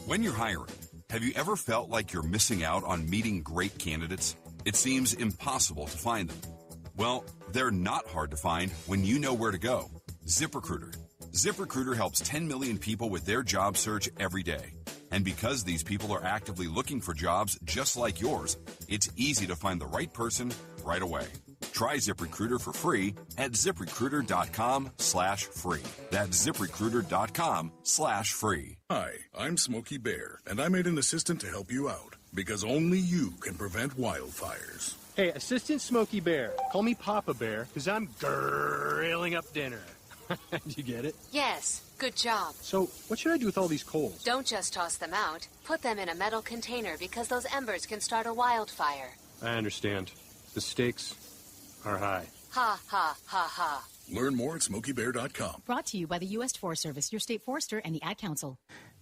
S31: When you're hiring, have you ever felt like you're missing out on meeting great candidates?
S3: It seems impossible to find them. Well, they're not hard to find when you know where to go. ZipRecruiter. ZipRecruiter helps 10 million people with their job search every day. And because these people are actively looking for jobs just like yours, it's easy to find the right person right away. Try ZipRecruiter for free at ZipRecruiter.com/free. That's ZipRecruiter.com/free.
S4: Hi, I'm Smokey Bear, and I made an assistant to help you out, because only you can prevent wildfires.
S5: Hey, Assistant Smokey Bear, call me Papa Bear, because I'm grilling up dinner. Do you get it?
S8: Yes, good job.
S5: So, what should I do with all these coals?
S8: Don't just toss them out. Put them in a metal container because those embers can start a wildfire.
S5: I understand. The stakes are high.
S8: Ha, ha, ha, ha.
S4: Learn more at SmokeyBear.com.
S10: Brought to you by the U.S. Forest Service, your state forester, and the Ad Council.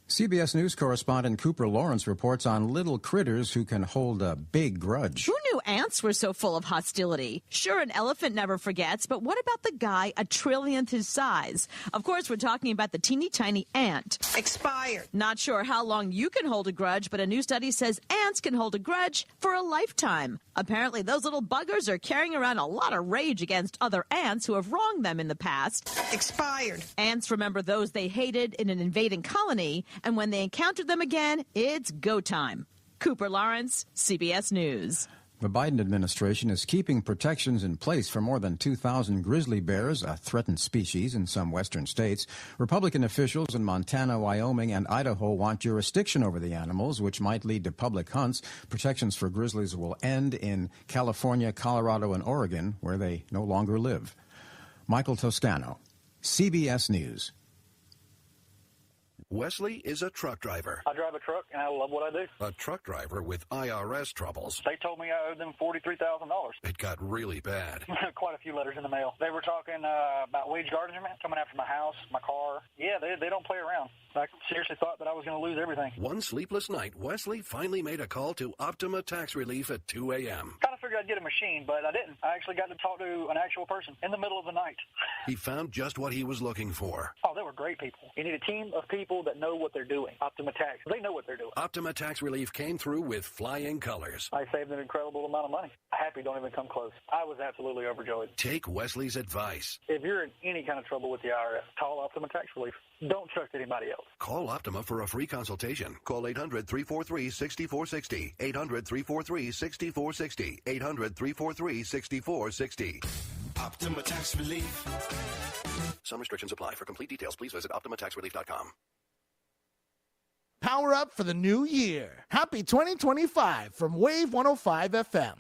S18: CBS News correspondent Cooper Lawrence reports on little critters who can hold a big grudge.
S11: Who knew ants were so full of hostility? Sure, an elephant never forgets, but what about the guy a trillionth his size? Of course, we're talking about the teeny tiny ant. Expired. Not sure how long you can hold a grudge, but a new study says ants can hold a grudge for a lifetime. Apparently, those little buggers are carrying around a lot of rage against other ants who have wronged them in the past. Expired. Ants remember those they hated in an invading colony, and when they encounter them again, it's go time. Cooper Lawrence, CBS News.
S18: The Biden administration is keeping protections in place for more than 2,000 grizzly bears, a threatened species in some western states. Republican officials in Montana, Wyoming, and Idaho want jurisdiction over the animals, which might lead to public hunts. Protections for grizzlies will end in California, Colorado, and Oregon, where they no longer live. Michael Toscano, CBS News.
S12: Wesley is a truck driver.
S13: I drive a truck, and I love what I do.
S12: A truck driver with IRS troubles.
S13: They told me I owed them $43,000.
S12: It got really bad.
S13: Quite a few letters in the mail. They were talking about wage garnishment, coming after my house, my car. Yeah, they don't play around. I seriously thought that I was going to lose everything.
S12: One sleepless night, Wesley finally made a call to Optima Tax Relief at 2 a.m.
S13: Kind of figured I'd get a machine, but I didn't. I actually got to talk to an actual person in the middle of the night.
S12: He found just what he was looking for.
S13: Oh, they were great people. You need a team of people that know what they're doing. Optima Tax, they know what they're doing.
S12: Optima Tax Relief came through with flying colors.
S13: I saved an incredible amount of money. Happy don't even come close. I was absolutely overjoyed.
S12: Take Wesley's advice.
S13: If you're in any kind of trouble with the IRS, call Optima Tax Relief. Don't trust anybody else.
S12: Call Optima for a free consultation. Call 800-343-6460. 800-343-6460. 800-343-6460.
S14: Optima Tax Relief.
S12: Some restrictions apply. For complete details, please visit OptimaTaxRelief.com.
S15: Power up for the new year. Happy 2025 from Wave 105 FM.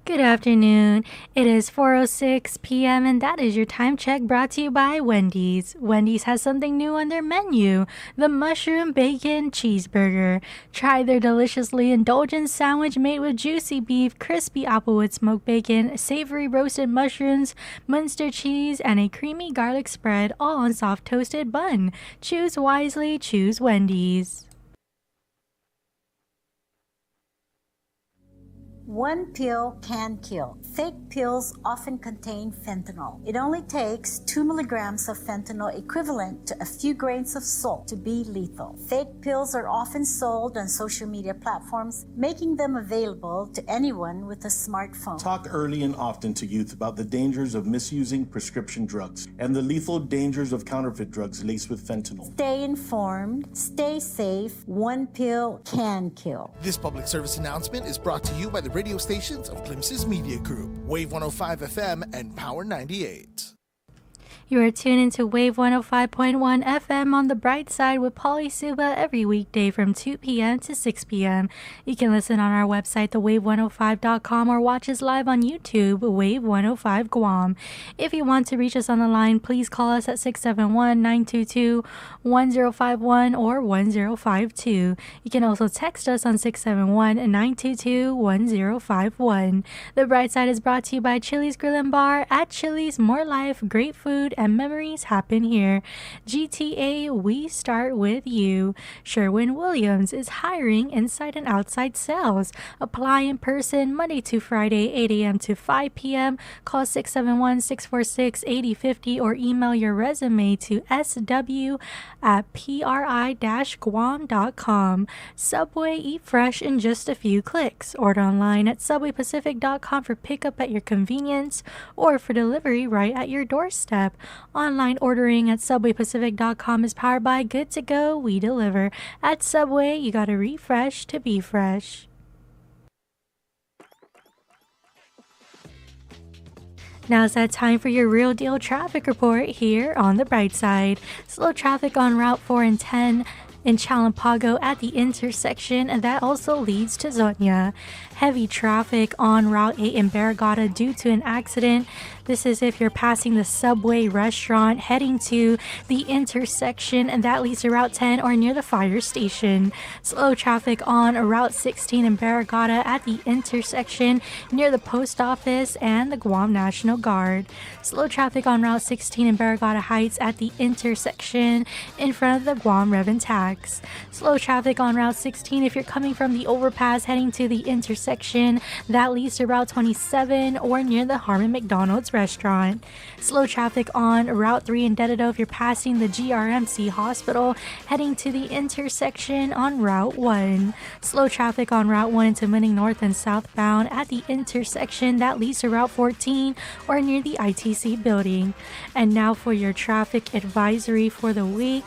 S21: Good afternoon. It is 4:06 p.m. and that is your time check brought to you by Wendy's. Wendy's has something new on their menu, the mushroom bacon cheeseburger. Try their deliciously indulgent sandwich made with juicy beef, crispy applewood smoked bacon, savory roasted mushrooms, Munster cheese, and a creamy garlic spread, all on soft toasted bun. Choose wisely, choose Wendy's.
S20: One pill can kill. Fake pills often contain fentanyl. It only takes 2 milligrams of fentanyl, equivalent to a few grains of salt, to be lethal. Fake pills are often sold on social media platforms, making them available to anyone with a smartphone.
S22: Talk early and often to youth about the dangers of misusing prescription drugs and the lethal dangers of counterfeit drugs laced with fentanyl.
S20: Stay informed, stay safe. One pill can kill.
S15: This public service announcement is brought to you by the radio stations of Glimpses Media Group, Wave 105 FM and Power 98.
S21: You are tuned into Wave 105.1 FM on the Brightside with Pauly Suba every weekday from 2 p.m. to 6 p.m. You can listen on our website, thewave105.com, or watch us live on YouTube, Wave 105 Guam. If you want to reach us on the line, please call us at 671-922-1051 or 1052. You can also text us on 671-922-1051. The Brightside is brought to you by Chili's Grill and Bar. At Chili's, more life, great food, and memories happen here. GTA, we start with you. Sherwin-Williams is hiring inside and outside sales. Apply in person Monday to Friday, 8 a.m. to 5 p.m. Call 671-646-8050 or email your resume to sw@pri-guam.com. Subway, eat fresh in just a few clicks. Order online at subwaypacific.com for pickup at your convenience or for delivery right at your doorstep. Online ordering at subwaypacific.com is powered by Good to Go, we deliver. At Subway, you gotta refresh to be fresh. Now it's that time for your real deal traffic report here on the Brightside. Slow traffic on Route 4 and 10 in Chalampago at the intersection, and that also leads to Zonia. Heavy traffic on Route 8 in Barragata due to an accident. This is if you're passing the Subway restaurant heading to the intersection, and that leads to Route 10 or near the fire station. Slow traffic on Route 16 in Barragata at the intersection near the post office and the Guam National Guard. Slow traffic on Route 16 in Barragata Heights at the intersection in front of the Guam Rev and Tax. Slow traffic on Route 16 if you're coming from the overpass heading to the intersection. That leads to Route 27 or near the Harmon McDonald's restaurant. Slow traffic on Route 3 in Dededo if you're passing the GRMC hospital heading to the intersection on Route 1. Slow traffic on Route 1 into Manning North and southbound at the intersection that leads to Route 14 or near the ITC building. And now for your traffic advisory for the week.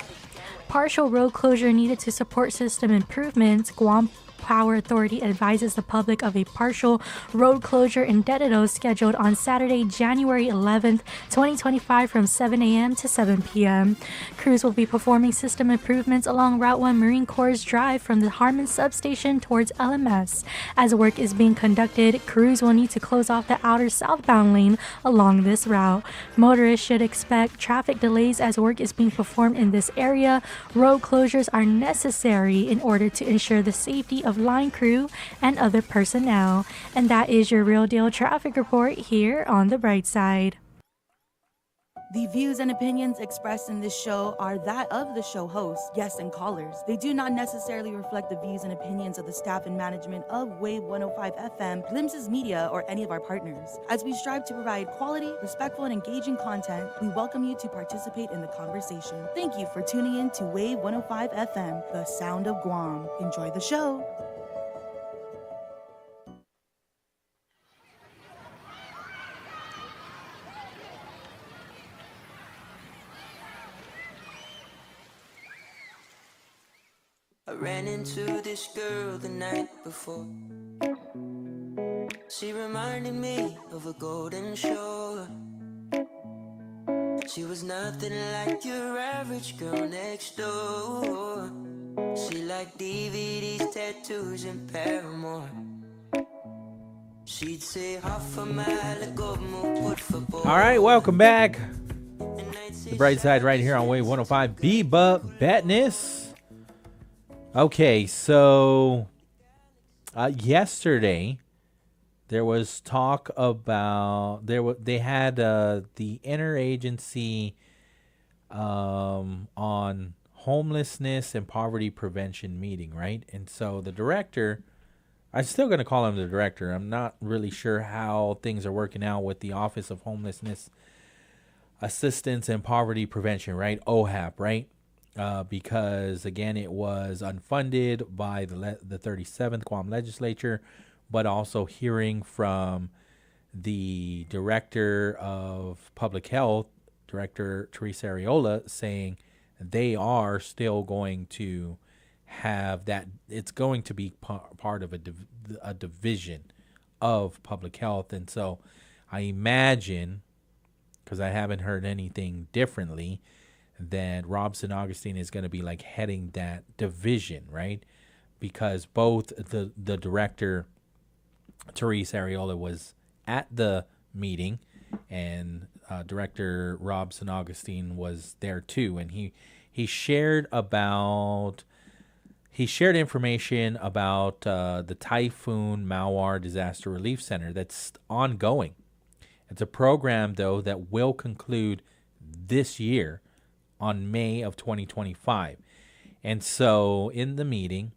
S21: Partial road closure needed to support system improvements. Guam Power Authority advises the public of a partial road closure in Dededo scheduled on Saturday, January 11th, 2025 from 7 a.m. to 7 p.m. Crews will be performing system improvements along Route 1 Marine Corps Drive from the Harmon substation towards LMS. As work is being conducted, crews will need to close off the outer southbound lane along this route. Motorists should expect traffic delays as work is being performed in this area. Road closures are necessary in order to ensure the safety of line crew and other personnel. And that is your real deal traffic report here on the Brightside.
S1: The views and opinions expressed in this show are that of the show hosts, guests, and callers. They do not necessarily reflect the views and opinions of the staff and management of Wave 105 FM, Glimpses Media, or any of our partners. As we strive to provide quality, respectful, and engaging content, we welcome you to participate in the conversation. Thank you for tuning in to Wave 105 FM, the sound of Guam. Enjoy the show.
S2: I ran into this girl the night before. She reminded me of a golden shore. She was nothing like your average girl next door. She liked DVDs, tattoos, and Paramore. She'd say Hafa Adai.
S7: All right, welcome back. The Brightside right here on Wave 105. Biba Betnes. Okay, so yesterday there was talk about they had the interagency on homelessness and poverty prevention meeting, right? And so the director, I'm still going to call him the director. I'm not really sure how things are working out with the Office of Homelessness Assistance and Poverty Prevention, right? OHAP, right? Because, again, it was unfunded by the 37th Guam legislature, but also hearing from the director of public health, Director Teresa Areola, saying they are still going to have that. It's going to be part of a division of public health. And so I imagine, because I haven't heard anything differently, that Robson Augustine is going to be like heading that division, right? Because both the director, Teresa Areola, was at the meeting, and Director Robson Augustine was there too, and he shared information about the Typhoon Mawar Disaster Relief Center that's ongoing. It's a program, though, that will conclude this year on May of 2025. And so in the meeting,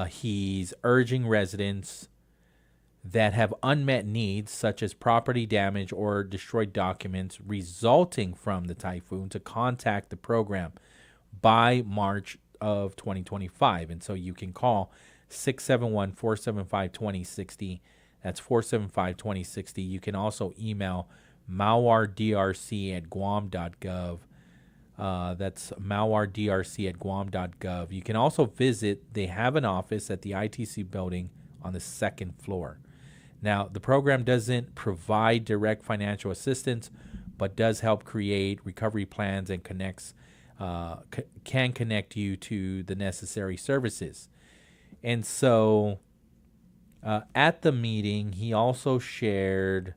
S7: he's urging residents that have unmet needs, such as property damage or destroyed documents resulting from the typhoon, to contact the program by March of 2025. And so you can call 671-475-2060. That's 475-2060. You can also email mauardrc@guam.gov. That's mauardrc@guam.gov. You can also visit, they have an office at the ITC building on the second floor. Now, the program doesn't provide direct financial assistance, but does help create recovery plans and can connect you to the necessary services. And so at the meeting, he also shared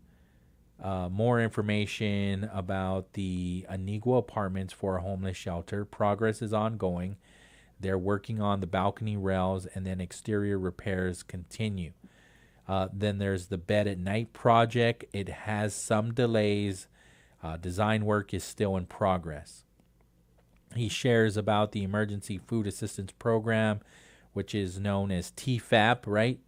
S7: more information about the Anigua Apartments for a homeless shelter. Progress is ongoing. They're working on the balcony rails, and then exterior repairs continue. Then there's the Bed at Night project. It has some delays. Design work is still in progress. He shares about the Emergency Food Assistance Program, which is known as TFAP, right?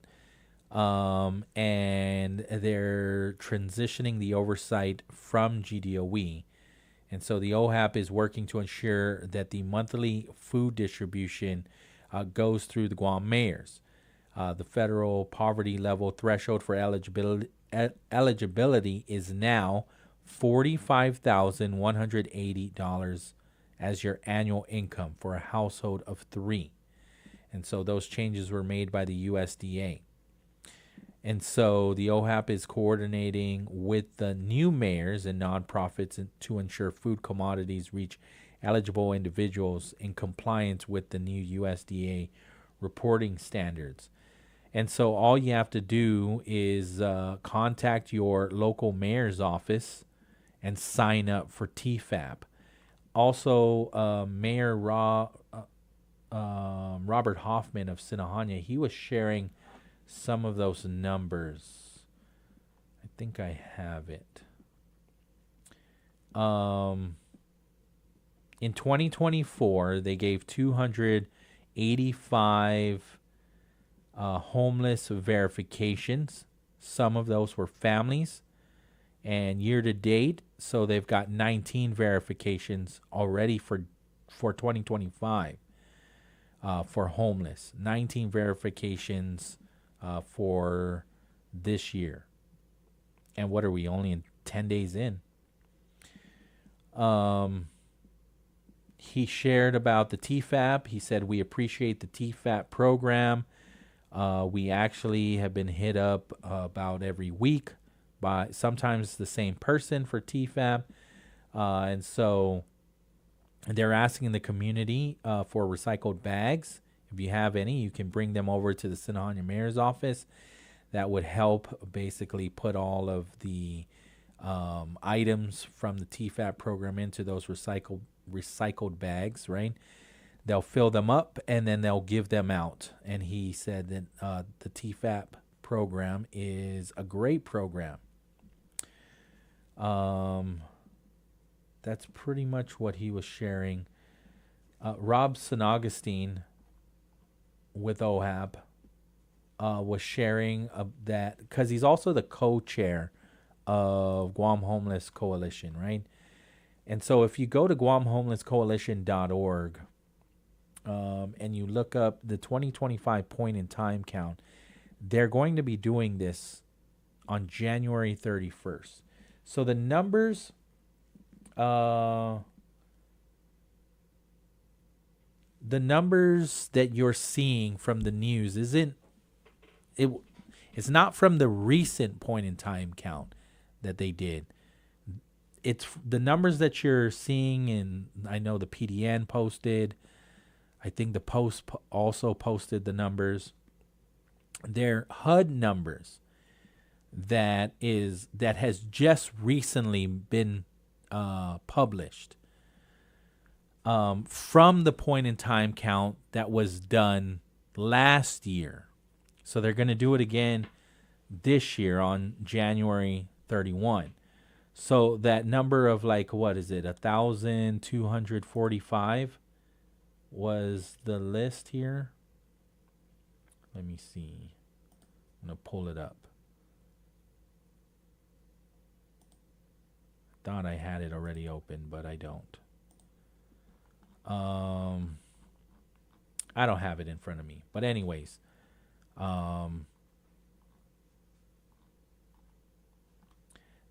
S7: And they're transitioning the oversight from GDOE. And so the OHAP is working to ensure that the monthly food distribution goes through the Guam mayors. The federal poverty level threshold for eligibility is now $45,180 as your annual income for a household of 3. And so those changes were made by the USDA. And so the OHAP is coordinating with the new mayors and nonprofits to ensure food commodities reach eligible individuals in compliance with the new USDA reporting standards. And so all you have to do is contact your local mayor's office and sign up for TFAP. Also, Mayor Robert Hoffman of Sinahanya, he was sharing some of those numbers. I think I have it. In 2024, they gave 285 homeless verifications. Some of those were families. And year to date, so they've got 19 verifications already for 2025 for homeless. 19 verifications for this year. And what are we, only in 10 days in? He shared about the TFAP. He said, we appreciate the TFAP program. We actually have been hit up about every week by sometimes the same person for TFAP. And so they're asking the community for recycled bags. If you have any, you can bring them over to the Sinahanya Mayor's office. That would help basically put all of the items from the TFAP program into those recycled bags, right? They'll fill them up and then they'll give them out. And he said that the TFAP program is a great program. That's pretty much what he was sharing. Rob Sinagostine with OHAP was sharing that, because he's also the co-chair of Guam Homeless Coalition, right? And so if you go to guamhomelesscoalition.org and you look up the 2025 point in time count, they're going to be doing this on January 31st. So the numbers that you're seeing from the news it's not from the recent point in time count that they did. It's the numbers that you're seeing, and I know the PDN posted. I think the Post also posted the numbers. They're HUD numbers that has just recently been published from the point in time count that was done last year. So they're going to do it again this year on January 31. So that number of like, what is it, 1,245 was the list here. Let me see. I'm going to pull it up. Thought I had it already open, but I don't. I don't have it in front of me. But anyways, the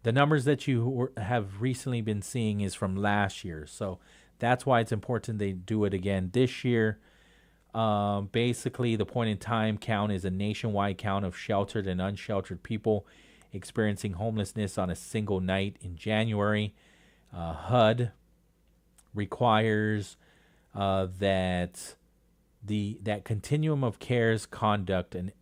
S7: numbers that you have recently been seeing is from last year. So that's why it's important they do it again this year. Basically, the point in time count is a nationwide count of sheltered and unsheltered people experiencing homelessness on a single night in January. HUD requires that Continuum of Cares conduct an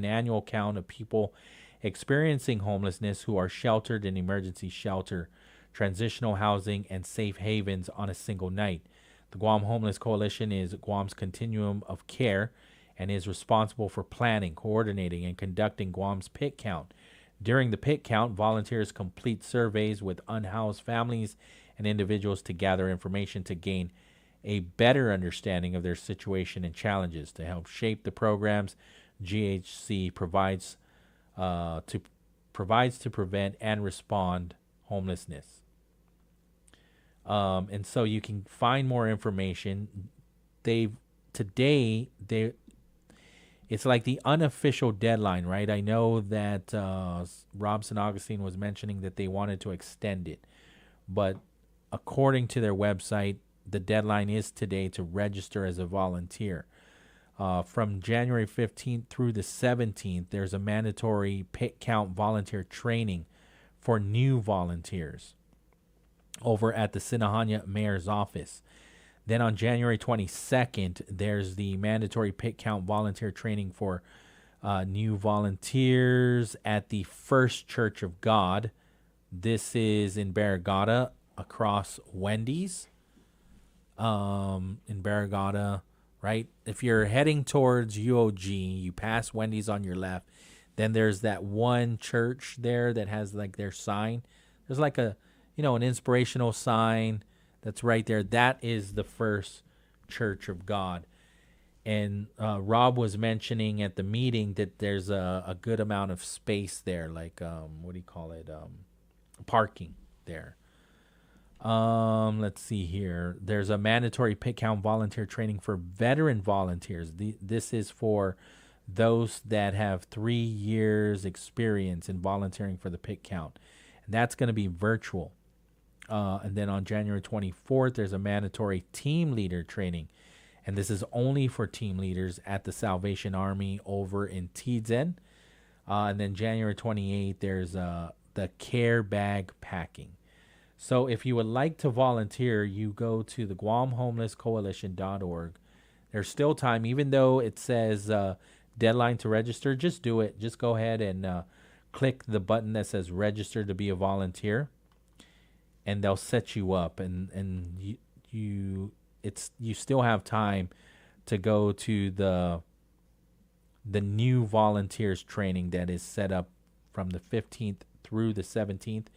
S7: annual count of people experiencing homelessness who are sheltered in emergency shelter, transitional housing, and safe havens on a single night. The Guam Homeless Coalition is Guam's continuum of care and is responsible for planning, coordinating, and conducting Guam's pit count. During the pit count, volunteers complete surveys with unhoused families and individuals to gather information to gain a better understanding of their situation and challenges. To help shape the programs, GHC provides to prevent and respond homelessness. And so you can find more information. It's like the unofficial deadline, right? I know that Robson Augustine was mentioning that they wanted to extend it, but according to their website, the deadline is today to register as a volunteer. From January 15th through the 17th, there's a mandatory pit count volunteer training for new volunteers over at the Sinahanya Mayor's office. Then on January 22nd, there's the mandatory pit count volunteer training for new volunteers at the First Church of God. This is in Barragata across Wendy's. In Barragata, right? If you're heading towards UOG, you pass Wendy's on your left. Then there's that one church there that has like their sign. There's like an inspirational sign that's right there. That is the First Church of God. And Rob was mentioning at the meeting that there's a good amount of space there, like parking there. Let's see here. There's a mandatory pit count volunteer training for veteran volunteers. This is for those that have 3 years experience in volunteering for the pit count. And that's going to be virtual. And then on January 24th, there's a mandatory team leader training. And this is only for team leaders at the Salvation Army over in Tizen. And then January 28th, there's the care bag packing. So if you would like to volunteer, you go to the GuamHomelessCoalition.org. There's still time, even though it says deadline to register. Just do it. Just go ahead and click the button that says register to be a volunteer, and they'll set you up. And you still have time to go to the new volunteers training that is set up from the 15th through the 17th.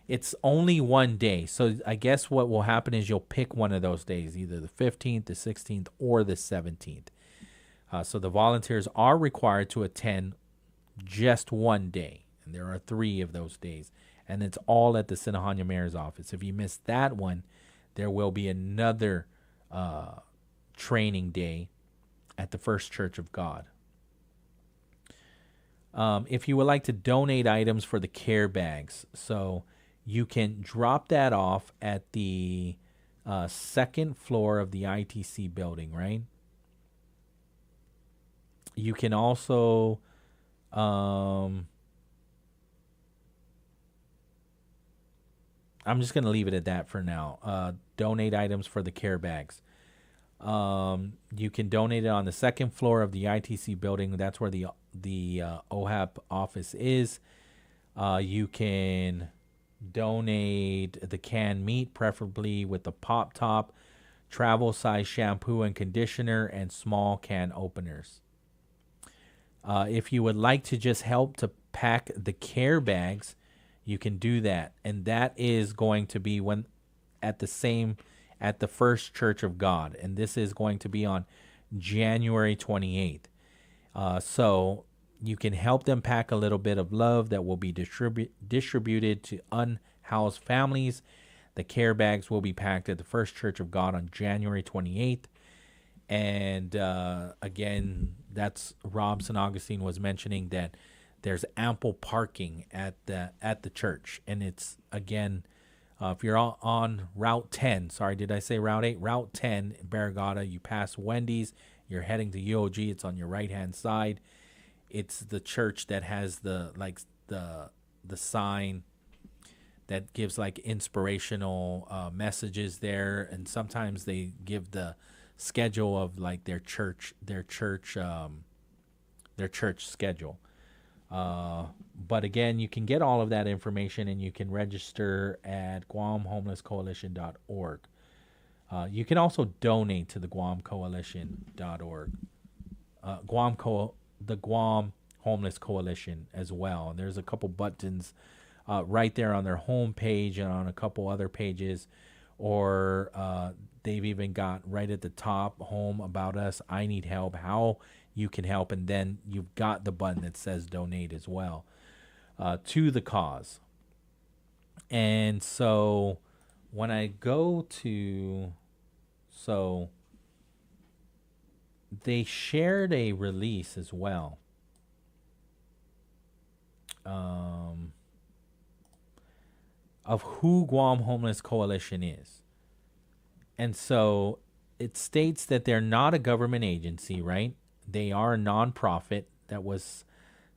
S7: It's only one day. So I guess what will happen is you'll pick one of those days, either the 15th, the 16th, or the 17th. So the volunteers are required to attend just one day. And there are 3 of those days. And it's all at the Sinahanya Mayor's office. If you miss that one, there will be another training day at the First Church of God. If you would like to donate items for the care bags, so you can drop that off at the second floor of the ITC building, right? You can also I'm just going to leave it at that for now. Donate items for the care bags. You can donate it on the second floor of the ITC building. That's where the OHAP office is. You can donate the canned meat, preferably with the pop top, travel size shampoo and conditioner, and small can openers. If you would like to just help to pack the care bags, you can do that. And that is going to be at the First Church of God. And this is going to be on January 28th. So you can help them pack a little bit of love that will be distributed to unhoused families. The care bags will be packed at the First Church of God on January 28th. And again, that's Rob St. Augustine was mentioning that there's ample parking at the church. And it's, again, if you're on Route 10, sorry, did I say Route 8? Route 10 in Barragata, you pass Wendy's, you're heading to UOG, it's on your right-hand side. It's the church that has the sign that gives like inspirational messages there, and sometimes they give the schedule of like their church schedule. But again, you can get all of that information, and you can register at GuamHomelessCoalition.org. You can also donate to the GuamCoalition.org. The Guam Homeless Coalition as well. And there's a couple buttons right there on their homepage and on a couple other pages, or they've even got right at the top, home, about us, I need help, how you can help, and then you've got the button that says donate as well to the cause. And so when I go to, so they shared a release as well. Of who Guam Homeless Coalition is. And so it states that they're not a government agency, right? They are a nonprofit that was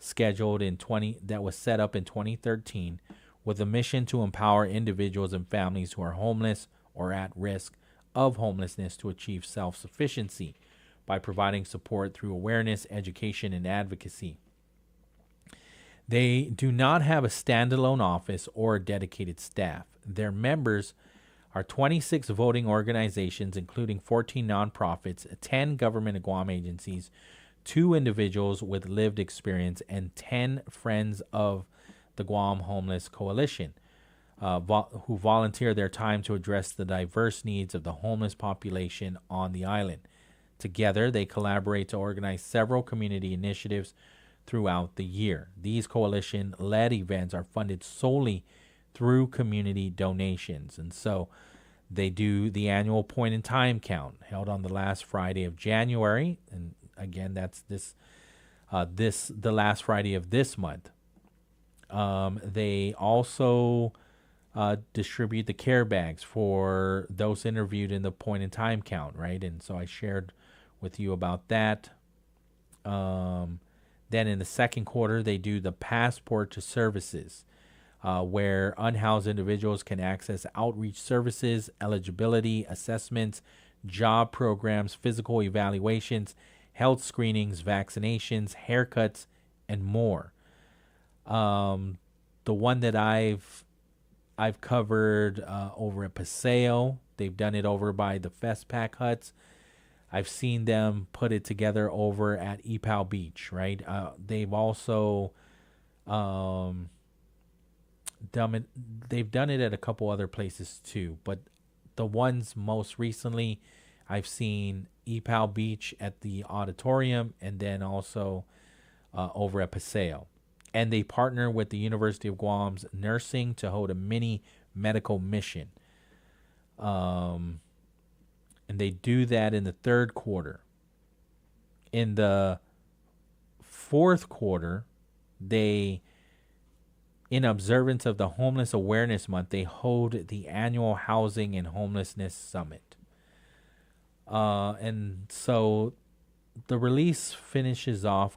S7: that was set up in 2013 with a mission to empower individuals and families who are homeless or at risk of homelessness to achieve self-sufficiency by providing support through awareness, education, and advocacy. They do not have a standalone office or a dedicated staff. Their members are 26 voting organizations, including 14 nonprofits, 10 government and Guam agencies, 2 individuals with lived experience, and 10 friends of the Guam Homeless Coalition, who volunteer their time to address the diverse needs of the homeless population on the island. Together, they collaborate to organize several community initiatives throughout the year. These coalition-led events are funded solely through community donations. And so they do the annual point in time count held on the last Friday of January. And again, that's the last Friday of this month. They also distribute the care bags for those interviewed in the point in time count, right? And so I shared with you about that. Then in the second quarter, they do the passport to services, where unhoused individuals can access outreach services, eligibility assessments, job programs, physical evaluations, health screenings, vaccinations, haircuts, and more. The one that I've covered over at Paseo, they've done it over by the Festpac huts. I've seen them put it together over at Epau Beach, right? They've also they've done it at a couple other places too. But the ones most recently, I've seen Epau Beach at the auditorium, and then also over at Paseo. And they partner with the University of Guam's nursing to hold a mini medical mission. And they do that in the third quarter. In the fourth quarter, in observance of the Homeless Awareness Month, they hold the annual Housing and Homelessness Summit. And so the release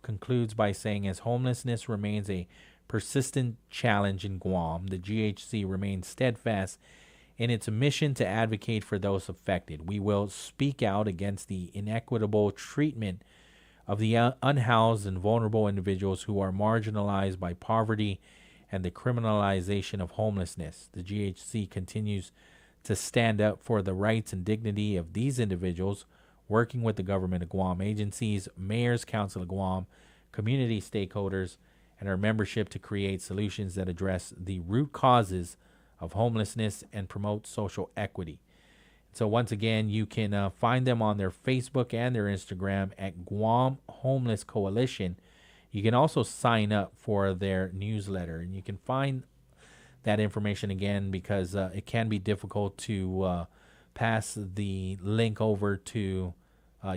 S7: concludes by saying, as homelessness remains a persistent challenge in Guam, the GHC remains steadfast in its mission to advocate for those affected. We will speak out against the inequitable treatment of the unhoused and vulnerable individuals who are marginalized by poverty and the criminalization of homelessness. The GHC continues to stand up for the rights and dignity of these individuals, working with the government of Guam agencies, Mayor's Council of Guam, community stakeholders, and our membership to create solutions that address the root causes of homelessness and promote social equity. So once again, you can find them on their Facebook and their Instagram at Guam Homeless Coalition. You can also sign up for their newsletter, and you can find that information again because it can be difficult to pass the link over to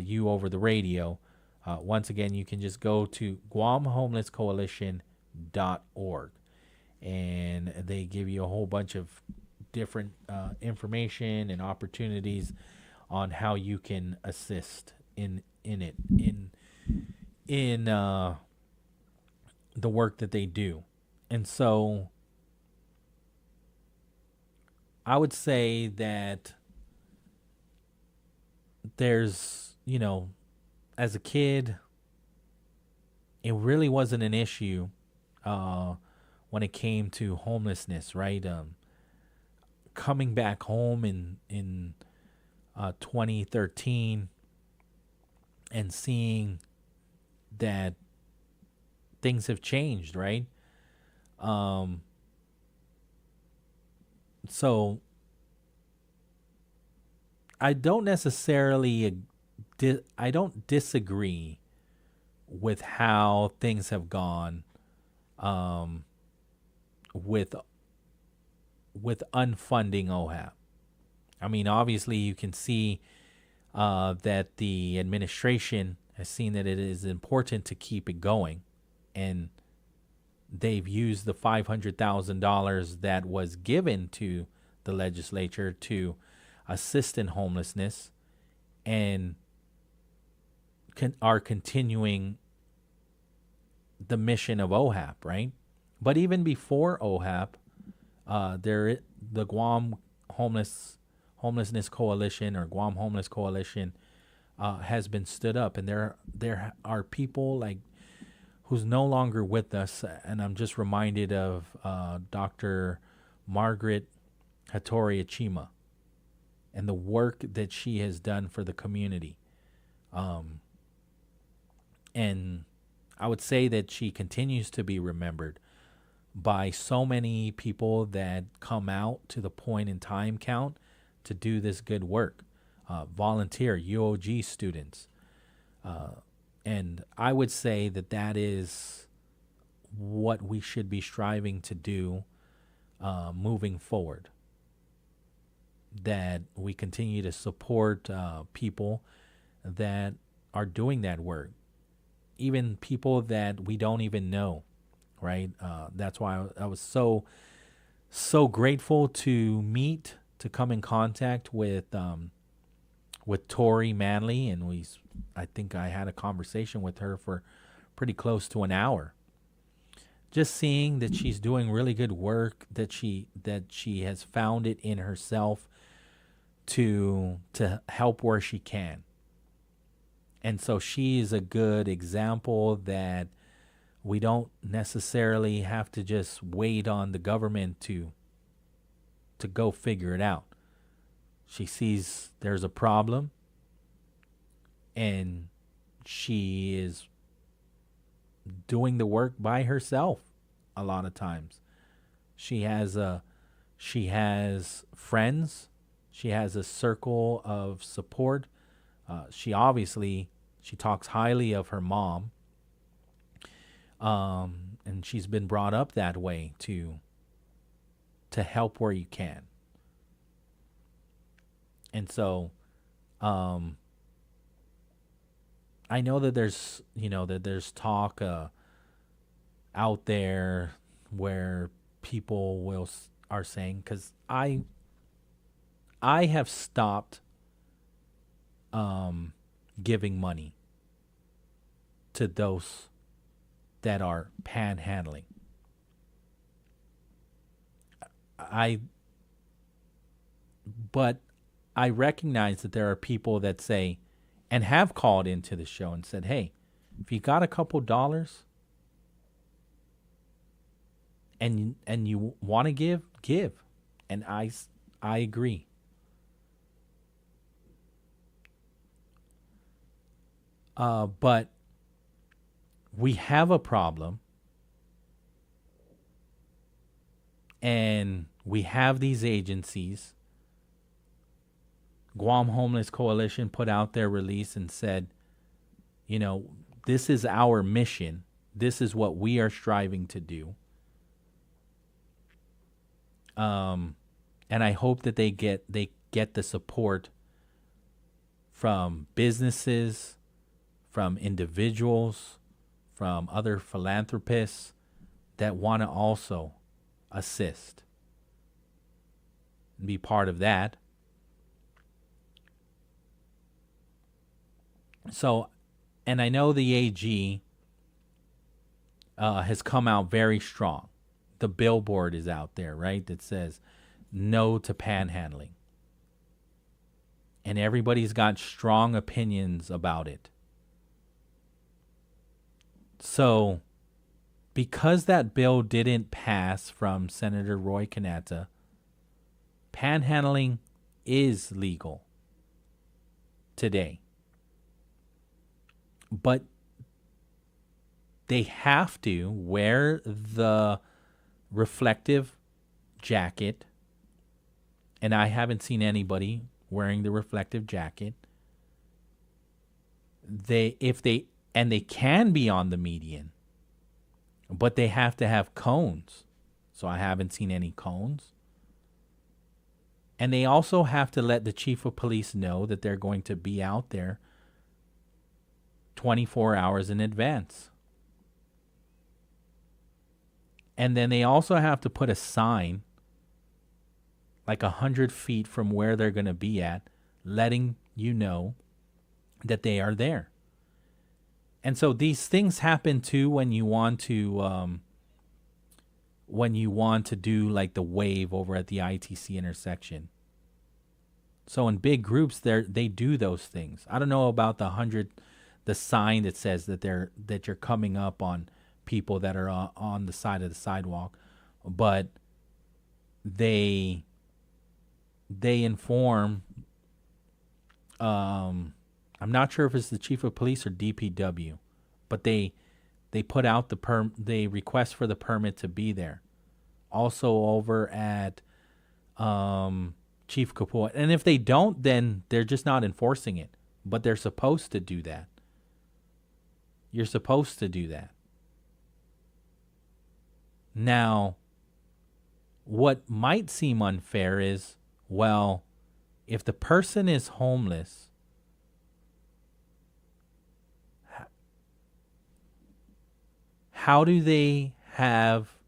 S7: you over the radio. Once again, you can just go to guamhomelesscoalition.org, and they give you a whole bunch of different information and opportunities on how you can assist in the work that they do. And so I would say that there's, as a kid, it really wasn't an issue when it came to homelessness, right? Coming back home in 2013 and seeing that things have changed, right? So I don't necessarily I don't disagree with how things have gone with unfunding OHAP. I mean, obviously you can see that the administration has seen that it is important to keep it going, and they've used the $500,000 that was given to the legislature to assist in homelessness, and are continuing the mission of OHAP, right? But even before OHAP, the Guam Homelessness Coalition, or Guam Homeless Coalition, has been stood up, and there are people like who's no longer with us, and I'm just reminded of Dr. Margaret Hattori Achima and the work that she has done for the community. And I would say that she continues to be remembered by so many people that come out to the point in time count to do this good work. Volunteer, UOG students. And I would say that that is what we should be striving to do moving forward. That we continue to support people that are doing that work. Even people that we don't even know, right? That's why I was so grateful to come in contact with Tori Manley, and I think I had a conversation with her for pretty close to an hour. Just seeing that she's doing really good work, that she has found it in herself to help where she can. And so she is a good example that we don't necessarily have to just wait on the government to go figure it out. She sees there's a problem, and she is doing the work by herself a lot of times. She has friends. She has a circle of support. She talks highly of her mom, and she's been brought up that way to help where you can. And so, I know that there's talk out there where people are saying, because I have stopped giving money to those that are panhandling. But I recognize that there are people that say, and have called into the show and said, hey, if you got a couple dollars and you want to give. And I agree. But we have a problem And we have these agencies. Guam Homeless Coalition put out their release and said, you know, this is our mission. This is what we are striving to do. And I hope that they get the support from businesses, from individuals, from other philanthropists that want to also assist and be part of that. So, and I know the AG has come out very strong. The billboard is out there, right, that says no to panhandling. And everybody's got strong opinions about it. So, because that bill didn't pass from Senator Roy Kanata, panhandling is legal today. But they have to wear the reflective jacket, and I haven't seen anybody wearing the reflective jacket. They can be on the median, but they have to have cones. So I haven't seen any cones. And they also have to let the chief of police know that they're going to be out there 24 hours in advance. And then they also have to put a sign like 100 feet from where they're going to be at, letting you know that they are there. And so these things happen too when you want to do like the wave over at the ITC intersection. So in big groups, they do those things. I don't know about the sign that says that you're coming up on people that are on the side of the sidewalk, but they inform. I'm not sure if it's the chief of police or DPW, but they put out they request for the permit to be there. Also over at Chief Kapua, and if they don't, then they're just not enforcing it. But they're supposed to do that. You're supposed to do that. Now, what might seem unfair is, well, if the person is homeless, how do they have,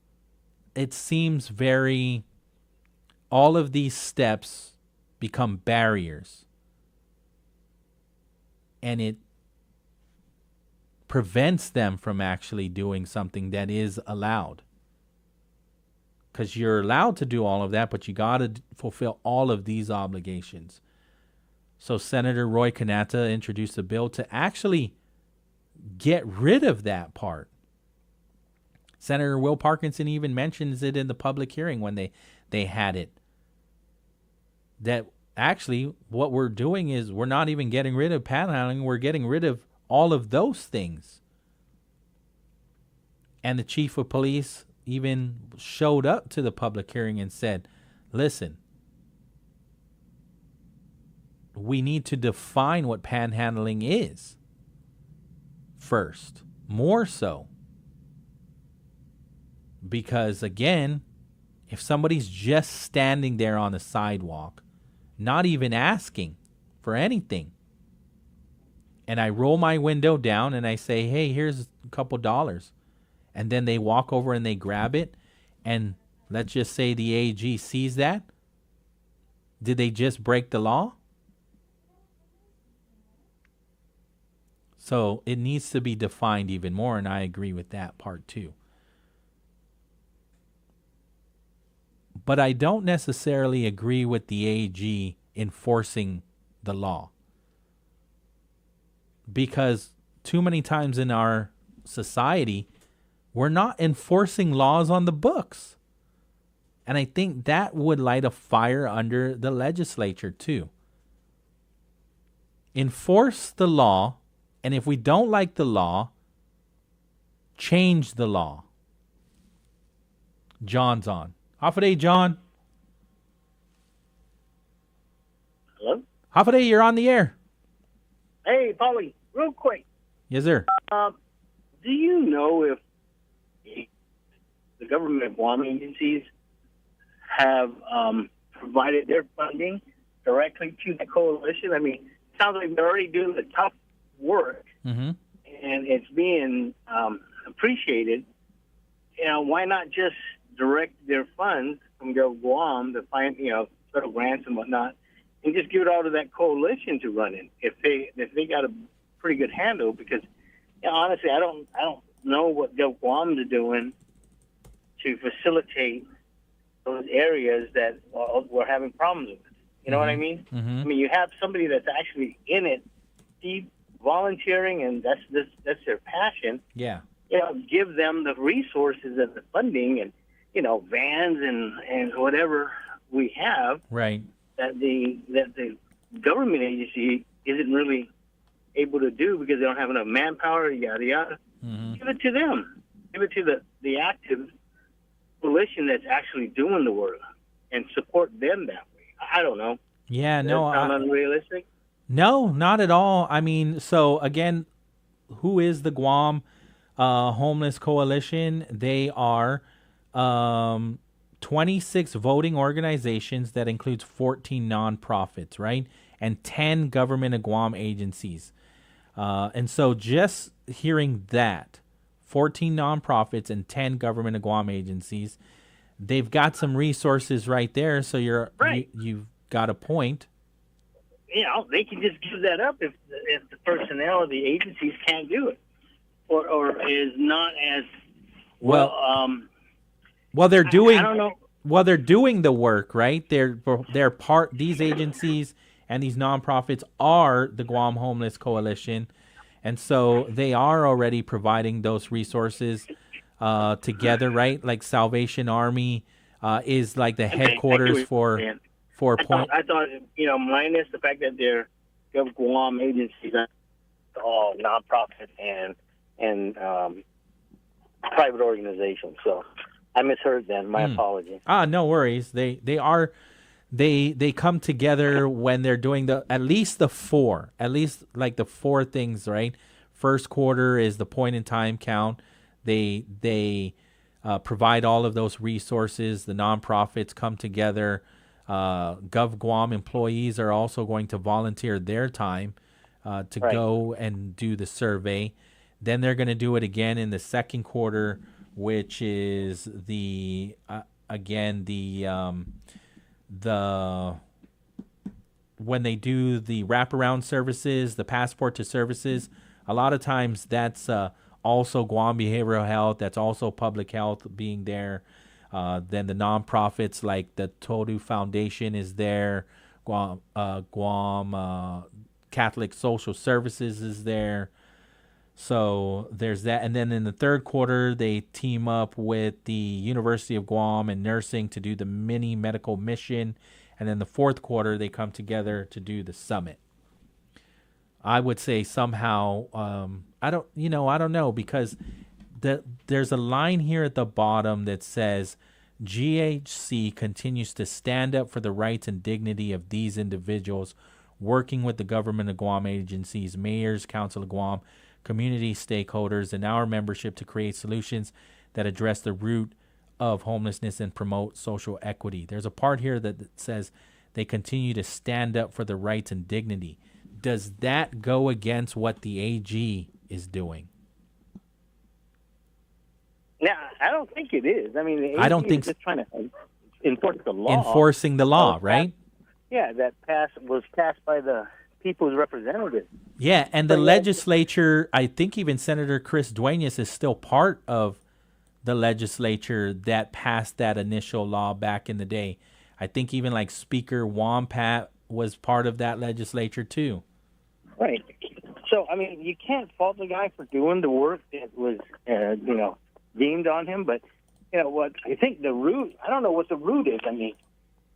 S7: it seems very, all of these steps become barriers. And it prevents them from actually doing something that is allowed. Because you're allowed to do all of that, but you got to fulfill all of these obligations. So Senator Roy Kanata introduced a bill to actually get rid of that part. Senator Will Parkinson even mentions it in the public hearing when they had it. That actually what we're doing is we're not even getting rid of panhandling, we're getting rid of all of those things. And the chief of police even showed up to the public hearing and said, listen, we need to define what panhandling is first, more so. Because again, if somebody's just standing there on the sidewalk, not even asking for anything, and I roll my window down and I say, hey, here's a couple dollars, and then they walk over and they grab it, and let's just say the AG sees that, did they just break the law? So it needs to be defined even more, and I agree with that part too. But I don't necessarily agree with the AG enforcing the law. Because too many times in our society, we're not enforcing laws on the books. And I think that would light a fire under the legislature too. Enforce the law, and if we don't like the law, change the law. John's on. Hafa Adai, John.
S9: Hello?
S7: Hafa Adai, you're on the air.
S9: Hey, Pauly, real quick.
S7: Yes, sir.
S9: Do you know if the government of Guam agencies have provided their funding directly to the coalition? I mean, it sounds like they're already doing the tough work,
S7: Mm-hmm.
S9: and it's being appreciated. Why not just direct their funds from Guam to find, federal grants and whatnot, and just give it all to that coalition to run in if they got a pretty good handle? Because honestly, I don't know what Guam is doing to facilitate those areas that we're having problems with. You know what I mean?
S7: Mm-hmm.
S9: I mean, you have somebody that's actually in it, deep volunteering, and that's their passion.
S7: Yeah.
S9: Give them the resources and the funding and vans and whatever we have.
S7: Right.
S9: That the government agency isn't really able to do because they don't have enough manpower, yada yada.
S7: Mm-hmm.
S9: Give it to them. Give it to the active coalition that's actually doing the work and support them that way. I don't know.
S7: Yeah,
S9: Does
S7: no.
S9: that sound unrealistic?
S7: No, not at all. I mean, so again, who is the Guam Homeless Coalition? They are 26 voting organizations that includes 14 nonprofits, right? And 10 government of Guam agencies. And so just hearing that, 14 nonprofits and 10 government of Guam agencies, they've got some resources right there. So you've got a point.
S9: They can just give that up if the personnel of the agencies can't do it, or is not as well.
S7: Well, they're doing.
S9: I don't know.
S7: Well, they're doing the work, right? They're part. These agencies and these nonprofits are the Guam Homeless Coalition, and so they are already providing those resources together, right? Like Salvation Army is like the headquarters for.
S9: I thought, minus the fact that they're Guam agencies, all nonprofit and private organizations. So I misheard then. My apologies.
S7: No worries. They come together when they're doing at least the four things, right? First quarter is the point in time count. They provide all of those resources. The nonprofits come together. Gov Guam employees are also going to volunteer their time to go and do the survey. Then they're going to do it again in the second quarter, which is the when they do the wraparound services, the passport to services. A lot of times that's also Guam Behavioral Health. That's also public health being there. Then the nonprofits like the Todu Foundation is there. Guam Catholic Social Services is there. So there's that. And then in the third quarter, they team up with the University of Guam and nursing to do the mini medical mission. And then the fourth quarter, they come together to do the summit. I would say somehow, I don't know, because there's a line here at the bottom that says GHC continues to stand up for the rights and dignity of these individuals, working with the government of Guam agencies, mayors, council of Guam, community stakeholders, and our membership to create solutions that address the root of homelessness and promote social equity. There's a part here that says they continue to stand up for the rights and dignity. Does that go against what the AG is doing?
S9: Yeah, I don't think it is. I mean, the AG
S7: I don't think
S9: is just trying to enforce the law.
S7: Enforcing the law, right?
S9: That was passed by the people's representatives.
S7: Yeah, and the legislature, I think even Senator Chris Duenas is still part of the legislature that passed that initial law back in the day. I think even like Speaker Wampat was part of that legislature too.
S9: Right. So, I mean, you can't fault the guy for doing the work that was, deemed on him. But, what I think the root, I don't know what the root is. I mean,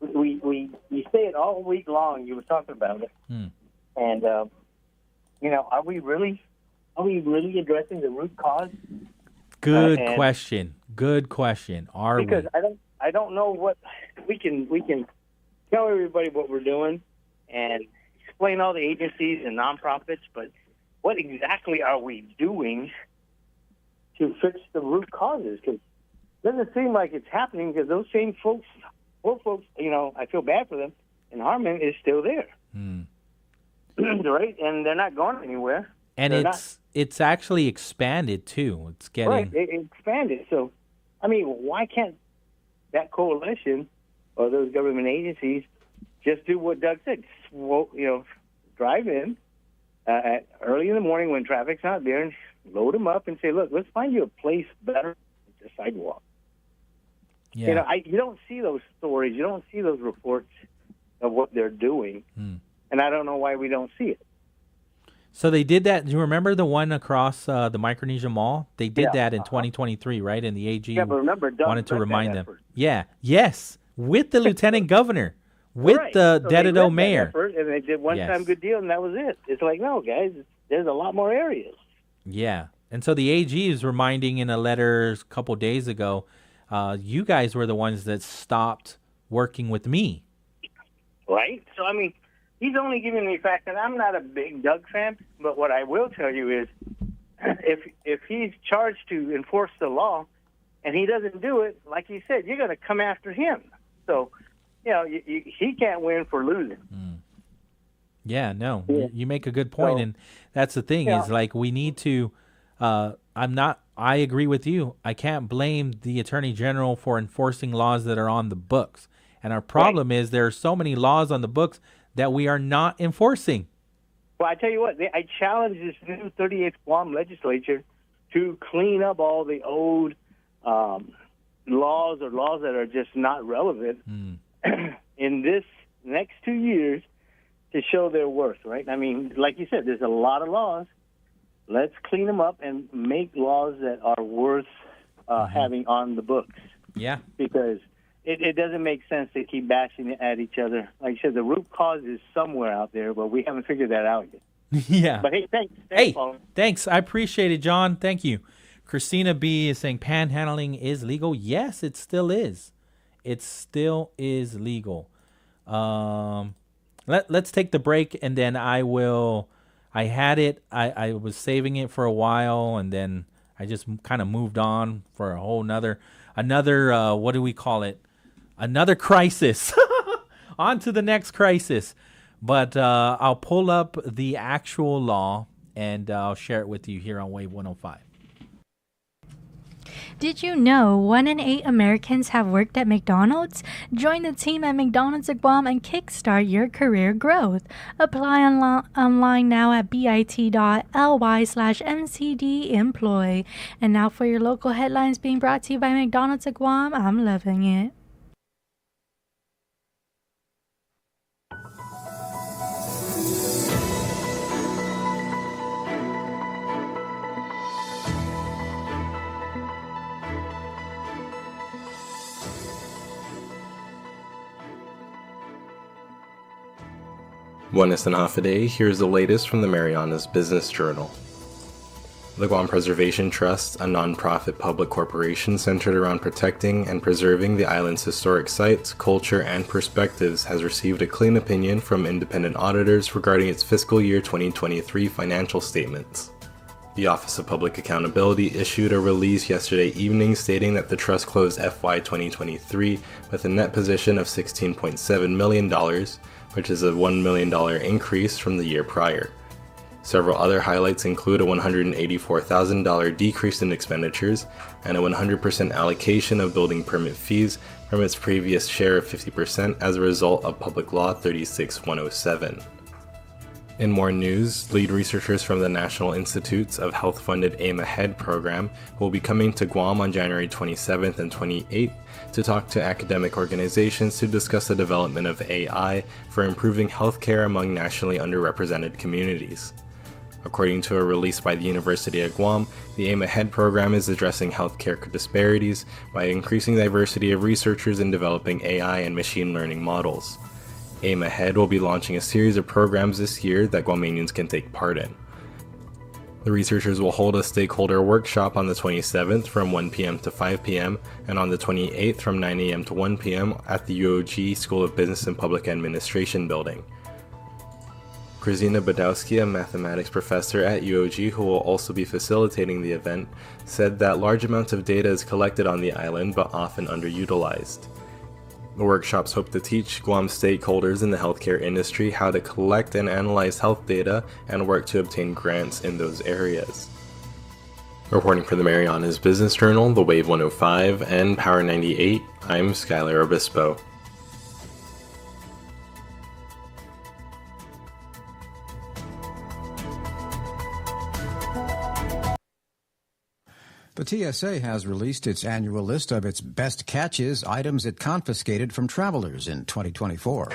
S9: we say it all week long. You were talking about it. And, are we really addressing the root cause?
S7: Good question. Good question. Are
S9: because
S7: we?
S9: I don't know what we can tell everybody what we're doing and explain all the agencies and nonprofits, but what exactly are we doing to fix the root causes? Because it doesn't seem like it's happening, because those same folks, poor folks, I feel bad for them, and Harmon is still there. Right? And they're not going anywhere.
S7: And it's actually expanded too. It's getting
S9: right. It expanded. So, I mean, why can't that coalition or those government agencies just do what Doug said? Drive in at early in the morning when traffic's not there, and load them up and say, "Look, let's find you a place better than the sidewalk."
S7: Yeah.
S9: You don't see those stories. You don't see those reports of what they're doing, and I don't know why we don't see it.
S7: So they did that. Do you remember the one across the Micronesia Mall? They did that in 2023, right? And the AG
S9: but remember, Doug
S7: wanted to
S9: led
S7: remind
S9: that
S7: them.
S9: effort.
S7: Yeah. Yes. With the lieutenant governor, with
S9: Right.
S7: the
S9: So they
S7: Dededo
S9: led that
S7: mayor.
S9: effort, and they did one-time good deal, and that was it. It's like, no, guys, there's a lot more areas.
S7: Yeah. And so the AG is reminding in a letter a couple days ago, you guys were the ones that stopped working with me.
S9: Right? So, I mean, he's only giving me facts, and I'm not a big Doug fan, but what I will tell you is if he's charged to enforce the law and he doesn't do it, like you said, you're going to come after him. So, he can't win for losing.
S7: Yeah, no, you make a good point, and that's the thing is like we need to. I agree with you. I can't blame the Attorney General for enforcing laws that are on the books, and our problem is there are so many laws on the books that we are not enforcing.
S9: Well, I tell you what, I challenge this new 38th Guam legislature to clean up all the old laws that are just not relevant in this next 2 years to show their worth, right? I mean, like you said, there's a lot of laws. Let's clean them up and make laws that are worth having on the books.
S7: Yeah.
S9: Because it doesn't make sense to keep bashing at each other. Like you said, the root cause is somewhere out there, but we haven't figured that out yet.
S7: Yeah.
S9: But hey, thanks. Paul.
S7: Thanks. I appreciate it, John. Thank you. Christina B is saying panhandling is legal. Yes, it still is. It still is legal. Let's take the break, and then I had it. I was saving it for a while, and then I just kind of moved on for a whole another what do we call it? Another crisis. On to the next crisis. But I'll pull up the actual law, and I'll share it with you here on Wave 105.
S21: Did you know 1 in 8 Americans have worked at McDonald's? Join the team at McDonald's of Guam and kickstart your career growth. Apply online now at bit.ly/MCDemploy. And now for your local headlines being brought to you by McDonald's of Guam. I'm loving it.
S16: Buenas and Hafa Adai, here's the latest from the Marianas Business Journal. The Guam Preservation Trust, a non-profit public corporation centered around protecting and preserving the island's historic sites, culture, and perspectives, has received a clean opinion from independent auditors regarding its fiscal year 2023 financial statements. The Office of Public Accountability issued a release yesterday evening stating that the trust closed FY 2023 with a net position of $16.7 million, which is a $1 million increase from the year prior. Several other highlights include a $184,000 decrease in expenditures and a 100% allocation of building permit fees from its previous share of 50% as a result of Public Law 36107. In more news, lead researchers from the National Institutes of Health-funded Aim Ahead program will be coming to Guam on January 27th and 28th to talk to academic organizations to discuss the development of AI for improving healthcare among nationally underrepresented communities. According to a release by the University of Guam, the Aim Ahead program is addressing healthcare disparities by increasing diversity of researchers in developing AI and machine learning models. Aim Ahead will be launching a series of programs this year that Guamanians can take part in. The researchers will hold a stakeholder workshop on the 27th from 1 p.m. to 5 p.m. and on the 28th from 9 a.m. to 1 p.m. at the UOG School of Business and Public Administration building. Krzyna Badowski, a mathematics professor at UOG who will also be facilitating the event, said that large amounts of data is collected on the island but often underutilized. The workshops hope to teach Guam stakeholders in the healthcare industry how to collect and analyze health data and work to obtain grants in those areas. Reporting for the Marianas Business Journal, The Wave 105, and Power 98, I'm Skylar Obispo.
S18: The TSA has released its annual list of its best catches, items it confiscated from travelers in 2024.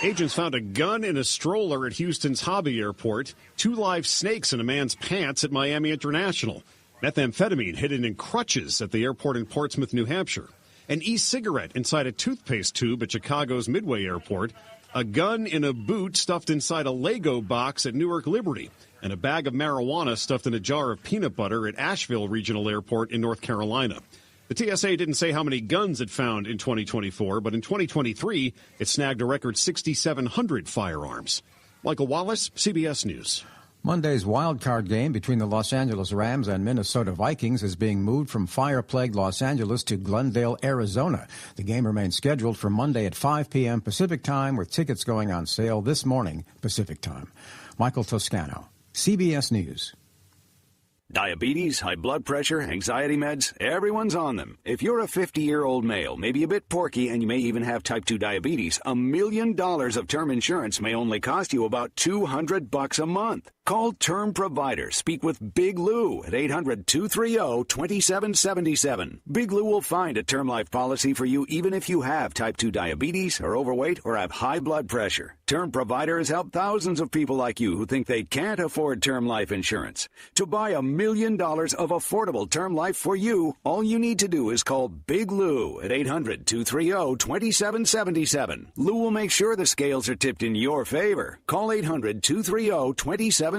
S17: Agents found a gun in a stroller at Houston's Hobby Airport, 2 live snakes in a man's pants at Miami International, methamphetamine hidden in crutches at the airport in Portsmouth, New Hampshire, an e-cigarette inside a toothpaste tube at Chicago's Midway Airport, a gun in a boot stuffed inside a Lego box at Newark Liberty, and a bag of marijuana stuffed in a jar of peanut butter at Asheville Regional Airport in North Carolina. The TSA didn't say how many guns it found in 2024, but in 2023, it snagged a record 6,700 firearms. Michael Wallace, CBS News.
S18: Monday's wild card game between the Los Angeles Rams and Minnesota Vikings is being moved from fire-plagued Los Angeles to Glendale, Arizona. The game remains scheduled for Monday at 5 p.m. Pacific Time, with tickets going on sale this morning Pacific Time. Michael Toscano, CBS News.
S19: Diabetes, high blood pressure, anxiety meds, everyone's on them. If you're a 50-year-old male, maybe a bit porky, and you may even have type 2 diabetes, $1 million of term insurance may only cost you about $200 a month. Call Term Provider. Speak with Big Lou at 800-230-2777. Big Lou will find a term life policy for you even if you have type 2 diabetes, are overweight, or have high blood pressure. Term Provider has helped thousands of people like you who think they can't afford term life insurance. To buy $1 million of affordable term life for you, all you need to do is call Big Lou at 800-230-2777. Lou will make sure the scales are tipped in your favor. Call 800-230-2777.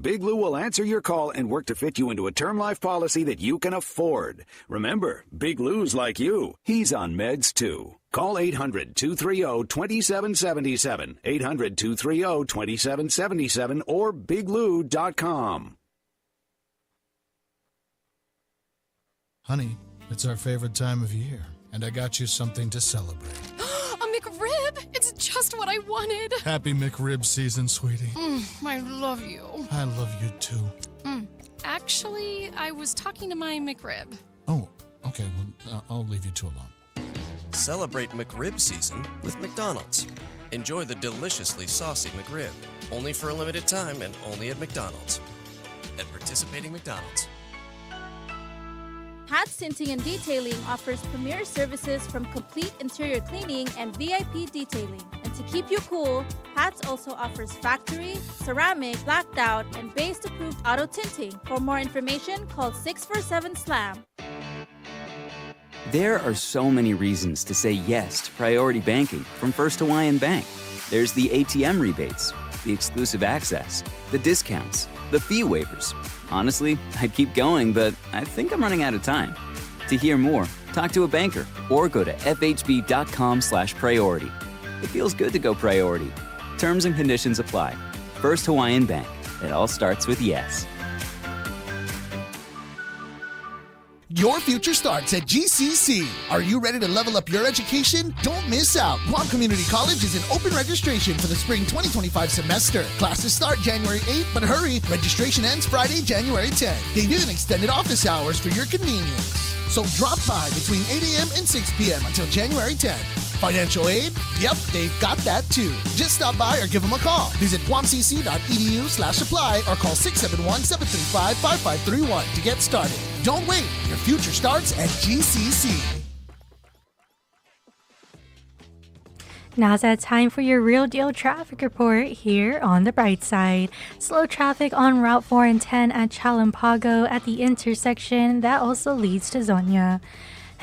S19: Big Lou will answer your call and work to fit you into a term life policy that you can afford. Remember, Big Lou's like you. He's on meds too. Call 800-230-2777, 800-230-2777, or biglou.com.
S23: Honey, it's our favorite time of year, and I got you something to celebrate.
S24: A McRib! It's just what I wanted.
S23: Happy McRib season, sweetie.
S24: I love you.
S23: I love you too.
S24: Actually, I was talking to my McRib.
S23: Oh, okay, well, I'll leave you two alone.
S25: Celebrate McRib season with McDonald's. Enjoy the deliciously saucy McRib, only for a limited time and only at McDonald's. At participating McDonald's.
S26: Pat's Tinting and Detailing offers premier services from complete interior cleaning and VIP detailing. And to keep you cool, Pat's also offers factory, ceramic, blacked out, and base-approved auto tinting. For more information, call 647-SLAM.
S27: There are so many reasons to say yes to priority banking from First Hawaiian Bank. There's the ATM rebates, the exclusive access, the discounts, the fee waivers. Honestly, I'd keep going, but I think I'm running out of time. To hear more, talk to a banker or go to fhb.com/priority. It feels good to go priority. Terms and conditions apply. First Hawaiian Bank. It all starts with yes.
S15: Your future starts at GCC. Are you ready to level up your education? Don't miss out. Guam Community College is in open registration for the spring 2025 semester. Classes start January 8th, but hurry, registration ends Friday, January 10th. They've even extended office hours for your convenience. So drop by between 8 a.m. and 6 p.m. until January 10th. Financial aid? Yep, they've got that too. Just stop by or give them a call. Visit guamcc.edu/apply or call 671-735-5531 to get started. Don't wait. Your future starts at GCC.
S21: Now's that time for your real deal traffic report here on the bright side. Slow traffic on Route 4 and 10 at Chalampago at the intersection that also leads to Zonia.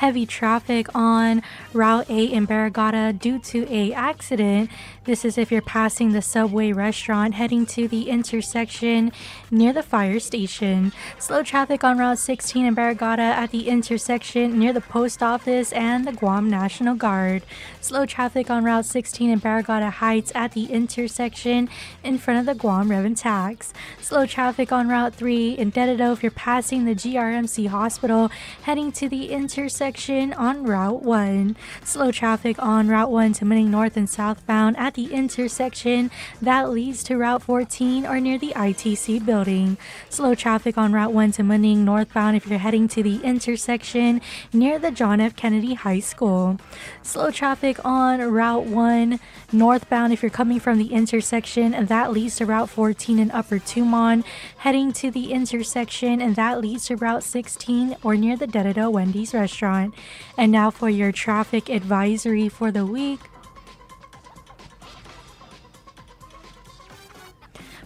S21: heavy traffic on Route 8 in Barragata due to a accident. This is if you're passing the Subway restaurant heading to the intersection near the fire station. Slow traffic on Route 16 in Barragata at the intersection near the post office and the Guam National Guard. Slow traffic on Route 16 in Barragata Heights at the intersection in front of the Guam Rev and Tax. Slow traffic on Route 3 in Dededo if you're passing the GRMC Hospital heading to the intersection on Route 1. Slow traffic on Route 1 to Manning North and southbound at the intersection that leads to Route 14 or near the ITC building. Slow traffic on Route 1 to Manning northbound if you're heading to the intersection near the John F. Kennedy High School. Slow traffic on Route 1 northbound if you're coming from the intersection and that leads to Route 14 in Upper Tumon, heading to the intersection and that leads to Route 16 or near the Dededo Wendy's restaurant. And now for your traffic advisory for the week.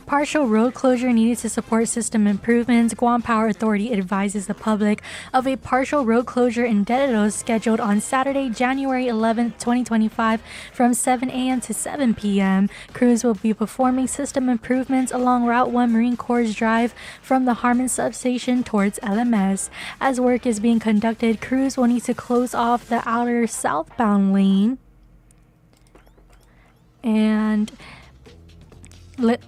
S21: Partial road closure needed to support system improvements. Guam Power Authority advises the public of a partial road closure in Dededo scheduled on Saturday, January 11th, 2025 from 7 a.m. to 7 p.m. Crews will be performing system improvements along Route 1 Marine Corps Drive from the Harmon substation towards LMS. As work is being conducted, crews will need to close off the outer southbound lane and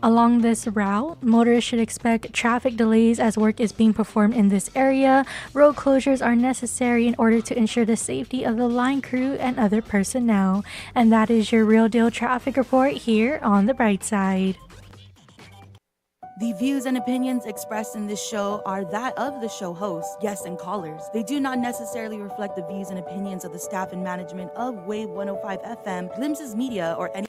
S21: along this route, motorists should expect traffic delays as work is being performed in this area. Road closures are necessary in order to ensure the safety of the line crew and other personnel. And that is your Real Deal Traffic Report here on the Brightside.
S1: The views and opinions expressed in this show are that of the show host, guests, and callers. They do not necessarily reflect the views and opinions of the staff and management of Wave 105 FM, Glimpses Media, or any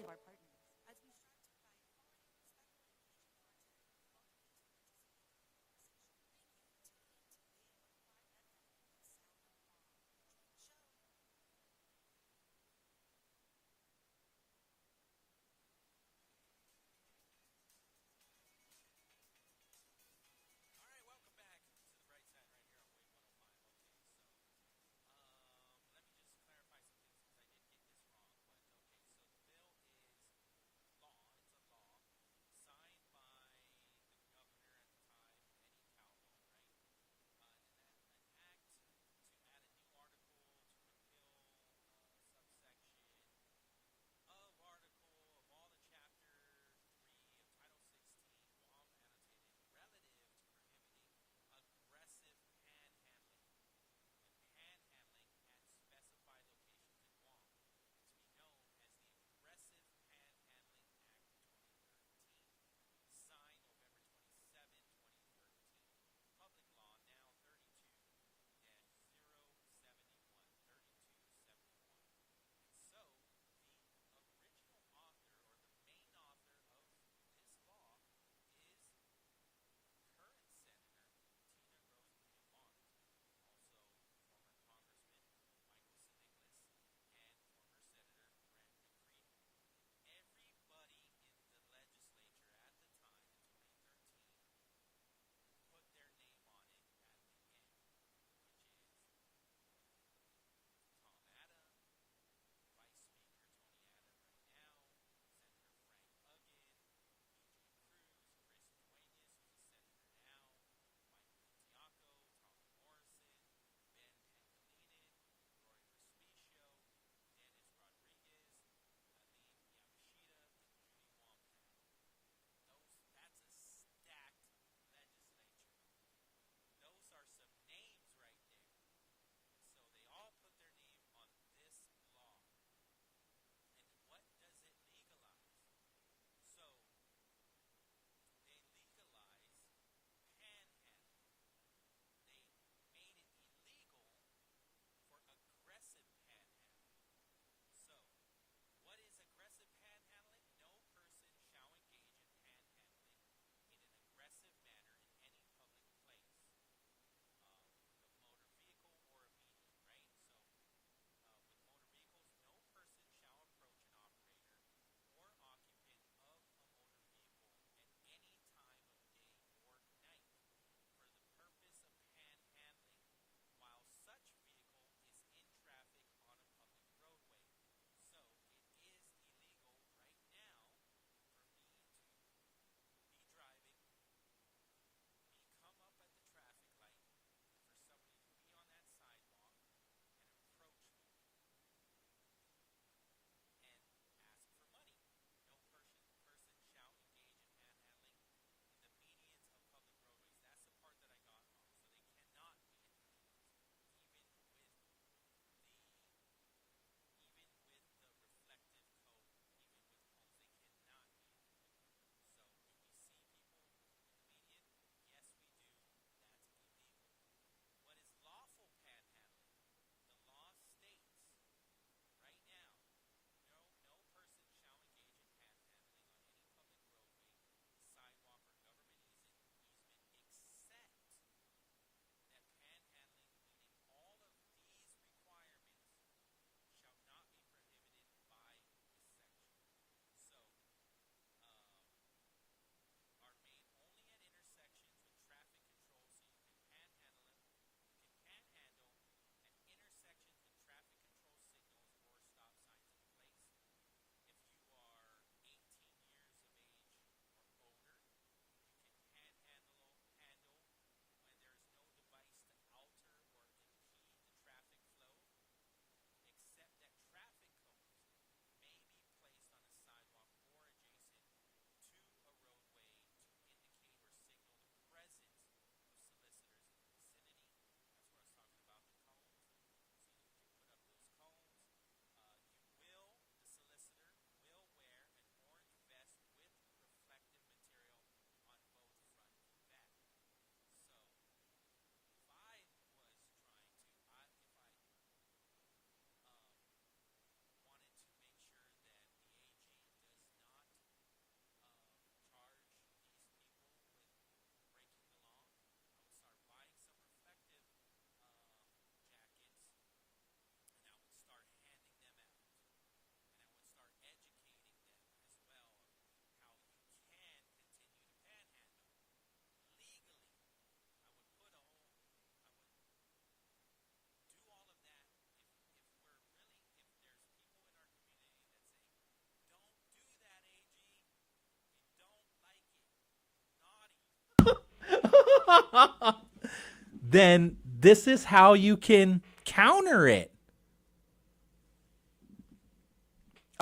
S7: then this is how you can counter it.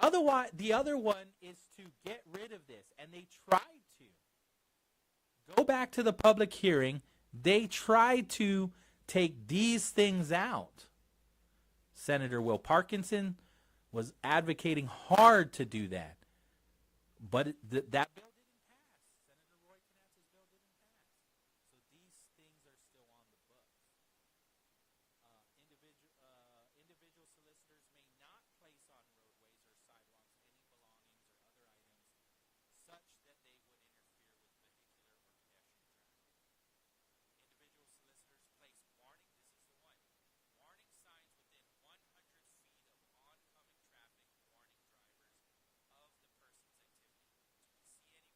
S7: Otherwise, the other one is to get rid of this, and they tried to. Go back to the public hearing. They tried to take these things out. Senator Will Parkinson was advocating hard to do that. But that bill didn't pass. Senator Roy Knatz's bill didn't pass. So these things are still on the books. Individual solicitors may not place on roadways or sidewalks any belongings or other items such that they would interfere with vehicular or pedestrian traffic. Individual solicitors place warning, this is the one, warning signs within 100 feet of oncoming traffic, warning drivers of the person's activity. Do we see any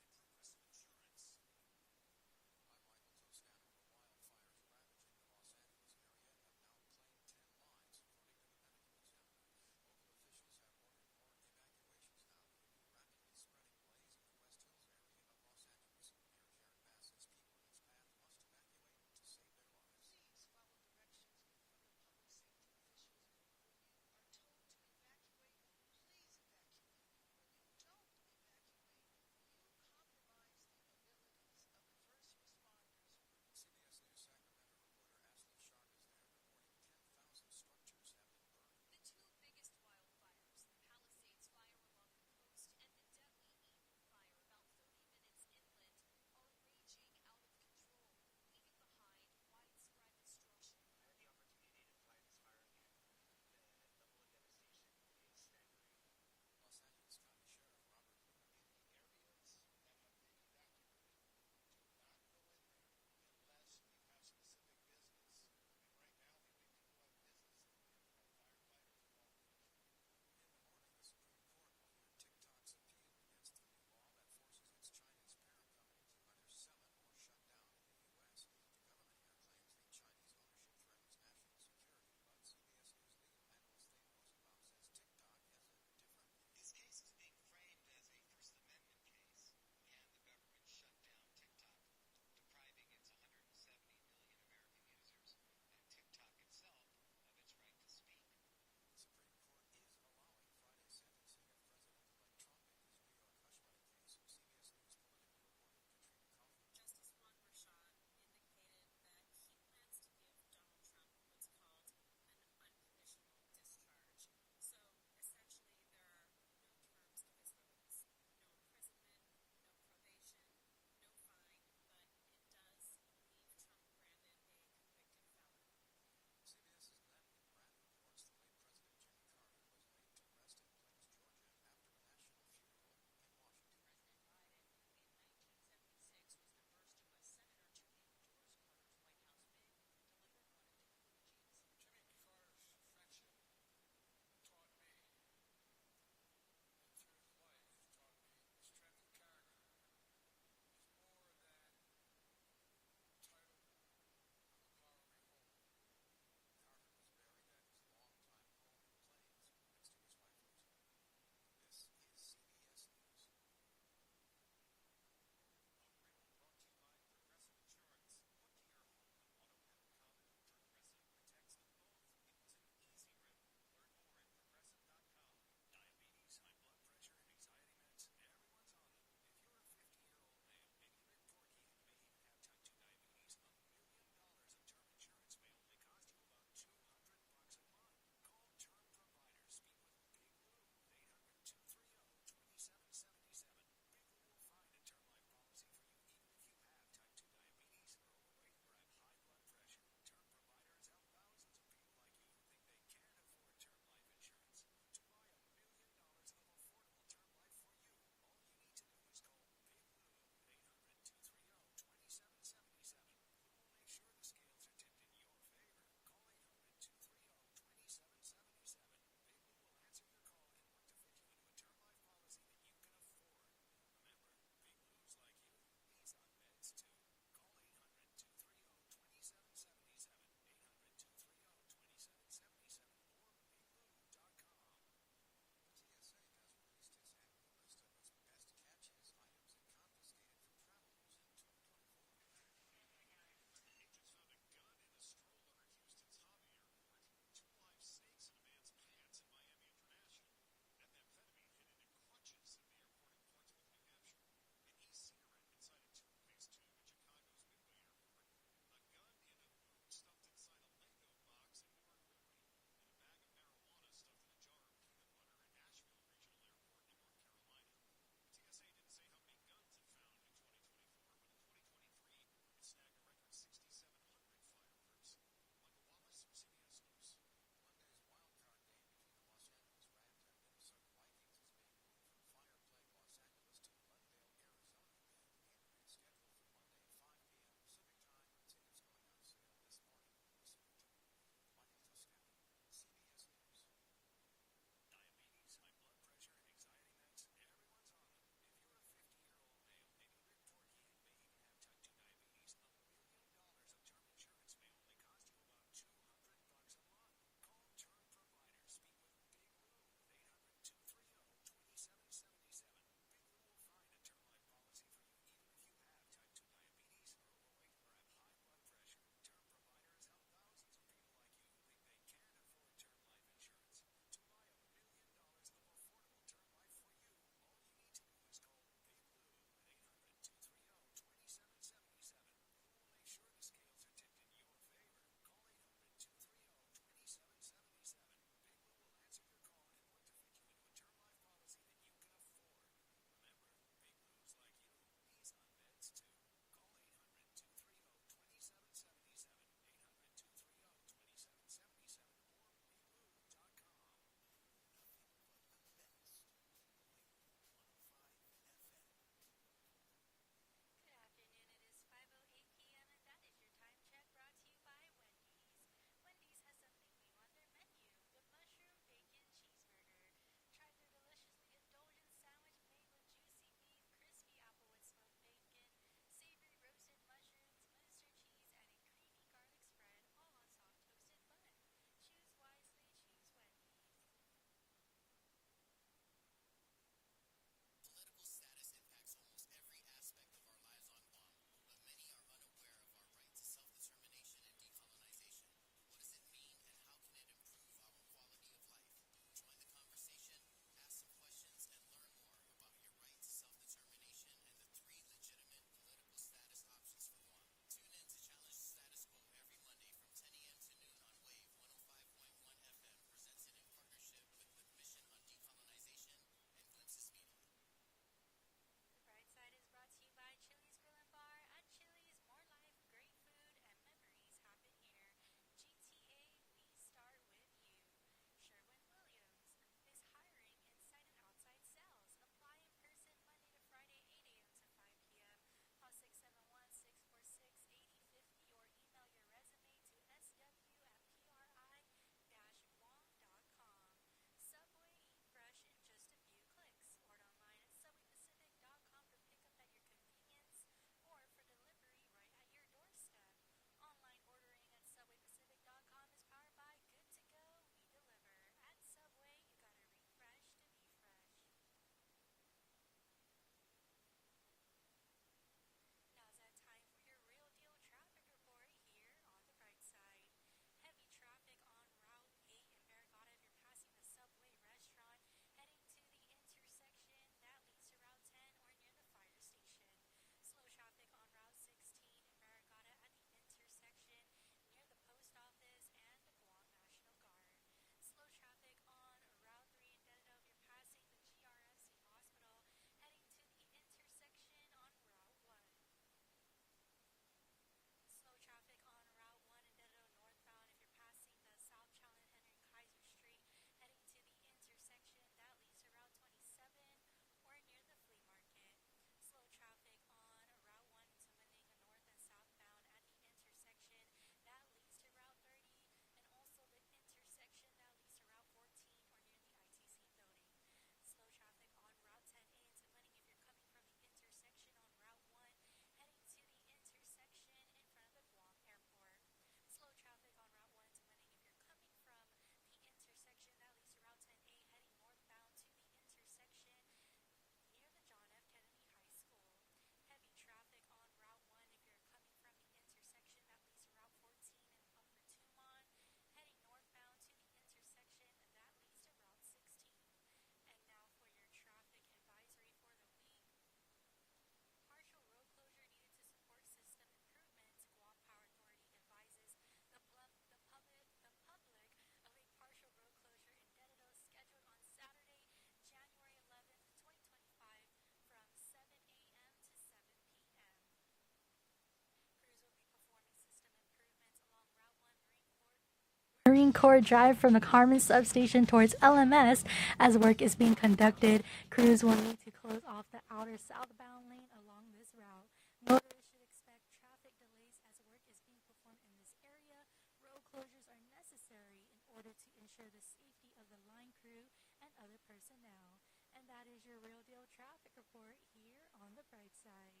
S21: Marine Corps Drive from the Carmen substation towards LMS as work is being conducted. Crews will need to close off the outer southbound lane along this route. Motorists should expect traffic delays as work is being performed in this area. Road closures are necessary in order to ensure the safety of the line crew and other personnel. And that is your Real Deal traffic report here on the Bright Side.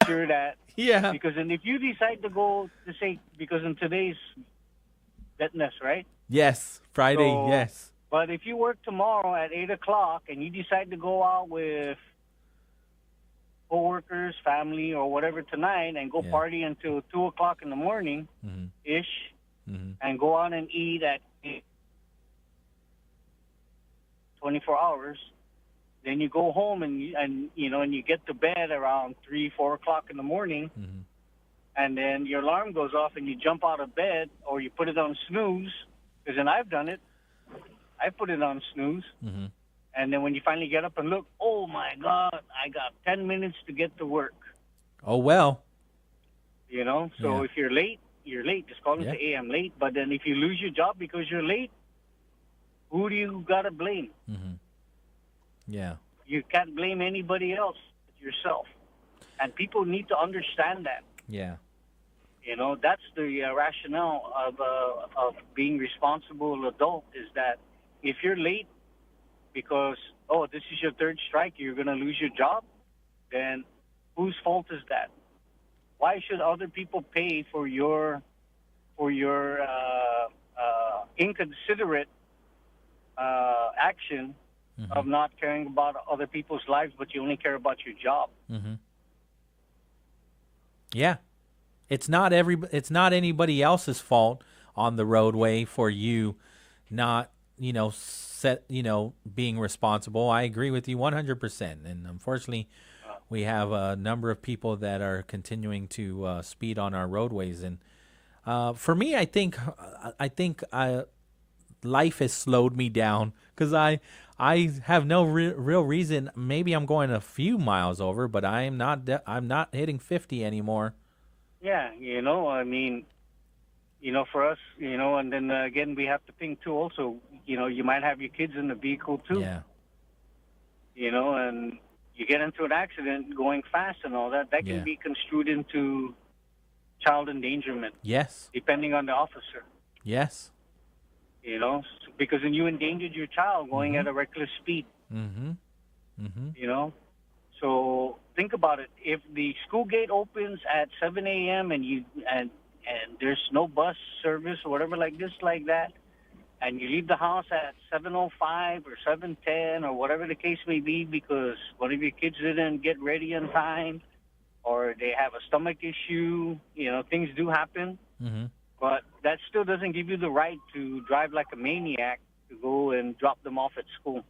S9: sure that because then if you decide to go to say because in today's Betnes, right?
S7: Yes, Friday.
S9: So,
S7: yes.
S9: But if you work tomorrow at 8:00 and you decide to go out with coworkers, family, or whatever tonight and go party until 2:00 in the morning ish, and go out and eat at 24 hours, then you go home and you get to bed around 3-4 o'clock in the morning, and then your alarm goes off and you jump out of bed or you put it on snooze. Because then I've done it. I put it on snooze. And then when you finally get up and look, oh, my God, I got 10 minutes to get to work.
S7: Oh, well.
S9: You know? So if you're late, you're late. Just call and say, hey, I'm late. But then if you lose your job because you're late, who do you got to blame?
S7: Yeah.
S9: You can't blame anybody else but yourself. And people need to understand that.
S7: Yeah.
S9: You know, that's the rationale of being responsible adult is that if you're late because, this is your third strike, you're going to lose your job, then whose fault is that? Why should other people pay for your inconsiderate action of not caring about other people's lives, but you only care about your job?
S7: Yeah. It's not anybody else's fault on the roadway for you not, being responsible. I agree with you 100%. And unfortunately, we have a number of people that are continuing to speed on our roadways. And for me, I think life has slowed me down because I have no real reason. Maybe I'm going a few miles over, but I'm not hitting 50 anymore.
S9: Yeah, for us, and then again, we have to think too also, you might have your kids in the vehicle too.
S7: Yeah.
S9: And you get into an accident going fast and all that can be construed into child endangerment.
S7: Yes.
S9: Depending on the officer.
S7: Yes.
S9: Because then you endangered your child going at a reckless speed. So think about it. If the school gate opens at 7 a.m. and there's no bus service or whatever like that, and you leave the house at 7:05 or 7:10 or whatever the case may be because one of your kids didn't get ready on time or they have a stomach issue, things do happen. But that still doesn't give you the right to drive like a maniac to go and drop them off at school.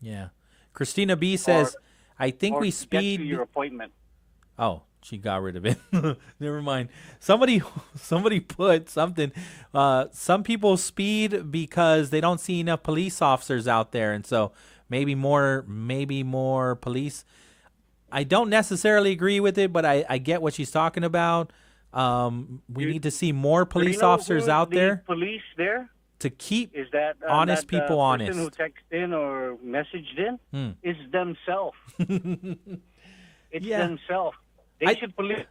S7: Yeah. Christina B. says, I think we speed.
S9: Get to your appointment.
S7: Oh, she got rid of it. Never mind. Somebody put something. Some people speed because they don't see enough police officers out there, and so maybe more police. I don't necessarily agree with it, but I get what she's talking about. We need to see more police officers out there.
S9: Police there
S7: to keep
S9: is that
S7: honest people honest.
S9: Person who texted in or messaged in is themselves. It's themselves. They should police.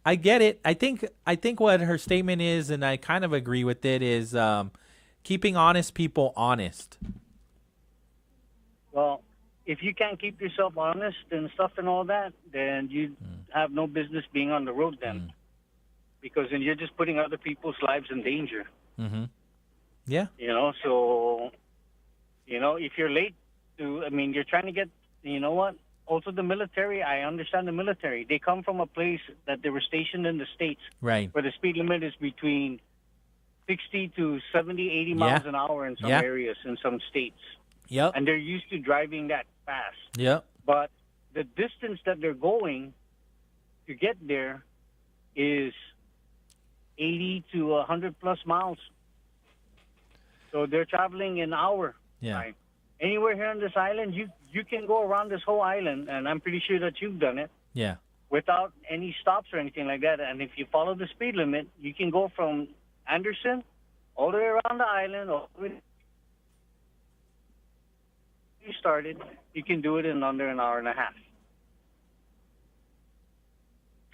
S7: I get it. I think what her statement is, and I kind of agree with it, is keeping honest people honest.
S9: Well, if you can't keep yourself honest and stuff and all that, then you have no business being on the road then. Because then you're just putting other people's lives in danger.
S7: Yeah.
S9: So, if you're late you're trying to get, also the military, I understand the military. They come from a place that they were stationed in the States.
S7: Right.
S9: Where the speed limit is between 60 to 70, 80 miles an hour in some areas, in some states.
S7: Yep.
S9: And they're used to driving that fast.
S7: Yep.
S9: But the distance that they're going to get there is 80 to 100 plus miles. So they're traveling an hour.
S7: Yeah.
S9: Right? Anywhere here on this island, you can go around this whole island, and I'm pretty sure that you've done it.
S7: Yeah.
S9: Without any stops or anything like that. And if you follow the speed limit, you can go from Anderson all the way around the island, all the way you started. You can do it in under an hour and a half.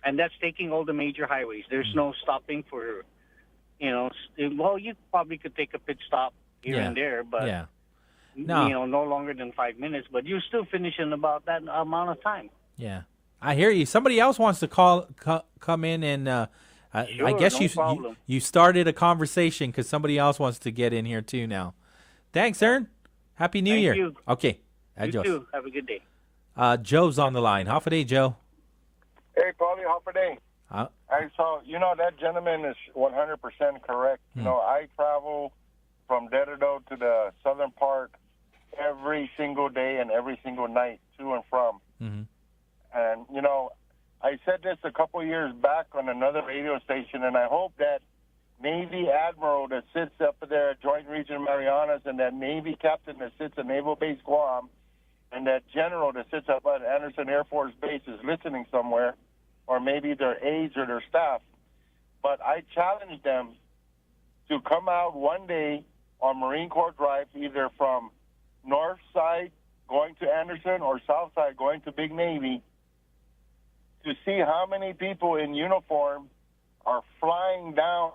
S9: And that's taking all the major highways. There's no stopping for, well, you probably could take a pit stop here and there, but, no longer than 5 minutes. But you're still finishing about that amount of time.
S7: Yeah. I hear you. Somebody else wants to come in, and I
S9: Sure,
S7: guess
S9: no problem.
S7: you started a conversation because somebody else wants to get in here too now. Thanks, Ern. Happy New
S9: Thank
S7: Year.
S9: you.
S7: Okay.
S9: You
S7: Adios.
S9: too. Have a good day.
S7: Joe's on the line. Hafa Adai, Joe.
S3: Hey, Pauly, Hafa Adai. So, that gentleman is 100% correct. I travel from Dededo to the southern park every single day and every single night, to and from.
S7: Mm-hmm.
S3: And, I said this a couple years back on another radio station, and I hope that Navy Admiral that sits up there at Joint Region Marianas and that Navy Captain that sits at Naval Base Guam and that General that sits up at Anderson Air Force Base is listening somewhere, or maybe their aides or their staff. But I challenge them to come out one day on Marine Corps Drive, either from north side going to Anderson or south side going to Big Navy, to see how many people in uniform are flying down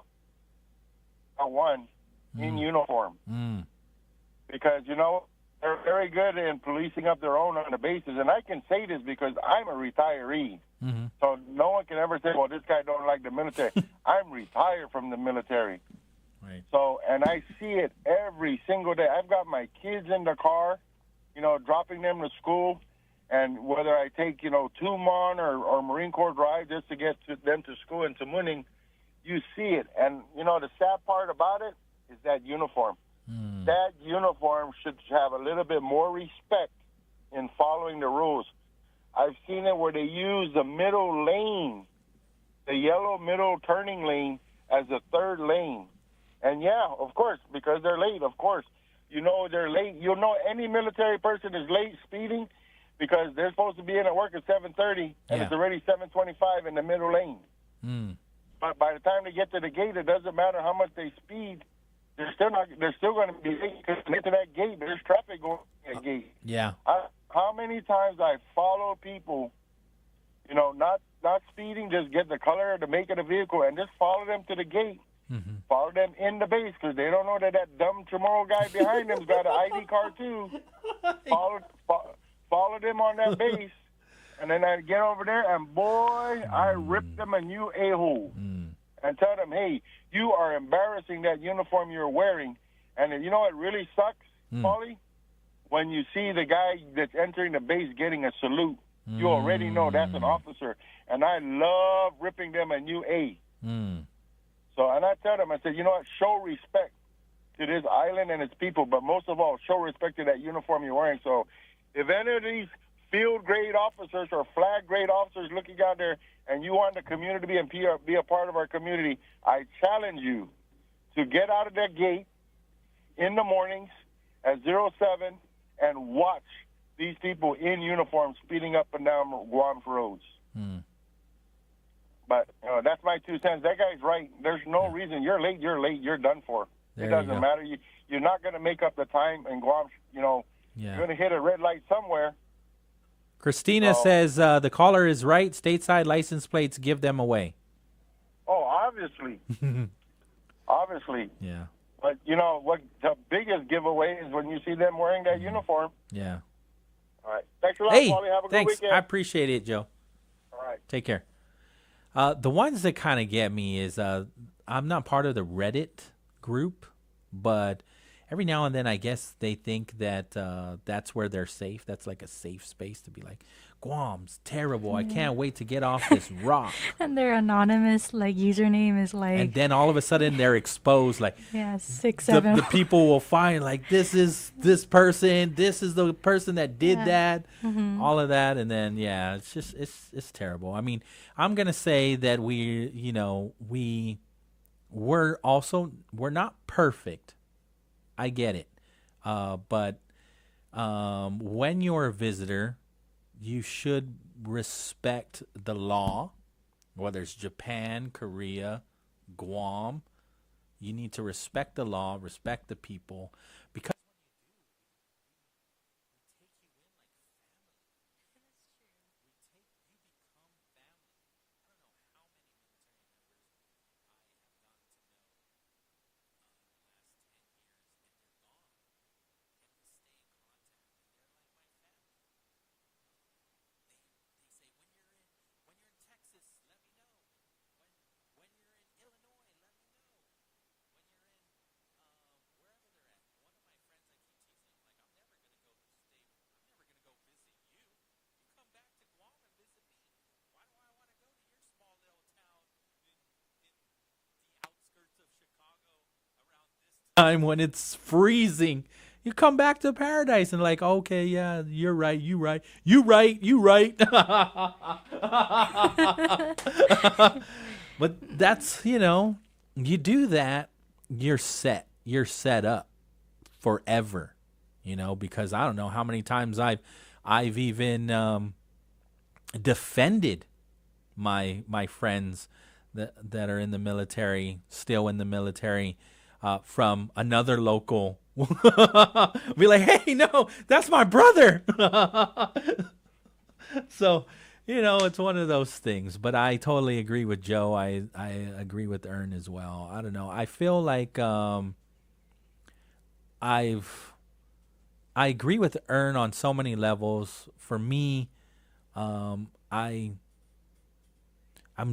S3: in uniform. Because, they're very good in policing up their own on the bases. And I can say this because I'm a retiree.
S7: Mm-hmm.
S3: So no one can ever say, well, this guy don't like the military. I'm retired from the military.
S7: Right.
S3: So, and I see it every single day. I've got my kids in the car, dropping them to school. And whether I take, Tumon or Marine Corps Drive just to get them to school in Tamuning, you see it. And, the sad part about it is that uniform. That uniform should have a little bit more respect in following the rules. I've seen it where they use the middle lane, the yellow middle turning lane, as a third lane. And, yeah, of course, because they're late, of course. They're late. You'll know any military person is late speeding because they're supposed to be in at work at 7:30, and it's already 7:25 in the middle lane. But by the time they get to the gate, it doesn't matter how much they speed. They're still going to be late because to get to that gate, there's traffic going to that gate.
S7: Yeah.
S3: How many times I follow people, not speeding, just get the color or the make of the vehicle and just follow them to the gate.
S7: Mm-hmm.
S3: Follow them in the base because they don't know that dumb Chamorro guy behind them's got an ID card too. Follow them on that base, and then I get over there and boy, I rip them a new a-hole and tell them, hey, you are embarrassing that uniform you're wearing. And you know what really sucks, Pauly? When you see the guy that's entering the base getting a salute, you already know that's an officer. And I love ripping them a new A. So, and I tell them, I said, you know what, show respect to this island and its people, but most of all, show respect to that uniform you're wearing. So if any of these field-grade officers or flag-grade officers looking out there and you want the community to be a part of our community, I challenge you to get out of that gate in the mornings at 07 and watch these people in uniform speeding up and down Guam roads. But that's my 2 cents. That guy's right. There's no reason. You're late. You're done for. It doesn't matter. You're not going to make up the time in Guam. You're going to hit a red light somewhere.
S7: Christina says the caller is right. Stateside license plates give them away.
S3: Oh, obviously. Obviously.
S7: Yeah.
S3: But, what the biggest giveaway is when you see them wearing that uniform.
S7: Yeah.
S3: All right. Thanks a lot,
S7: Hey,
S3: Pauly. Have a
S7: thanks.
S3: good weekend.
S7: I appreciate it, Joe.
S3: All right.
S7: Take care. The ones that kind of get me is I'm not part of the Reddit group, but every now and then I guess they think that that's where they're safe. That's like a safe space to be like, Guam's terrible. I can't wait to get off this rock.
S21: And their anonymous username is
S7: And then all of a sudden they're exposed. Like
S21: 6, 7.
S7: The people will find this is this person. This is the person that did that.
S21: Mhm.
S7: All of that, and then it's just it's terrible. I mean, I'm gonna say that we're not perfect. I get it, but when you're a visitor, you should respect the law, whether it's Japan, Korea, Guam. You need to respect the law, respect the people, because time when it's freezing. You come back to paradise and like, okay, yeah, you're right, you right. But that's, you do that, you're set. You're set up forever, because I don't know how many times I've even defended my friends that are in the military, still in the military, from another local. Be like, hey, no, that's my brother. So, it's one of those things. But I totally agree with Joe. I agree with Ern as well. I don't know. I feel like I agree with Ern on so many levels. For me, I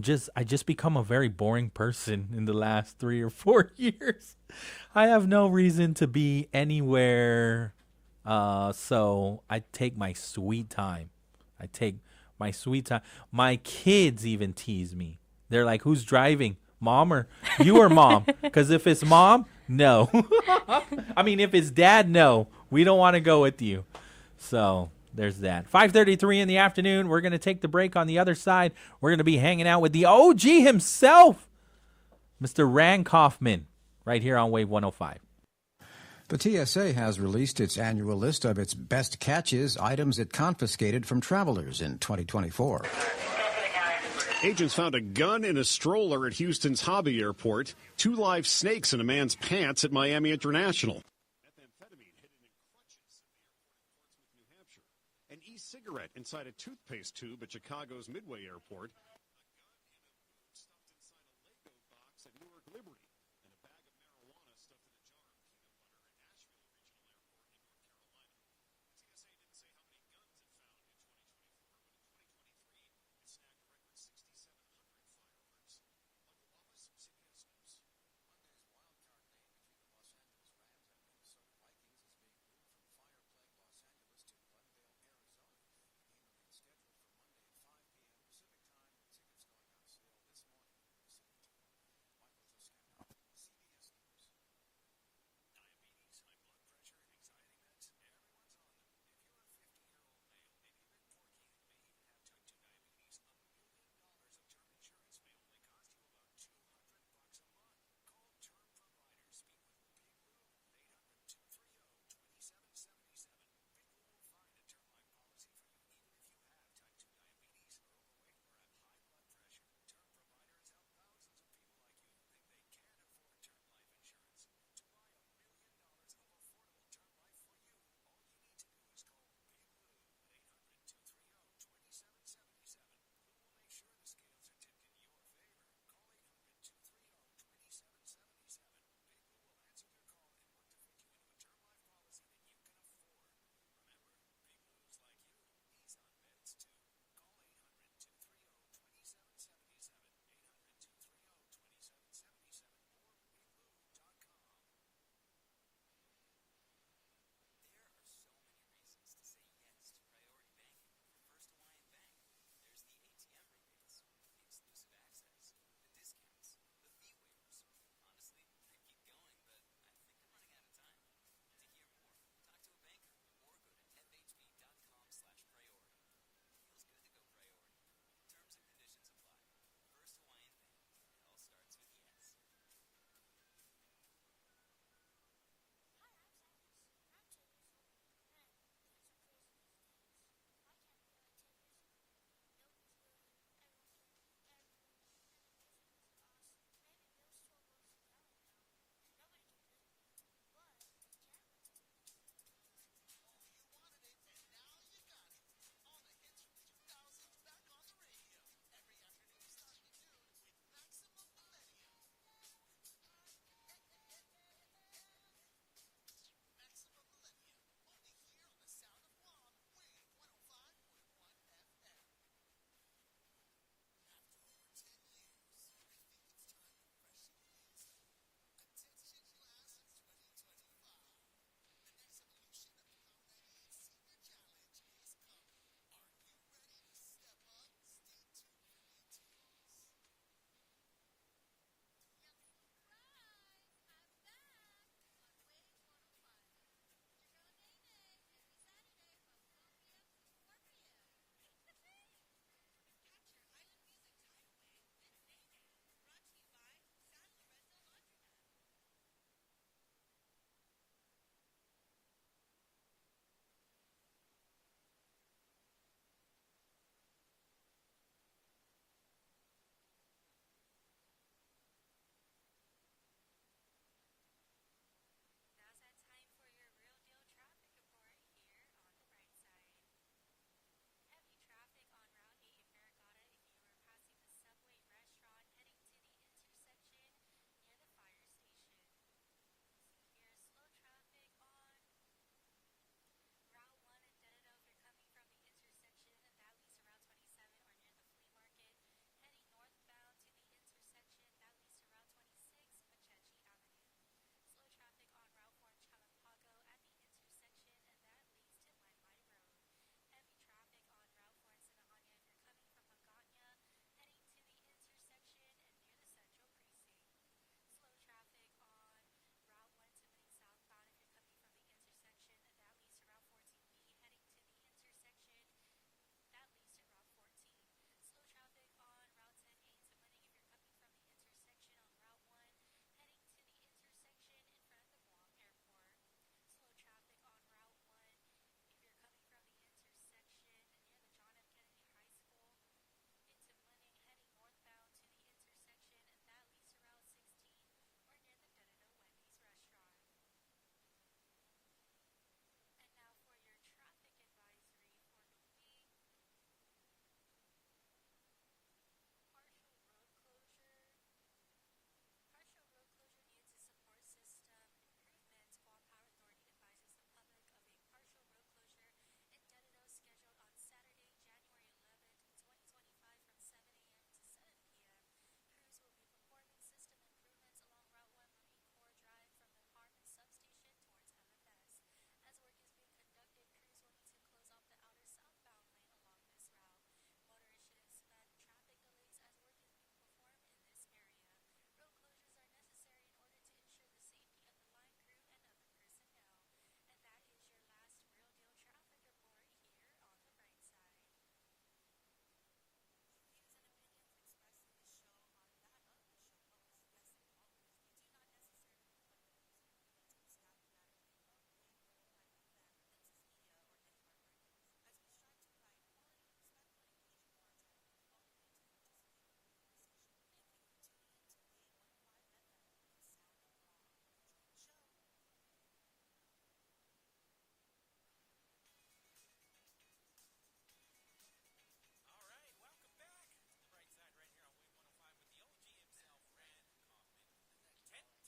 S7: just become a very boring person in the last 3 or 4 years. I have no reason to be anywhere. So I take my sweet time. My kids even tease me. They're like, who's driving? Mom or you or mom? Because if it's mom, no. I mean, if it's dad, no. We don't want to go with you. So there's that. 5:33 in the afternoon. We're going to take the break. On the other side, we're going to be hanging out with the OG himself, Mr. Rand Kaufman, right here on Wave 105.
S18: The TSA has released its annual list of its best catches, items it confiscated from travelers in 2024.
S17: Agents found a gun in a stroller at Houston's Hobby Airport, 2 live snakes in a man's pants at Miami International. Methamphetamine hidden in crutches at the airport in Portsmouth, New Hampshire. An e-cigarette inside a toothpaste tube at Chicago's Midway Airport. A gun in a boot stuffed inside a Lego box at Newark Liberty. And a bag of marijuana stuffed in a jar of peanut butter at Asheville Regional Airport in North Carolina. The TSA didn't say how many guns it found in 2024, but in 2023, it snagged a record 6,700 firearms. Michael Wallace, CBS News.
S18: Monday's wildcard game between the Los Angeles Rams and Minnesota Vikings is being moved from fire-plagued Los Angeles to Glendale, Arizona. The game remains scheduled for Monday at 5 p.m. Pacific Time,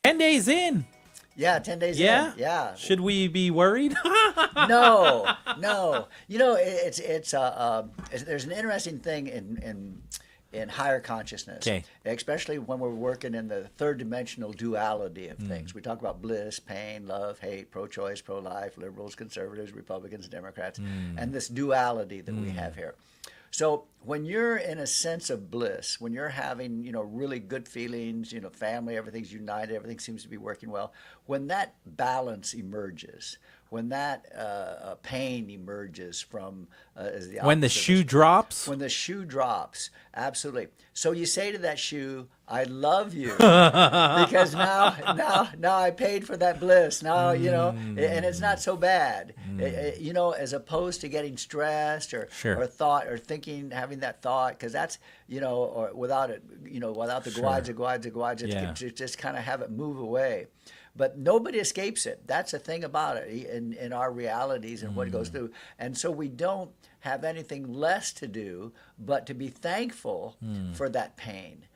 S7: 10 days in.
S4: Yeah, 10 days
S7: Yeah?
S4: in. Yeah.
S7: Should we be worried?
S4: No. You know, there's an interesting thing in higher consciousness, especially when we're working in the third dimensional duality of things. We talk about bliss, pain, love, hate, pro-choice, pro-life, liberals, conservatives, Republicans, Democrats, and this duality that we have here. So when you're in a sense of bliss, when you're having, really good feelings, family, everything's united, everything seems to be working well, when that balance emerges, when that pain emerges from as the
S7: when the shoe drops?
S4: When the shoe drops, absolutely. So you say to that shoe, I love you, because now I paid for that bliss. Now, and it's not so bad, as opposed to getting stressed or thought or thinking, having that thought, because that's, or without it, without the guads, just kind of have it move away. But nobody escapes it. That's the thing about it in our realities and what goes through. And so we don't have anything less to do but to be thankful for that pain,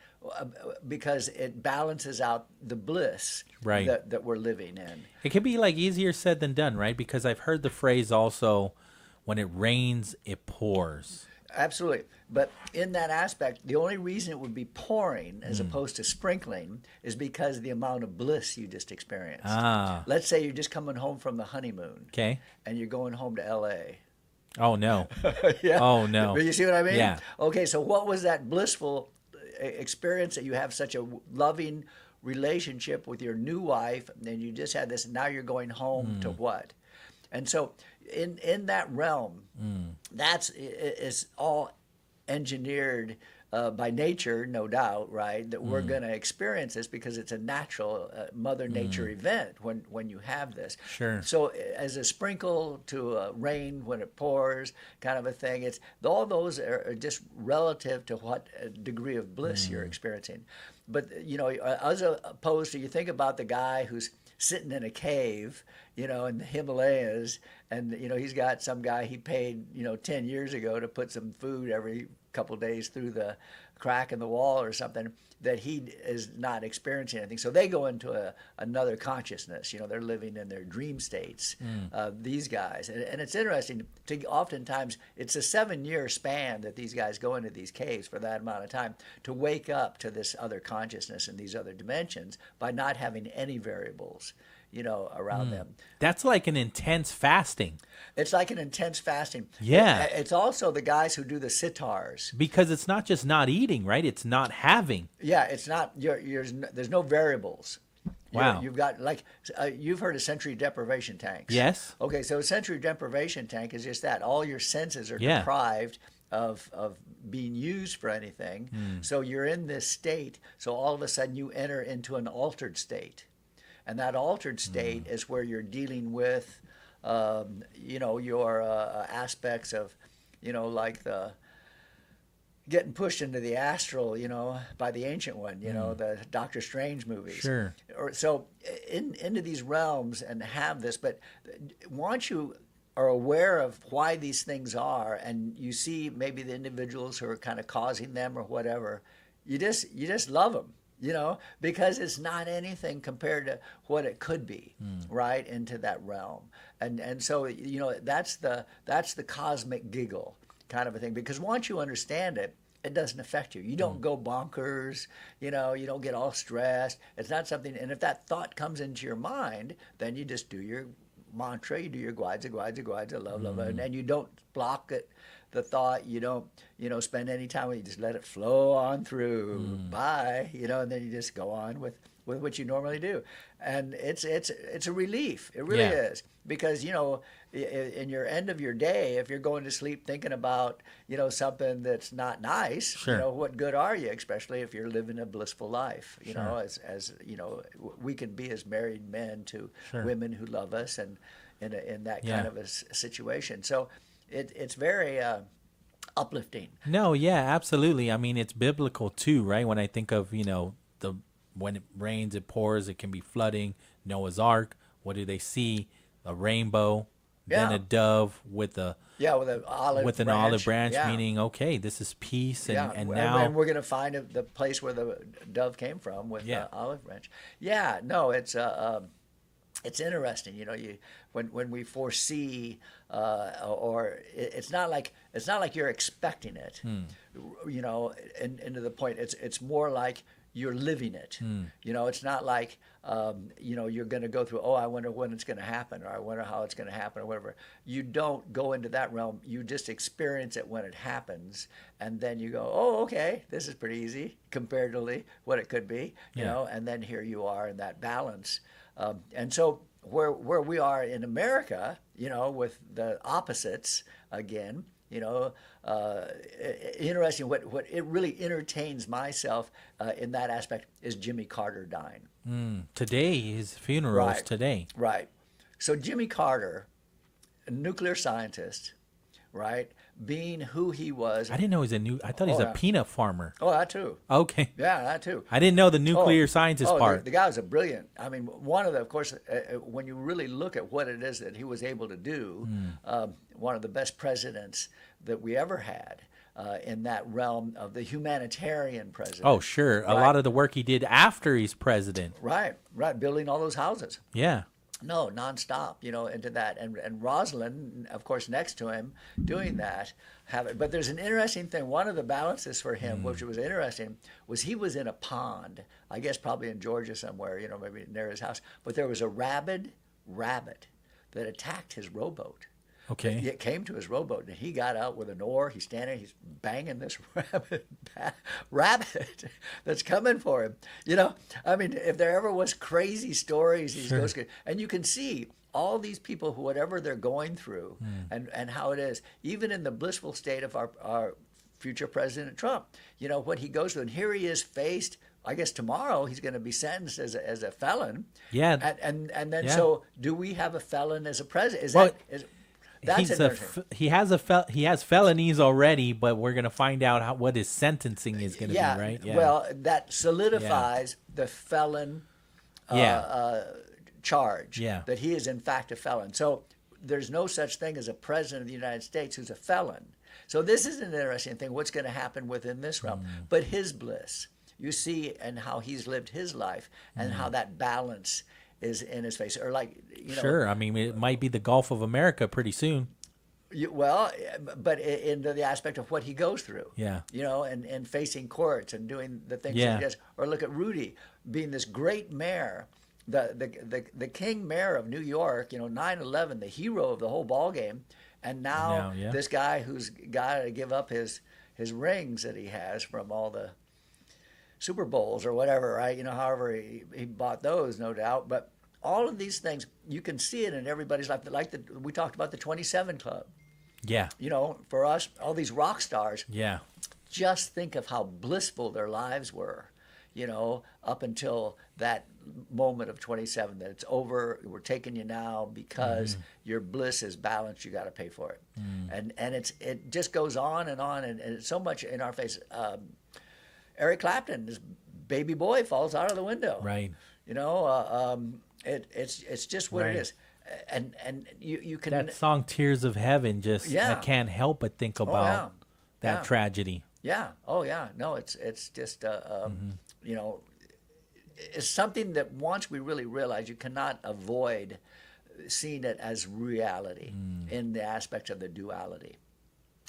S4: because it balances out the bliss that we're living in.
S7: It can be like easier said than done, right? Because I've heard the phrase also, when it rains, it pours.
S4: Absolutely. But in that aspect, the only reason it would be pouring as opposed to sprinkling is because of the amount of bliss you just experienced. Let's say you're just coming home from the honeymoon.
S7: Okay.
S4: And you're going home to L.A.
S7: Oh, no.
S4: Yeah.
S7: Oh, no.
S4: You see what I mean?
S7: Yeah.
S4: Okay, so what was that blissful experience that you have such a loving relationship with your new wife, and you just had this, now you're going home to what? And so in that realm, it's all engineered by nature, no doubt, right? That we're going to experience this because it's a natural Mother Nature event when you have this.
S7: Sure.
S4: So as a sprinkle to a rain when it pours, kind of a thing. It's all those are just relative to what degree of bliss you're experiencing. But as opposed to, you think about the guy who's sitting in a cave, in the Himalayas, and he's got some guy he paid 10 years ago to put some food every couple of days through the crack in the wall or something, that he is not experiencing anything. So they go into another consciousness. They're living in their dream states, these guys. And it's interesting, oftentimes it's a 7-year span that these guys go into these caves for that amount of time to wake up to this other consciousness and these other dimensions by not having any variables around them.
S7: That's like an intense fasting.
S4: It's like an intense fasting.
S7: Yeah.
S4: It's also the guys who do the sitars.
S7: Because it's not just not eating, right? It's not having.
S4: Yeah, it's not. There's no variables.
S7: Wow.
S4: You've got, you've heard of sensory deprivation tanks.
S7: Yes.
S4: Okay, so a sensory deprivation tank is just that. All your senses are deprived of being used for anything. So you're in this state, so all of a sudden you enter into an altered state. And that altered state is where you're dealing with, your aspects of, like the getting pushed into the astral, by the Ancient One, the Doctor Strange movies.
S7: Sure.
S4: So into these realms and have this, but once you are aware of why these things are, and you see maybe the individuals who are kind of causing them or whatever, you just love them. Because it's not anything compared to what it could be, right, into that realm. And so, that's the cosmic giggle kind of a thing. Because once you understand it, it doesn't affect you. You don't go bonkers, you don't get all stressed. It's not something, and if that thought comes into your mind, then you just do your mantra, you do your guaja, love, and you don't block it. The thought, you don't, spend any time with it. You just let it flow on through. Bye, and then you just go on with what you normally do. And it's a relief. It really is. Because, in your end of your day, if you're going to sleep thinking about, something that's not nice, what good are you, especially if you're living a blissful life, as we can be as married men to women who love us and in that kind of a situation. So it's very uplifting.
S7: No, yeah, absolutely. I mean, it's biblical too, right? When I think of, when it rains, it pours, it can be flooding. Noah's Ark, what do they see? A rainbow. than a dove with a
S4: with an olive
S7: with an
S4: branch.
S7: olive branch,
S4: Yeah.
S7: meaning okay, this is peace, and
S4: and
S7: now
S4: we're going to find the place where the dove came from with the olive branch. Yeah, no, it's interesting. You know, when we foresee, or it's not like you're expecting it. You know, and to the point, it's more like you're living it. You know, it's not like you know, you're going to go through, oh, I wonder when it's going to happen, or I wonder how it's going to happen, or whatever. You don't go into that realm. You just experience it when it happens, and then you go, oh, okay, this is pretty easy comparatively what it could be, you know, and then here you are in that balance. And so where we are in America, you know, with the opposites again, you know, interesting. What it really entertains myself in that aspect is Jimmy Carter dying.
S7: Today, his funeral is today.
S4: Right. So Jimmy Carter, a nuclear scientist, right, being who he was.
S7: I didn't know I thought he's a peanut farmer.
S4: Oh, that too.
S7: Okay.
S4: Yeah, that too.
S7: I didn't know the nuclear scientist part.
S4: The guy was a brilliant. I mean, one of the, of course, when you really look at what it is that he was able to do, one of the best presidents that we ever had. In that realm of the humanitarian president.
S7: Oh, sure.
S4: Right?
S7: A lot of the work he did after he's president.
S4: Right, building all those houses.
S7: Yeah.
S4: No, nonstop, you know, into that. And Rosalind, of course, next to him, doing that. But there's an interesting thing. One of the balances for him, which was interesting, was he was in a pond, I guess probably in Georgia somewhere, you know, maybe near his house. But there was a rabid rabbit that attacked his rowboat.
S7: Okay.
S4: It came to his rowboat, and he got out with an oar. He's standing, he's banging this rabbit that's coming for him. You know, I mean, if there ever was crazy stories, these ghosts, and you can see all these people who, whatever they're going through, and how it is, even in the blissful state of our future President Trump, you know, what he goes through. And here he is faced, I guess tomorrow he's going to be sentenced as a felon.
S7: Yeah.
S4: And then, so do we have a felon as a president?
S7: He has felonies already, but we're gonna find out what his sentencing is gonna be, right?
S4: Yeah. Well, that solidifies the felon charge.
S7: Yeah.
S4: That he is in fact a felon. So there's no such thing as a president of the United States who's a felon. So this is an interesting thing. What's going to happen within this realm? But his bliss, you see, and how he's lived his life, and how that balance is in his face, or like, you know.
S7: Sure, I mean, it might be the Gulf of America pretty soon.
S4: But into the aspect of what he goes through.
S7: Yeah.
S4: You know, and facing courts and doing the things that he does. Or look at Rudy being this great mayor, the king mayor of New York. You know, 9/11, the hero of the whole ball game, and now this guy who's got to give up his rings that he has from all the Super Bowls or whatever, right? You know, however he bought those, no doubt. But all of these things, you can see it in everybody's life. Like we talked about the 27 Club.
S7: Yeah.
S4: You know, for us, all these rock stars.
S7: Yeah.
S4: Just think of how blissful their lives were, you know, up until that moment of 27, that it's over, we're taking you now because your bliss is balanced, you got to pay for it. And it just goes on, and it's so much in our face. Eric Clapton, this baby boy, falls out of the window.
S7: Right.
S4: You know, it's just what it is. And you can,
S7: that song "Tears of Heaven" just I can't help but think about that tragedy.
S4: Yeah. Oh yeah. No, it's just you know, it's something that once we really realize, you cannot avoid seeing it as reality in the aspect of the duality.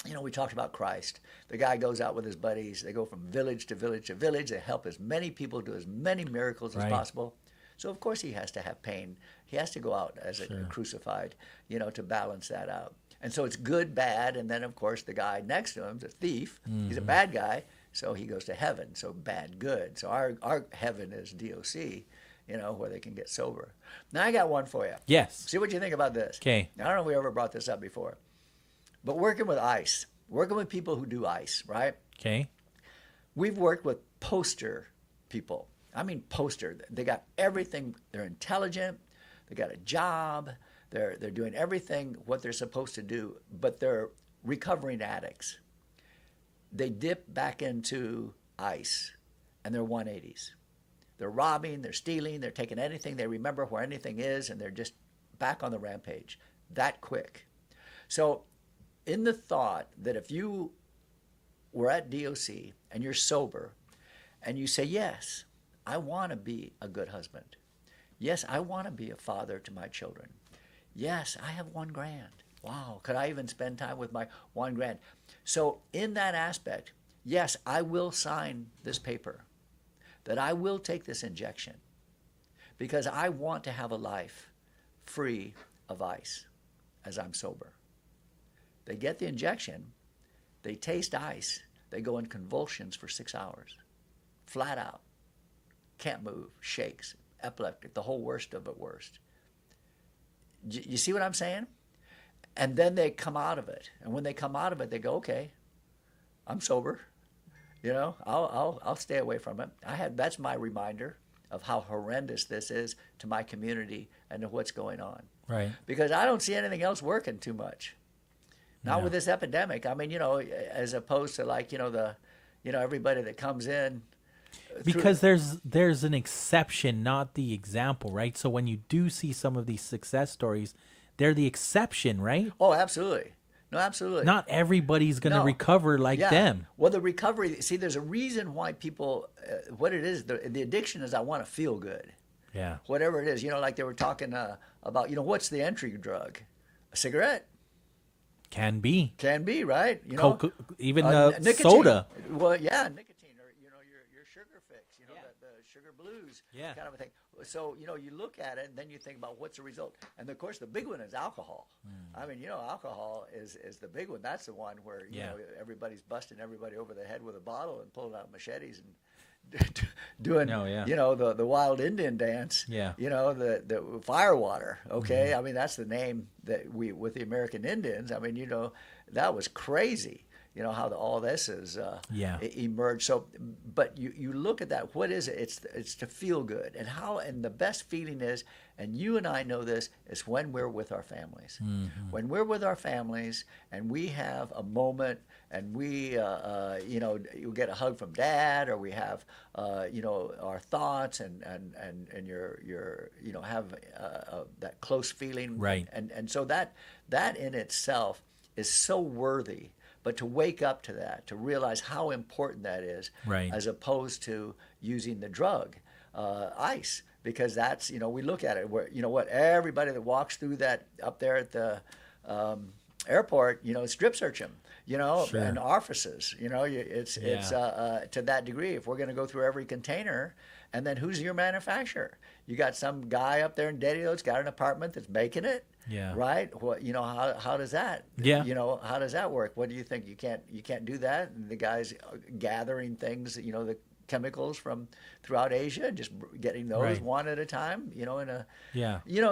S4: You know, we talked about Christ. The guy goes out with his buddies. They go from village to village to village. They help as many people, do as many miracles as possible. So, of course, he has to have pain. He has to go out as a crucified, you know, to balance that out. And so it's good, bad, and then, of course, the guy next to him is a thief. He's a bad guy, so he goes to heaven. So bad, good. So our heaven is DOC, you know, where they can get sober. Now, I got one for you.
S7: Yes.
S4: See what you think about this.
S7: Okay.
S4: I don't know if we ever brought this up before. But working with ICE, working with people who do ICE, right?
S7: Okay.
S4: We've worked with poster people. I mean poster. They got everything. They're intelligent. They got a job. They're doing everything what they're supposed to do, but they're recovering addicts. They dip back into ICE, and they're 180s. They're robbing, they're stealing, they're taking anything. They remember where anything is, and they're just back on the rampage. that quick. So in the thought that if you were at DOC and you're sober and you say, yes, I want to be a good husband. Yes, I want to be a father to my children. Yes, I have $1,000. Wow, could I even spend time with my $1,000? So in that aspect, yes, I will sign this paper, that I will take this injection because I want to have a life free of ice as I'm sober. They get the injection, they taste ice, they go in convulsions for 6 hours, flat out, can't move, shakes, epileptic, the whole worst of it worst. You see what I'm saying? And then they come out of it. And when they come out of it, they go, okay, I'm sober. You know, I'll stay away from it. That's my reminder of how horrendous this is to my community and to what's going on.
S7: Right.
S4: Because I don't see anything else working too much. Not with this epidemic. I mean, you know, as opposed to like, everybody that comes in.
S7: Because there's an exception, not the example, right? So when you do see some of these success stories, they're the exception, right?
S4: Oh, absolutely. No, absolutely.
S7: Not everybody's going to recover like them.
S4: Well, the recovery, see, there's a reason why people, what it is, the addiction is I want to feel good.
S7: Yeah.
S4: Whatever it is, like they were talking about, what's the entry drug? A cigarette.
S7: Can be,
S4: right?
S7: Coke, even
S4: nicotine.
S7: soda.
S4: Well, yeah, nicotine, or your sugar fix, the sugar blues, kind of a thing. So you look at it and then you think about what's the result, and of course the big one is alcohol. I mean, alcohol is the big one. That's the one where everybody's busting everybody over the head with a bottle and pulling out machetes and doing the wild Indian dance.
S7: Yeah.
S4: The firewater. Okay, I mean that's the name that we with the American Indians. I mean that was crazy. How all this is emerged. So, but you look at that. What is it? It's to feel good, and the best feeling is, and you and I know this, is when we're with our families.
S7: Mm-hmm.
S4: When we're with our families, and we have a moment, and we, you get a hug from Dad, or we have, our thoughts, and your have that close feeling,
S7: right?
S4: And so that in itself is so worthy. But to wake up to that, to realize how important that is,
S7: right,
S4: as opposed to using the drug, ice, because that's, we look at it where, everybody that walks through that up there at the airport, strip search them,
S7: Sure.
S4: and orifices, it's to that degree. If we're going to go through every container, and then who's your manufacturer? You got some guy up there in Dedio that's got an apartment that's making it.
S7: Yeah.
S4: Right. What how does that?
S7: Yeah.
S4: How does that work? What do you think? You can't do that. And the guys gathering things, the chemicals from throughout Asia, and just getting those one at a time.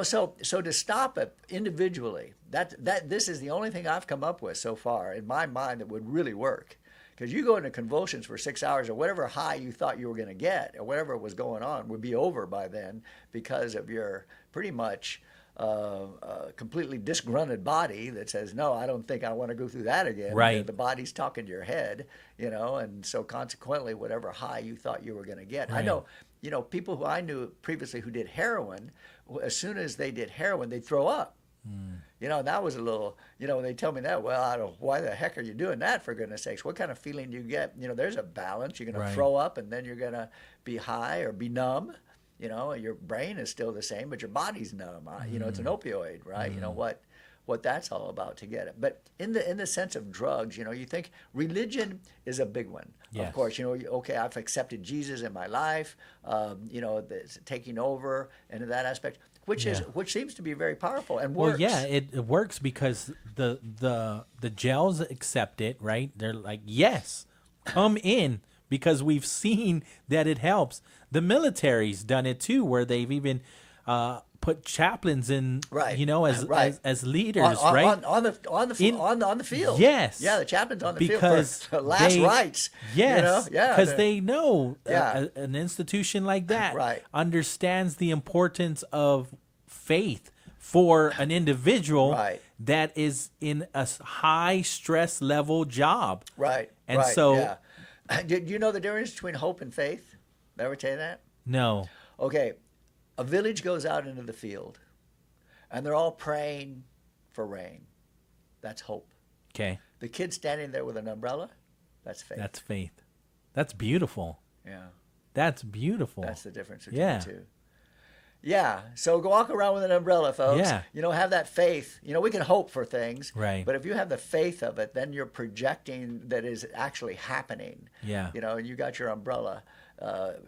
S4: So to stop it individually, that this is the only thing I've come up with so far in my mind that would really work. Because you go into convulsions for 6 hours, or whatever high you thought you were going to get, or whatever was going on, would be over by then because of your pretty much completely disgruntled body that says, no, I don't think I want to go through that again.
S7: Right.
S4: The body's talking to your head, and so consequently, whatever high you thought you were going to get.
S7: Right.
S4: I know, people who I knew previously who did heroin, as soon as they did heroin, they'd throw up. And that was a little, when they tell me that, well, I don't, why the heck are you doing that, for goodness sakes? What kind of feeling do you get? There's a balance. You're going to throw up, and then you're going to be high or be numb. Your brain is still the same, but your body's numb. It's an opioid, right? What that's all about to get it. But in the sense of drugs, you think religion is a big one.
S7: Yes.
S4: Of course, okay, I've accepted Jesus in my life, it's taking over into that aspect, which seems to be very powerful and works.
S7: Well, yeah, it works because the jails accept it, right? They're like, yes, come in, because we've seen that it helps. The military's done it too, where they've even put chaplains in, as leaders, right?
S4: On the field.
S7: Yes.
S4: Yeah, the chaplains on the
S7: because
S4: field for last rites.
S7: Yes. Because they know an institution like that
S4: right.
S7: understands the importance of faith for an individual that is in a high stress level job.
S4: Right.
S7: And so...
S4: Yeah. Do you know the difference between hope and faith? Did I ever tell you that?
S7: No.
S4: Okay. A village goes out into the field, and they're all praying for rain. That's hope.
S7: Okay.
S4: The kid standing there with an umbrella, that's faith.
S7: That's faith. That's beautiful.
S4: Yeah.
S7: That's beautiful.
S4: That's the difference between
S7: Yeah.
S4: the two. Yeah. So walk around with an umbrella, folks.
S7: Yeah.
S4: You know, have that faith. You know, we can hope for things.
S7: Right.
S4: But if you have the faith of it, then you're projecting that is actually happening.
S7: Yeah.
S4: You know, and you got your umbrella.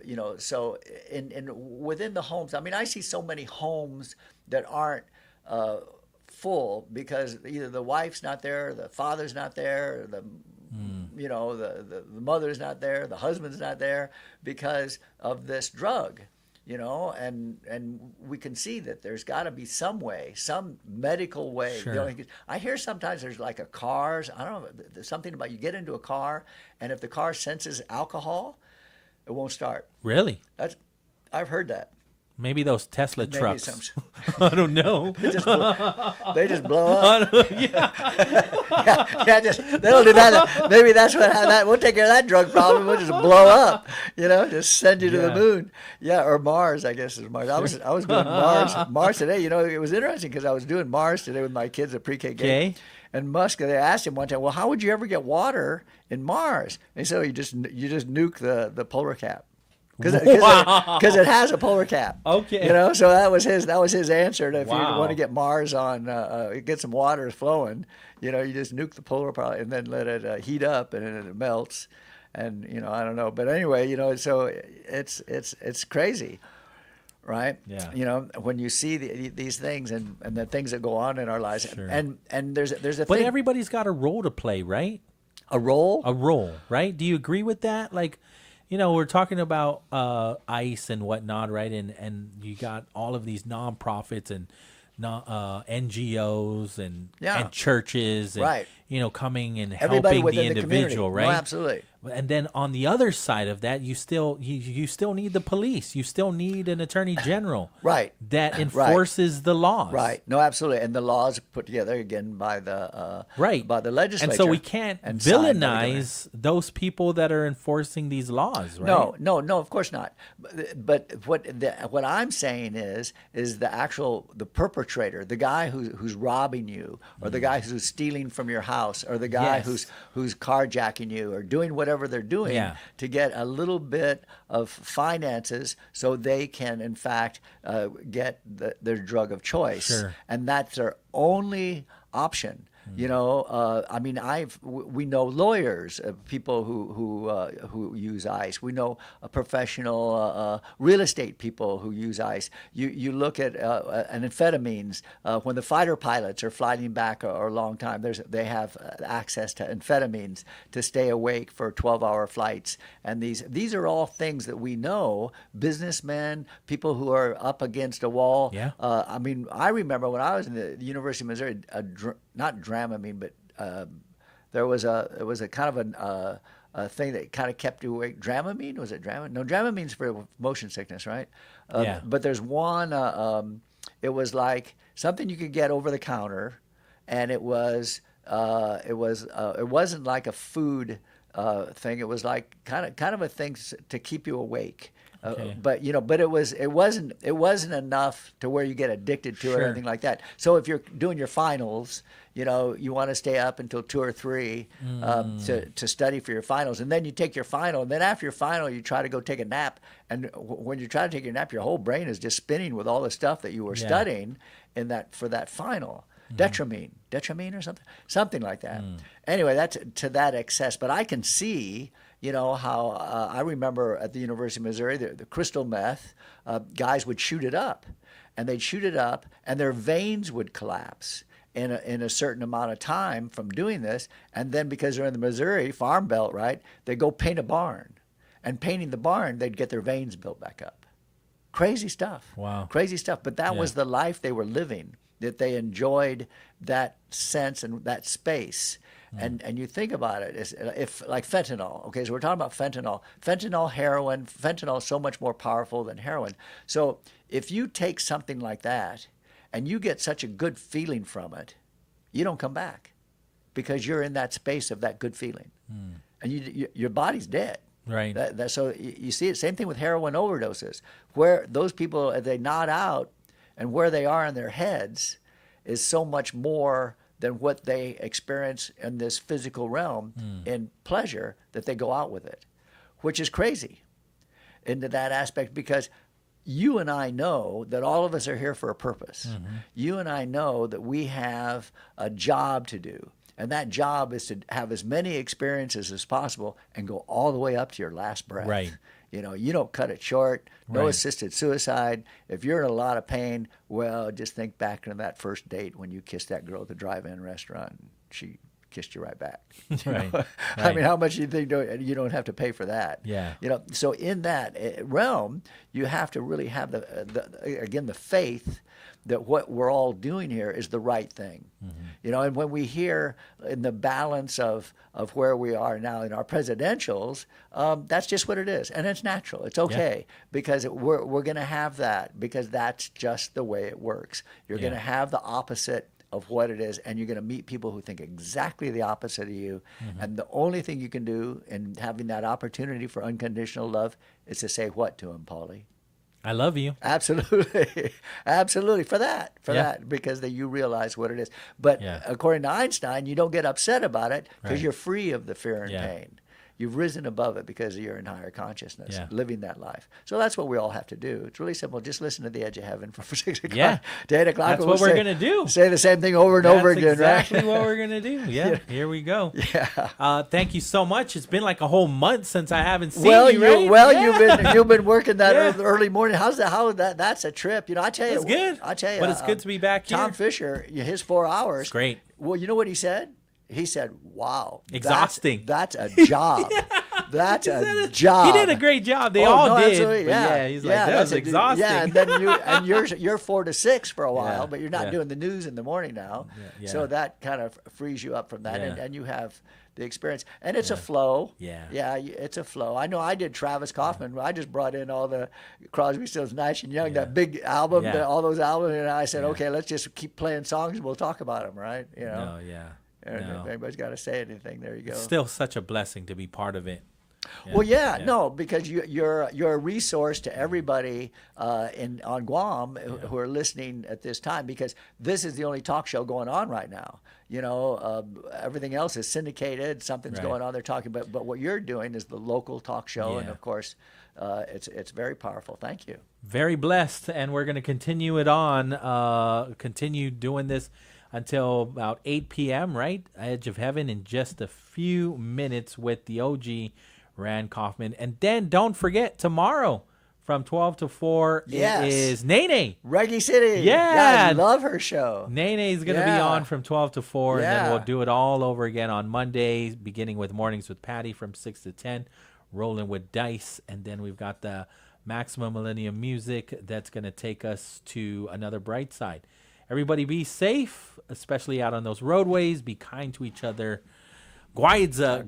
S4: You know, so in within the homes, I mean, I see so many homes that aren't full because either the wife's not there, the father's not there, you know, the mother's not there, the husband's not there because of this drug. You know, and we can see that there's got to be some way, some medical way.
S7: Sure.
S4: You know, I hear sometimes there's like a car's, I don't know, there's something about you get into a car, and if the car senses alcohol, it won't start.
S7: Really?
S4: I've heard that.
S7: Maybe those Tesla
S4: Maybe
S7: trucks. I don't know.
S4: They just blow up. yeah, they don't do that. Maybe that's what we'll take care of that drug problem. We'll just blow up. You know, just send you to the moon. Yeah, or Mars. I guess is Mars. I was doing Mars today. You know, it was interesting because I was doing Mars today with my kids at pre-K game.
S7: Okay.
S4: And Musk, they asked him one time, well, how would you ever get water in Mars? And so you just nuke the polar cap. Because it has a polar cap.
S7: Okay.
S4: You know, so that was his answer. If you want to get Mars on, get some water flowing, you know, you just nuke the polar cap and then let it heat up and then it melts. And, you know, I don't know. But anyway, you know, so it's crazy, right?
S7: Yeah.
S4: You know, when you see these things and the things that go on in our lives.
S7: Sure.
S4: And there's a
S7: But
S4: thing.
S7: everybody's got a role to play, right?
S4: A role?
S7: A role, right? Do you agree with that? Like, you know, we're talking about ICE and whatnot, right? And you got all of these nonprofits and NGOs and churches, and,
S4: right?
S7: You know, coming and
S4: Everybody
S7: helping the individual,
S4: community.
S7: right?
S4: No, absolutely.
S7: And then on the other side of that, you still need the police. You still need an attorney general,
S4: right?
S7: That enforces the laws,
S4: right? No, absolutely. And the laws put together again by the by the legislature.
S7: And so we can't villainize those people that are enforcing these laws, right?
S4: No, of course not. But what I'm saying is the perpetrator, the guy who's robbing you, or the guy who's stealing from your house, or the guy who's carjacking you, or doing whatever they're doing to get a little bit of finances so they can in fact get their drug of choice.
S7: Sure.
S4: And that's their only option. You know, I mean, we know lawyers, people who use ICE. We know professional real estate people who use ICE. You look at amphetamines. When the fighter pilots are flying back a long time, they have access to amphetamines to stay awake for 12-hour flights. And these are all things that we know. Businessmen, people who are up against a wall.
S7: Yeah.
S4: I mean, I remember when I was in the University of Missouri, not Dramamine, but it was a kind of a thing that kind of kept you awake. Dramamine? Was it Dramamine? No, Dramamine's for motion sickness, right?
S7: Yeah.
S4: But there's one. It was like something you could get over the counter, and it wasn't like a food thing. It was like kind of a thing to keep you awake.
S7: Okay.
S4: But it wasn't enough to where you get addicted to it or
S7: Sure.
S4: anything like that. So if you're doing your finals, you know, you want to stay up until 2 or 3 to study for your finals, and then you take your final, and then after your final you try to go take a nap, and when you try to take your nap, your whole brain is just spinning with all the stuff that you were studying for that final. Detramine or something like that. Anyway, that's to that excess. But I can see, you know, how I remember at the University of Missouri, the crystal meth, guys would shoot it up, and they'd shoot it up, and their veins would collapse in a certain amount of time from doing this. And then because they're in the Missouri Farm Belt, right, they go paint a barn, and painting the barn, they'd get their veins built back up. Crazy stuff.
S7: Wow.
S4: Crazy stuff. But that was the life they were living, that they enjoyed that sense and that space. And you think about it, if like fentanyl, okay, so we're talking about fentanyl, heroin. Fentanyl is so much more powerful than heroin. So if you take something like that and you get such a good feeling from it, you don't come back because you're in that space of that good feeling. And your body's dead.
S7: Right.
S4: So you see it, same thing with heroin overdoses, where those people, they nod out and where they are in their heads, is so much more than what they experience in this physical realm in pleasure that they go out with it, which is crazy into that aspect, because you and I know that all of us are here for a purpose. You and I know that we have a job to do. And that job is to have as many experiences as possible and go all the way up to your last breath.
S7: Right.
S4: You know, you don't cut it short. No
S7: Right.
S4: assisted suicide. If you're in a lot of pain, well, just think back to that first date when you kissed that girl at the drive-in restaurant. And she kissed you right back. You
S7: Right.
S4: know? I mean, how much do you think you don't have to pay for that?
S7: Yeah.
S4: You know, so in that realm, you have to really have the faith that what we're all doing here is the right thing. You know, and when we hear in the balance of where we are now in our presidentials, that's just what it is. And it's natural. It's okay because we're going to have that, because that's just the way it works. You're going to have the opposite of what it is, and you're going to meet people who think exactly the opposite of you. And the only thing you can do in having that opportunity for unconditional love is to say what to them, Pauly?
S7: I love you.
S4: Absolutely. Absolutely. For that, because you realize what it is. But according to Einstein, you don't get upset about it because you're free of the fear and pain. You've risen above it because you're in higher consciousness, living that life. So that's what we all have to do. It's really simple. Just listen to The Edge of Heaven from 6 o'clock to 8 o'clock.
S7: That's what we're going to do.
S4: Say the same thing over and over again,
S7: exactly
S4: right?
S7: what we're going to do. Yeah, here we go. Yeah. Thank you so much. It's been like a whole month since I haven't seen you, right?
S4: You've been working that early morning. How's that? That's a trip. You know, I tell you.
S7: It's good.
S4: I tell you.
S7: But it's good to be back here.
S4: Tom Fisher, his 4 hours.
S7: It's great.
S4: Well, you know what he said? He said, wow.
S7: Exhausting.
S4: That's a job. That's a job.
S7: He did a great job. They all did.
S4: Absolutely.
S7: Yeah. He's like, that was exhausting.
S4: Yeah, and then you're 4 to 6 for a while, but you're not doing the news in the morning now. So that kind of frees you up from that, and you have the experience. And it's a flow. Yeah, it's a flow. I know I did Travis Kaufman. I just brought in all the Crosby, Stills, Nash and Young, that big album, all those albums, and I said, okay, let's just keep playing songs and we'll talk about them, right? You know? If anybody's got to say anything, there you go.
S7: It's still such a blessing to be part of it.
S4: No, because you're a resource to everybody on Guam who are listening at this time, because this is the only talk show going on right now. You know, everything else is syndicated. Something's going on. They're talking about, but what you're doing is the local talk show, and of course, it's very powerful. Thank you.
S7: Very blessed, and we're going to continue it on. Continue doing this until about 8 p.m., right? Edge of Heaven in just a few minutes with the OG Rand Kaufman. And then don't forget, tomorrow from 12 to 4, it is Nene.
S4: Reggae City.
S7: Yeah.
S4: I love her show.
S7: Nene is going to be on from 12 to 4, and then we'll do it all over again on Mondays, beginning with Mornings with Patty from 6 to 10, rolling with Dice. And then we've got the Maximum Millennium Music that's going to take us to another Brightside. Everybody be safe, especially out on those roadways. Be kind to each other. Guaidza.